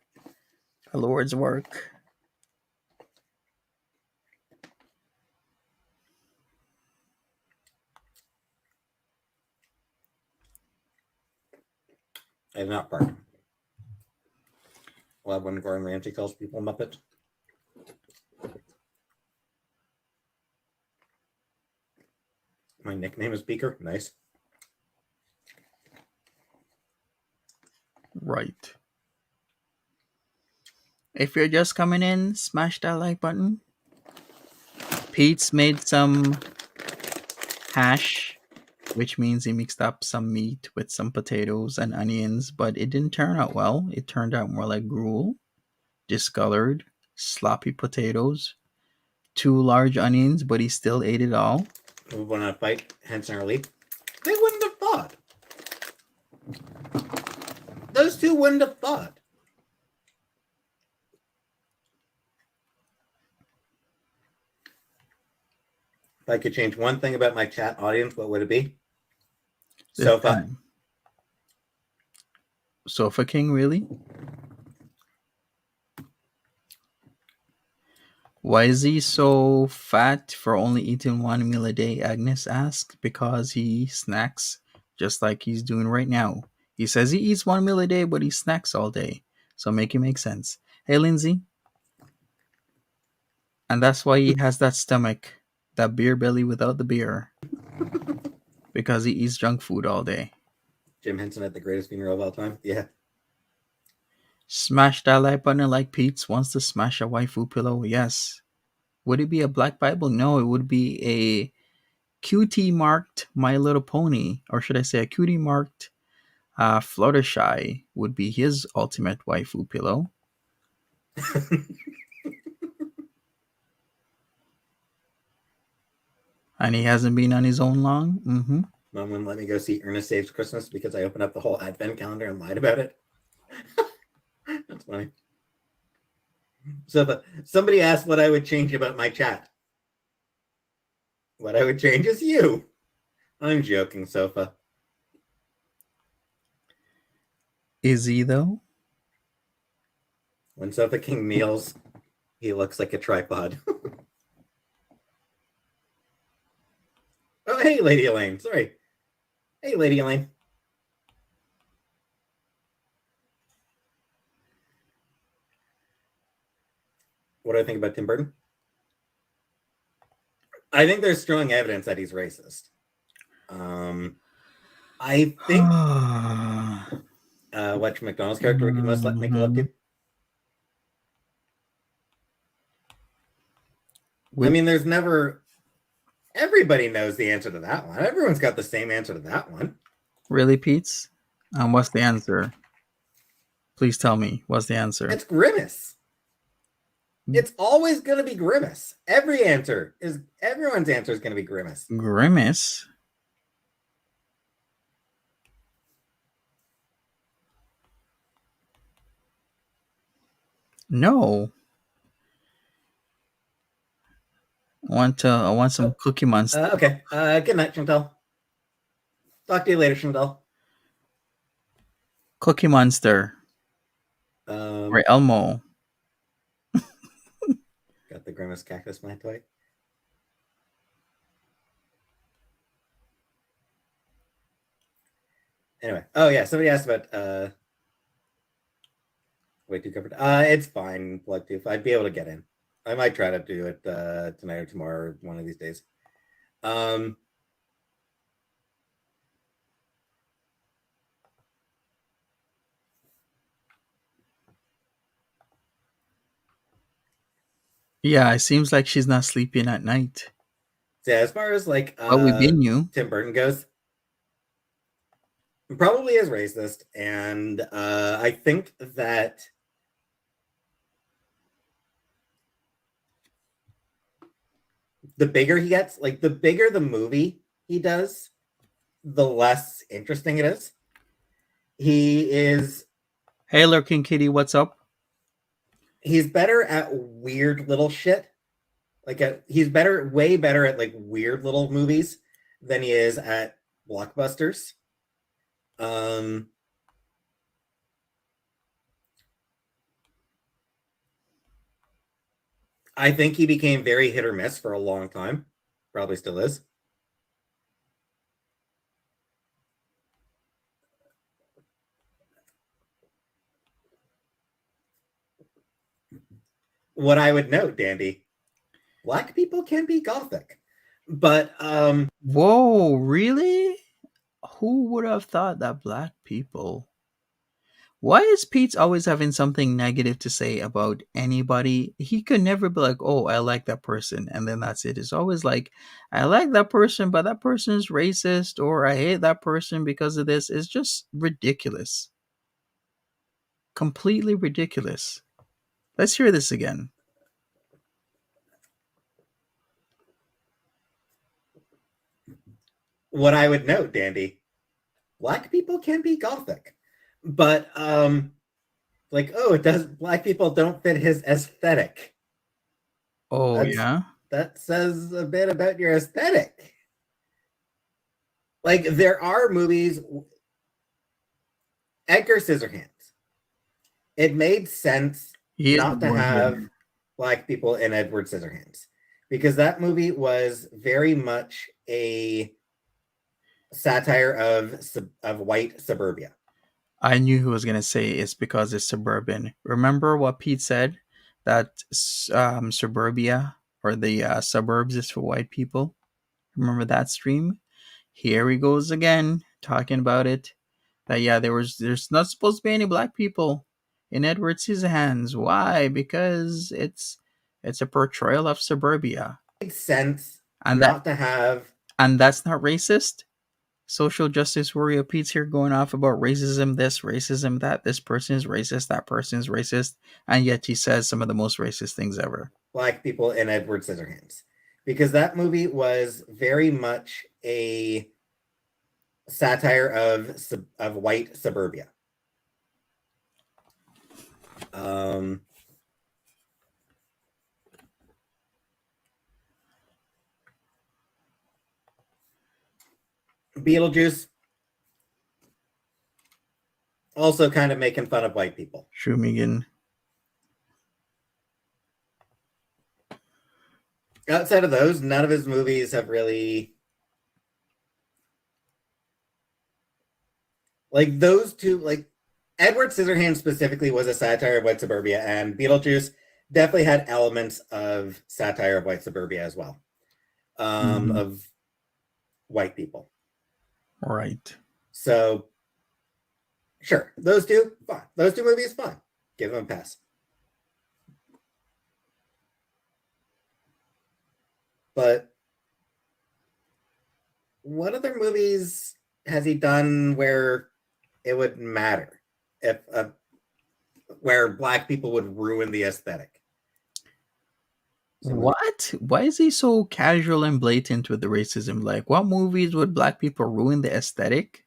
The Lord's work. I have not part. Love when Gordon Ramsay calls people Muppets. My nickname is Beaker. Nice. Right. If you're just coming in, smash that like button. Peetz made some hash, which means he mixed up some meat with some potatoes and onions, but it didn't turn out well. It turned out more like gruel, discolored, sloppy potatoes, 2 large onions, but he still ate it all. We went on a fight, Henson or Lee. They wouldn't have fought. Those two wouldn't have fought. If I could change one thing about my chat audience, what would it be? Sofa. Sofa King, really? Why is he so fat for only eating 1 meal a day? Agnes asked. Because he snacks just like he's doing right now. He says he eats 1 meal a day, but he snacks all day. So make it make sense. Hey, Lindsay. And that's why he has that stomach, that beer belly without the beer. Because he eats junk food all day. Jim Henson at the greatest funeral of all time. Yeah. Smash that like button like Peetz wants to smash a waifu pillow. Yes. Would it be a black Bible? No, it would be a cutie marked My Little Pony. Or should I say a cutie marked Fluttershy would be his ultimate waifu pillow. And he hasn't been on his own long. Mm-hmm. Mom wouldn't let me go see Ernest Saves Christmas because I opened up the whole advent calendar and lied about it. That's funny. So somebody asked what I would change about my chat. What I would change is you. I'm joking, Sofa. Is he though? When Sofa King kneels, he looks like a tripod. Oh, hey, Lady Elaine. Sorry. Hey, Lady Elaine. What do I think about Tim Burton? I think there's strong evidence that he's racist. I think what McDonald's character would you most like make love to? I mean, there's never. Everybody knows the answer to that one. Everyone's got the same answer to that one. Really, Peetz? What's the answer? Please tell me. What's the answer? It's Grimace. It's always going to be Grimace. Everyone's answer is going to be Grimace. Grimace? No. I want some Cookie Monster. Okay. Good night, Chantal. Talk to you later, Chantal. Cookie Monster. Or Elmo. Got the Grimace Cactus, my toy. Anyway. Oh, yeah. Somebody asked about way too covered. It's fine, Plug Tooth. I'd be able to get in. I might try to do it tonight or tomorrow or one of these days. Yeah, it seems like she's not sleeping at night. So yeah, as far as like But we've been you. Tim Burton goes, Probably is racist, and I think that the bigger he gets, like the bigger the movie he does, the less interesting it is. He is. Hey, Lurking Kitty, what's up? He's better at weird little shit. He's way better at like weird little movies than he is at blockbusters. I think he became very hit or miss for a long time. Probably still is. What I would note, Dandy, Black people can be gothic. But whoa, really? Who would have thought that Black people? Why is Peetz always having something negative to say about anybody? He could never be like, oh, I like that person, and then that's it. It's always like, I like that person, but that person is racist, or I hate that person because of this. It's just ridiculous. Completely ridiculous. Let's hear this again. What I would note, Dandy, Black people can be gothic. But Black people don't fit his aesthetic. Oh, yeah? That says a bit about your aesthetic. Like, there are movies. Edgar Scissorhands. It made sense not to have Black people in Edward Scissorhands, because that movie was very much a satire of white suburbia. I knew he was going to say it's because it's suburban. Remember what Pete said? That suburbia or the suburbs is for white people? Remember that stream? Here he goes again, talking about it. That yeah, there's not supposed to be any black people in Edward Scissorhands. Why? Because it's a portrayal of suburbia. It makes sense and that's not racist. Social justice warrior Pete's here going off about racism this, racism that. This person is racist, that person is racist, and yet he says some of the most racist things ever. Black people in Edward Scissorhands, because that movie was very much a satire of white suburbia. Beetlejuice, also kind of making fun of white people. Shumigan. Outside of those, none of his movies have really, like, those two, like Edward Scissorhands specifically was a satire of white suburbia, and Beetlejuice definitely had elements of satire of white suburbia as well, of white people. Right. So, sure, those two, fine. Those two movies, fine. Give them a pass. But what other movies has he done where it would matter, if where black people would ruin the aesthetic? What? Why is he so casual and blatant with the racism? Like, what movies would black people ruin the aesthetic?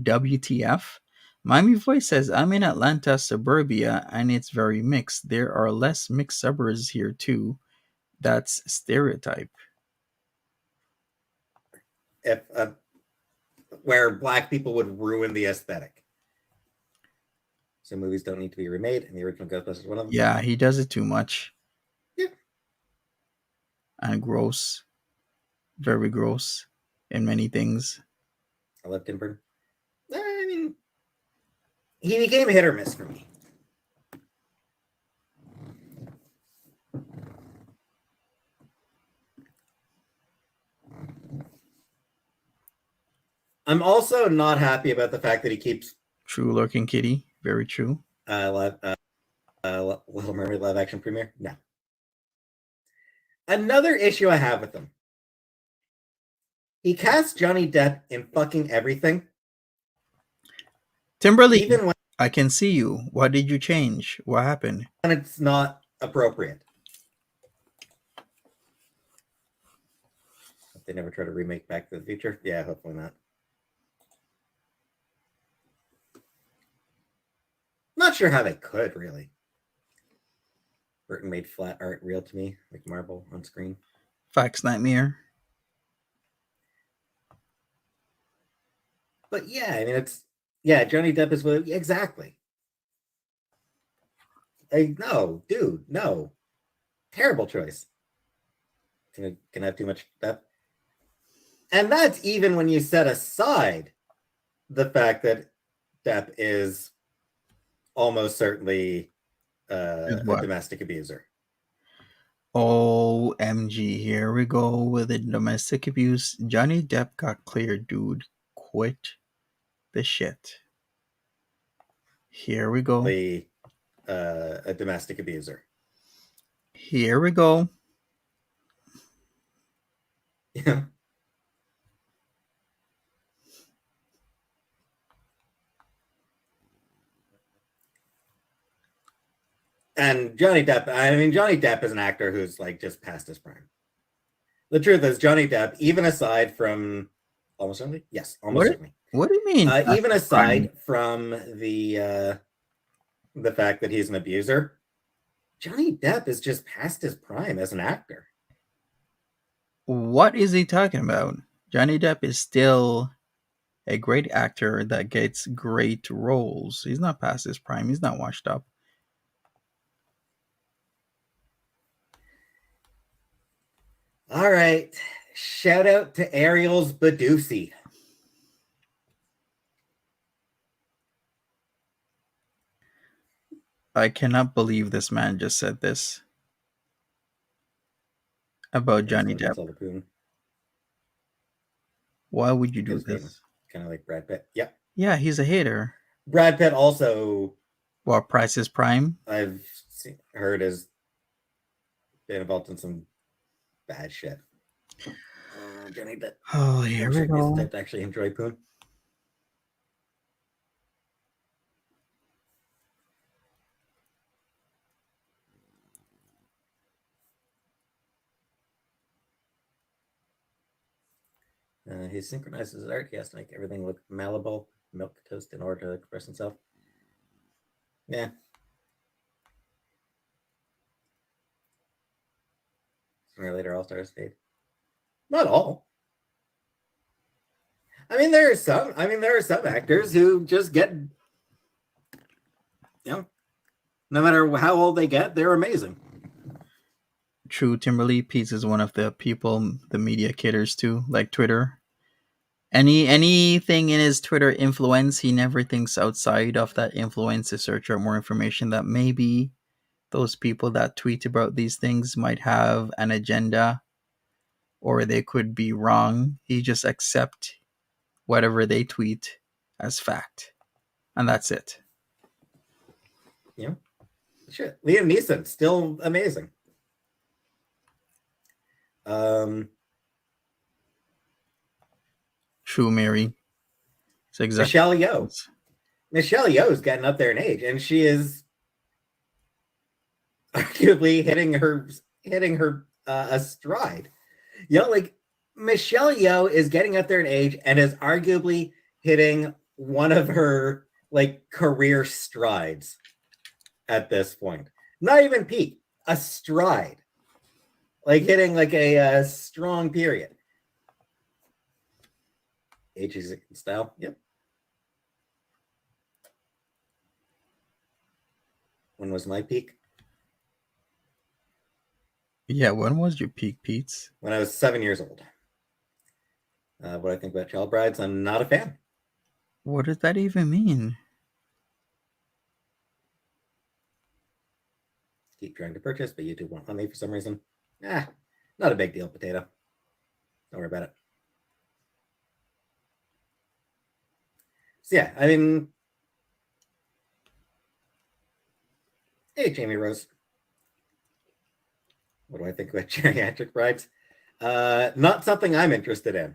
WTF? Miami Voice says, I'm in Atlanta, suburbia, and it's very mixed. There are less mixed suburbs here, too. That's stereotype. If where black people would ruin the aesthetic. So movies don't need to be remade, and the original Ghostbusters is one of them. Yeah, he does it too much. Yeah. And gross. Very gross in many things. I love Tim Burton. I mean, he became hit or miss for me. I'm also not happy about the fact that he keeps True Lurking Kitty. Very true. Little Mermaid live action premiere. No. Another issue I have with him. He cast Johnny Depp in fucking everything. Timberly, even I can see you. What did you change? What happened? when it's not appropriate. If they never try to remake Back to the Future, yeah, hopefully not. Not sure how they could, really. Burton made flat art real to me, like marble on screen. Fax Nightmare. But yeah, I mean, Johnny Depp is with exactly. No, dude, no. Terrible choice. Can have too much Depp. And that's even when you set aside the fact that Depp is almost certainly a domestic abuser. OMG, here we go with the domestic abuse. Johnny Depp got cleared, dude. Quit the shit. Here we go. A domestic abuser. Here we go. Yeah. And Johnny Depp is an actor who's like just past his prime. The truth is, Johnny Depp, even aside from almost certainly, yes, almost certainly. What do you mean? Even aside from the fact that he's an abuser, Johnny Depp is just past his prime as an actor. What is he talking about? Johnny Depp is still a great actor that gets great roles. He's not past his prime. He's not washed up. All right. Shout out to Ariel's Badusi. I cannot believe this man just said this about Johnny Depp. Why would you do this? Kind of like Brad Pitt. Yeah. Yeah, he's a hater. Brad Pitt also. What, Price is Prime? I've heard has been involved in some bad shit. Johnny Depp. Oh, here we go. Type to actually enjoy Poon. He synchronizes his art. He has to make everything look malleable, milk toast in order to express himself. Yeah. Sooner or later, all stars fade. Not all. There are some actors who just get, no matter how old they get, they're amazing. True, Timberly. Peetz is one of the people the media caters to, like Twitter. Anything in his Twitter influence, he never thinks outside of that influence to search out more information that maybe those people that tweet about these things might have an agenda or they could be wrong. He just accepts whatever they tweet as fact. And that's it. Yeah. Shit. Liam Neeson, still amazing. True, Mary. It's exactly Michelle Yeoh. Michelle Yeoh is getting up there in age, and she is arguably hitting her stride. Like Michelle Yeoh is getting up there in age and is arguably hitting one of her like career strides at this point. Not even peak, a stride. Like hitting like a strong period. Ages and style. Yep. When was my peak? Yeah, when was your peak, Peetz? When I was 7 years old. What I think about child brides, I'm not a fan. What does that even mean? Keep trying to purchase, but YouTube won't let me for some reason. Not a big deal, potato. Don't worry about it. So yeah, hey, Jamie Rose. What do I think about geriatric brides? Not something I'm interested in.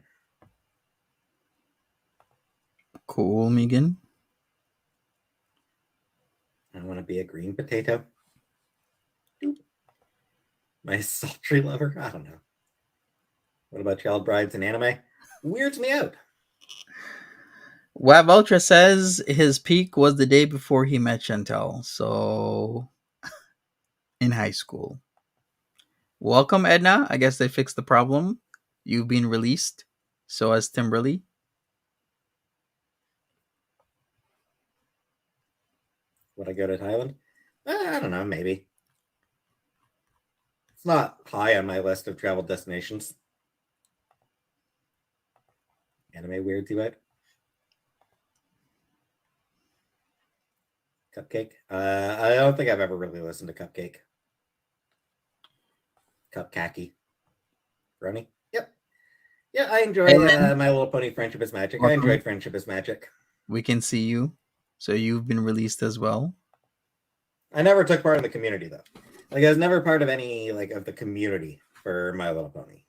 Cool, Megan. I want to be a green potato. My sultry lover? I don't know. What about child brides in anime? Weirds me out. Wab Ultra says his peak was the day before he met Chantel. So, in high school. Welcome, Edna. I guess they fixed the problem. You've been released. So has Timberly. Would I go to Thailand? I don't know, maybe. It's not high on my list of travel destinations. Anime weird you out? Cupcake? I don't think I've ever really listened to Cupcake. Cupcakey. Brony? Yep. Yeah, I enjoy My Little Pony Friendship is Magic. Welcome. I enjoyed Friendship is Magic. We can see you. So you've been released as well. I never took part in the community though. Like I was never part of any like of the community for My Little Pony.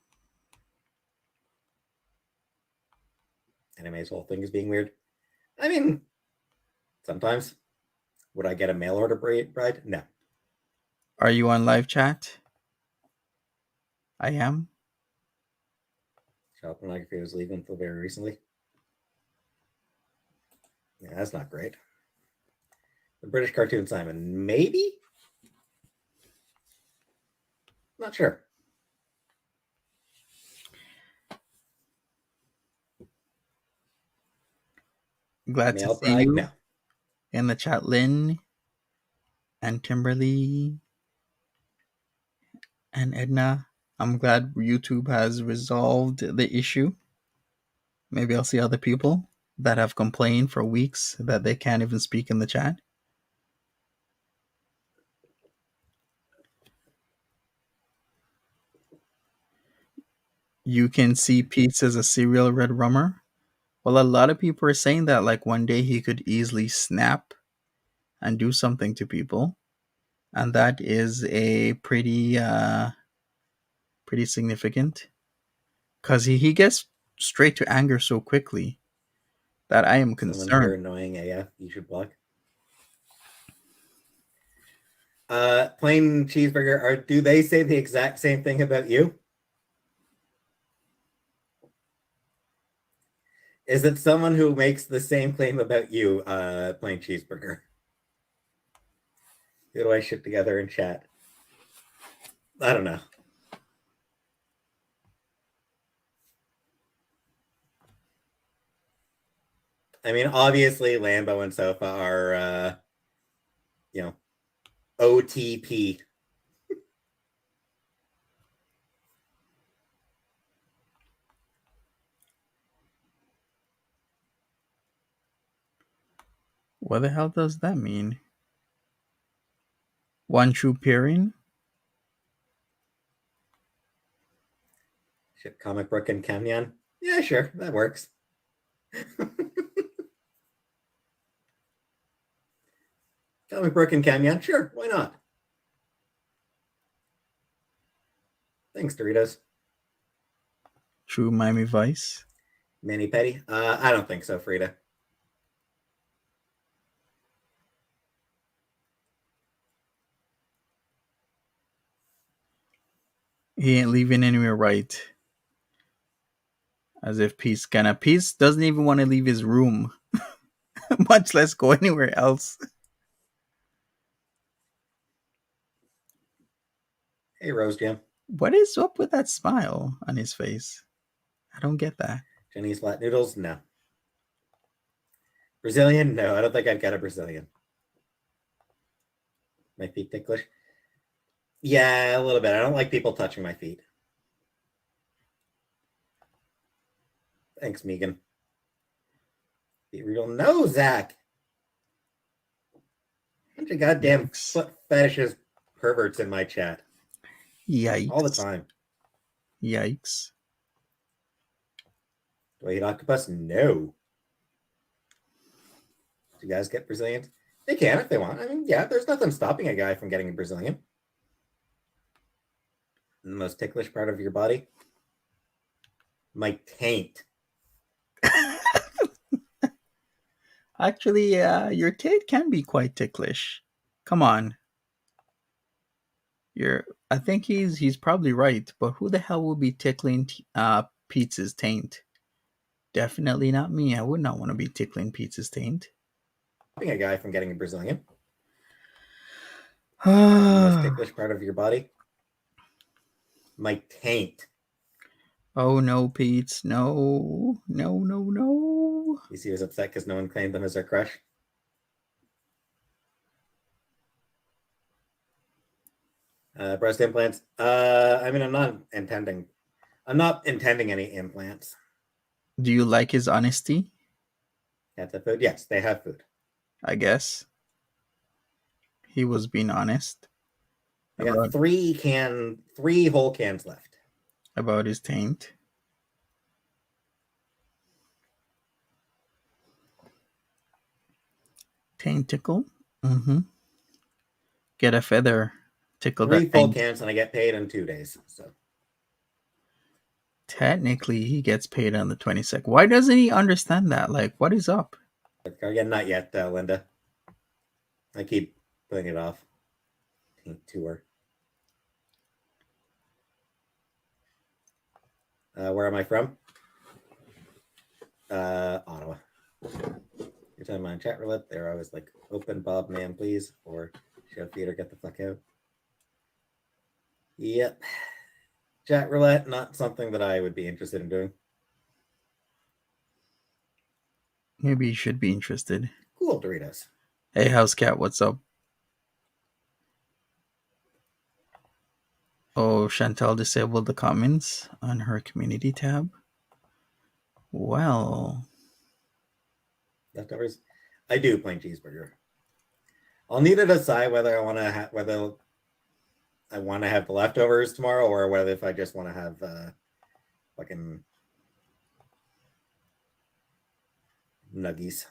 Anime's whole thing is being weird. I mean, sometimes. Would I get a mail order bride? No. Are you on live chat? I am. Child pornography was legal until very recently. Yeah, that's not great. The British cartoon Simon, maybe? Not sure. Glad Mail to see bride? you No. in the chat, Lynn and Timberly and Edna. I'm glad YouTube has resolved the issue. Maybe I'll see other people that have complained for weeks that they can't even speak in the chat. You can see Peetz as a serial red rummer. Well, a lot of people are saying that like one day he could easily snap and do something to people. And that is a pretty significant. Because he gets straight to anger so quickly that I am Someone here concerned. annoying AF, you should block. Plain cheeseburger, do they say the exact same thing about you? Is it someone who makes the same claim about you, plain cheeseburger? Who do I ship together in chat? I don't know. I mean, obviously, Lambo and Sofa are, OTP. What the hell does that mean? One true pairing? Ship Comic Book and Canyon? Yeah, sure, that works. Comic Book and Canyon? Sure, why not? Thanks, Doritos. True Miami Vice? Manny Petty? I don't think so, Frida. He ain't leaving anywhere right. As if Peetz doesn't even want to leave his room, much less go anywhere else. Hey, Rose Jam. What is up with that smile on his face? I don't get that. Jenny's Flat Noodles? No. Brazilian? No, I don't think I'd get a Brazilian. My feet ticklish? Yeah, a little bit. I don't like people touching my feet. Thanks, Megan. Be real. No, Zach. Bunch of goddamn foot fetishes perverts in my chat. Yikes. All the time. Yikes. Do I eat octopus? No. Do you guys get Brazilians? They can if they want. I mean, yeah, there's nothing stopping a guy from getting a Brazilian. The most ticklish part of your body? My taint. Actually, your taint can be quite ticklish. Come on. I think he's probably right, but who the hell will be tickling Peetz's taint? Definitely not me. I would not want to be tickling Peetz's taint. Stopping a guy from getting a Brazilian. The most ticklish part of your body. My taint. Oh no, Peetz. No. You see, he was upset because no one claimed them as their crush. Breast implants. I mean, I'm not intending any implants. Do you like his honesty? Cats have food? Yes, they have food. I guess. He was being honest. I got three whole cans left. About his taint. Taint tickle? Mm-hmm. Get a feather. Tickle 3 that full taint. cans, and I get paid in 2 days. So technically, he gets paid on the 22nd. Why doesn't he understand that? Like, what is up? Again, not yet, Linda. I keep putting it off. Taint tour. Where am I from? Ottawa. You're talking about chat roulette. They're always like, open Bob, man, please, or show theater, get the fuck out. Yep. Chat roulette, not something that I would be interested in doing. Maybe you should be interested. Cool, Doritos. Hey, House Cat, what's up? Oh, Chantal disabled the comments on her community tab. Well, Leftovers. I do plain cheeseburger. I'll need to decide whether I want to have the leftovers tomorrow, or whether if I just want to have fucking nuggies.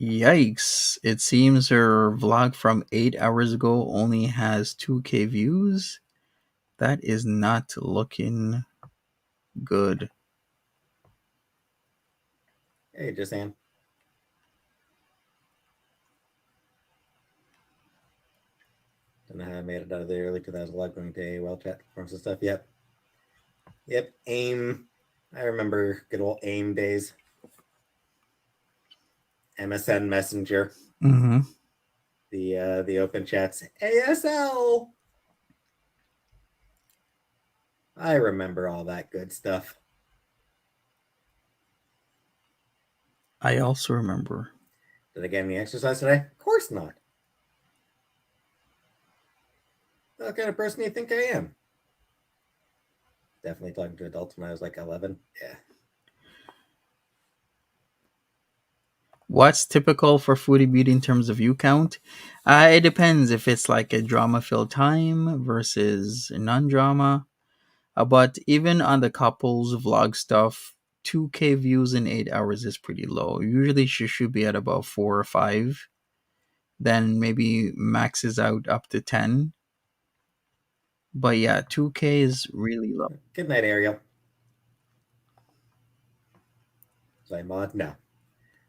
yikes. It seems her vlog from 8 hours ago only has 2K views. That is not looking good. Hey, just saying. Don't know how I made it out of the early 2000s vlog going to AOL chat forums and stuff. Yep. AIM. I remember good old AIM days. MSN Messenger. Mm-hmm. The open chats. ASL. I remember all that good stuff. I also remember. Did I get any exercise today? Of course not. What kind of person do you think I am? Definitely talking to adults when I was like 11. Yeah. What's typical for Foodie Beauty in terms of view count? It depends if it's like a drama-filled time versus non-drama. But even on the couples vlog stuff, 2K views in 8 hours is pretty low. Usually she should be at about 4 or 5. Then maybe maxes out up to 10. But yeah, 2K is really low. Good night, Ariel. Was I a mod? No.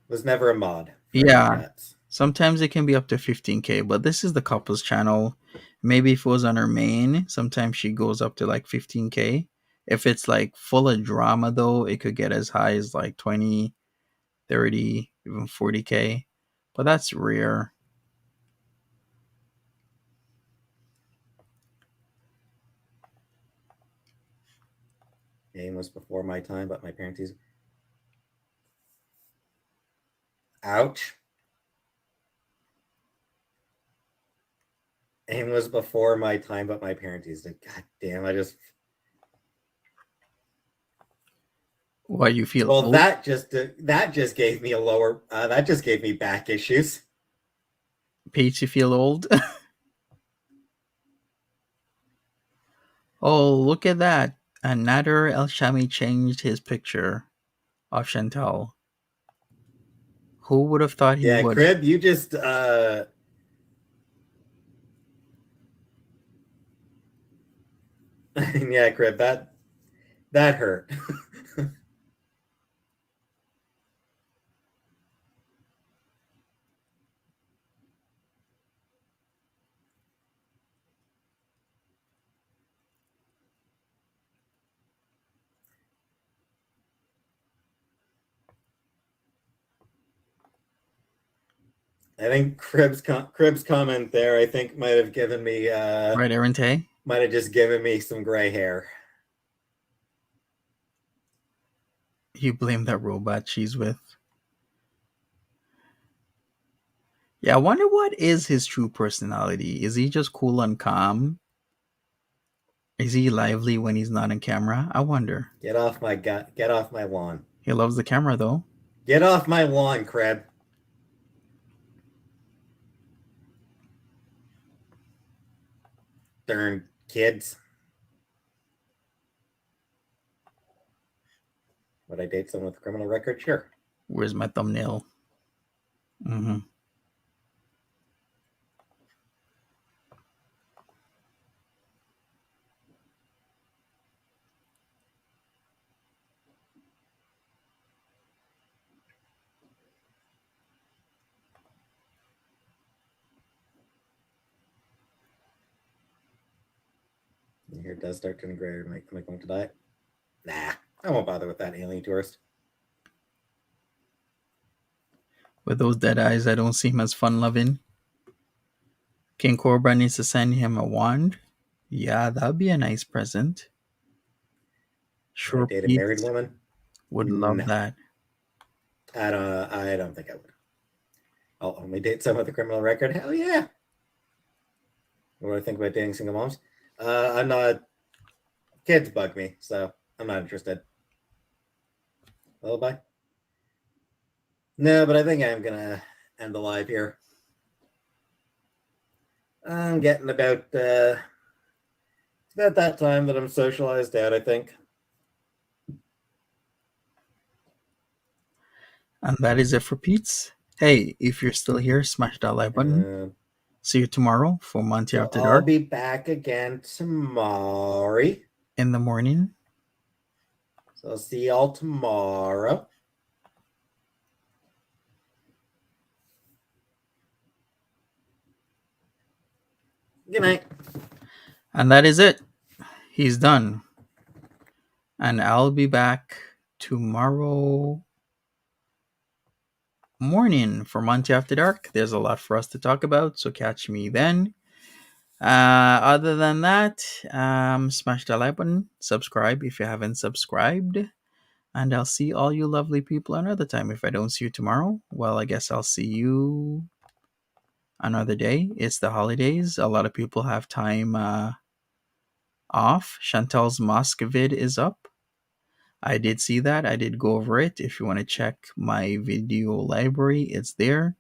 Was never a mod. Yeah. Sometimes it can be up to 15K, but this is the couples channel. Maybe if it was on her main, sometimes she goes up to like 15K. If it's like full of drama though, it could get as high as like 20, 30, even 40K. But that's rare. AIM was before my time, but my parents used. Ouch. AIM was before my time, but my parents used it. God damn, What, you feel well, old? that just gave me that just gave me back issues. Peetz, you feel old? Oh, look at that. And Nader El Shami changed his picture of Chantal. Who would have thought he would? Crib, you just yeah, Crib, that hurt. I think Crib's comment there, I think, might have given me Right, Aaron Tay? might have just given me some gray hair. You blame that robot she's with. Yeah, I wonder what is his true personality. Is he just cool and calm? Is he lively when he's not on camera? I wonder. Get off my lawn. He loves the camera though. Get off my lawn, Crib. Darn kids. Would I date someone with a criminal record? Sure. Where's my thumbnail? Mm-hmm. Here it does start turning gray. Am I going to die? Nah, I won't bother with that alien tourist. With those dead eyes, I don't seem as fun loving. King Cobra needs to send him a wand. Yeah, that'd be a nice present. Sure, Would I date a Peetz married woman? would love No. that. I don't think I would. I'll only date someone with a criminal record. Hell yeah. What do I think about dating single moms? I'm not. Kids bug me, so I'm not interested. Lullaby? No, but I think I'm gonna end the live here. I'm getting about it's about that time that I'm socialized out, I think. And that is it for Peetz. Hey, if you're still here, smash that like button. See you tomorrow for Monty After I'll Dark be back again tomorrow. in the morning. So I'll see y'all tomorrow. Good night. And that is it. He's done. And I'll be back tomorrow morning for Monty After Dark. There's a lot for us to talk about, so catch me then. Other than that, smash the like button, subscribe if you haven't subscribed, and I'll see all you lovely people another time. If I don't see you tomorrow, well, I guess I'll see you another day. It's the holidays. A lot of people have time off. Chantel's mosque vid is up. I did see that. I did go over it. If you want to check my video library, it's there.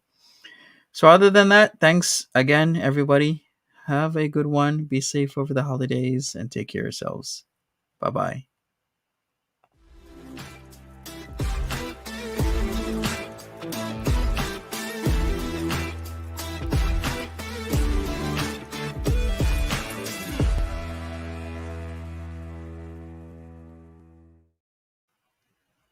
So other than that, thanks again, everybody. Have a good one. Be safe over the holidays and take care of yourselves. Bye-bye.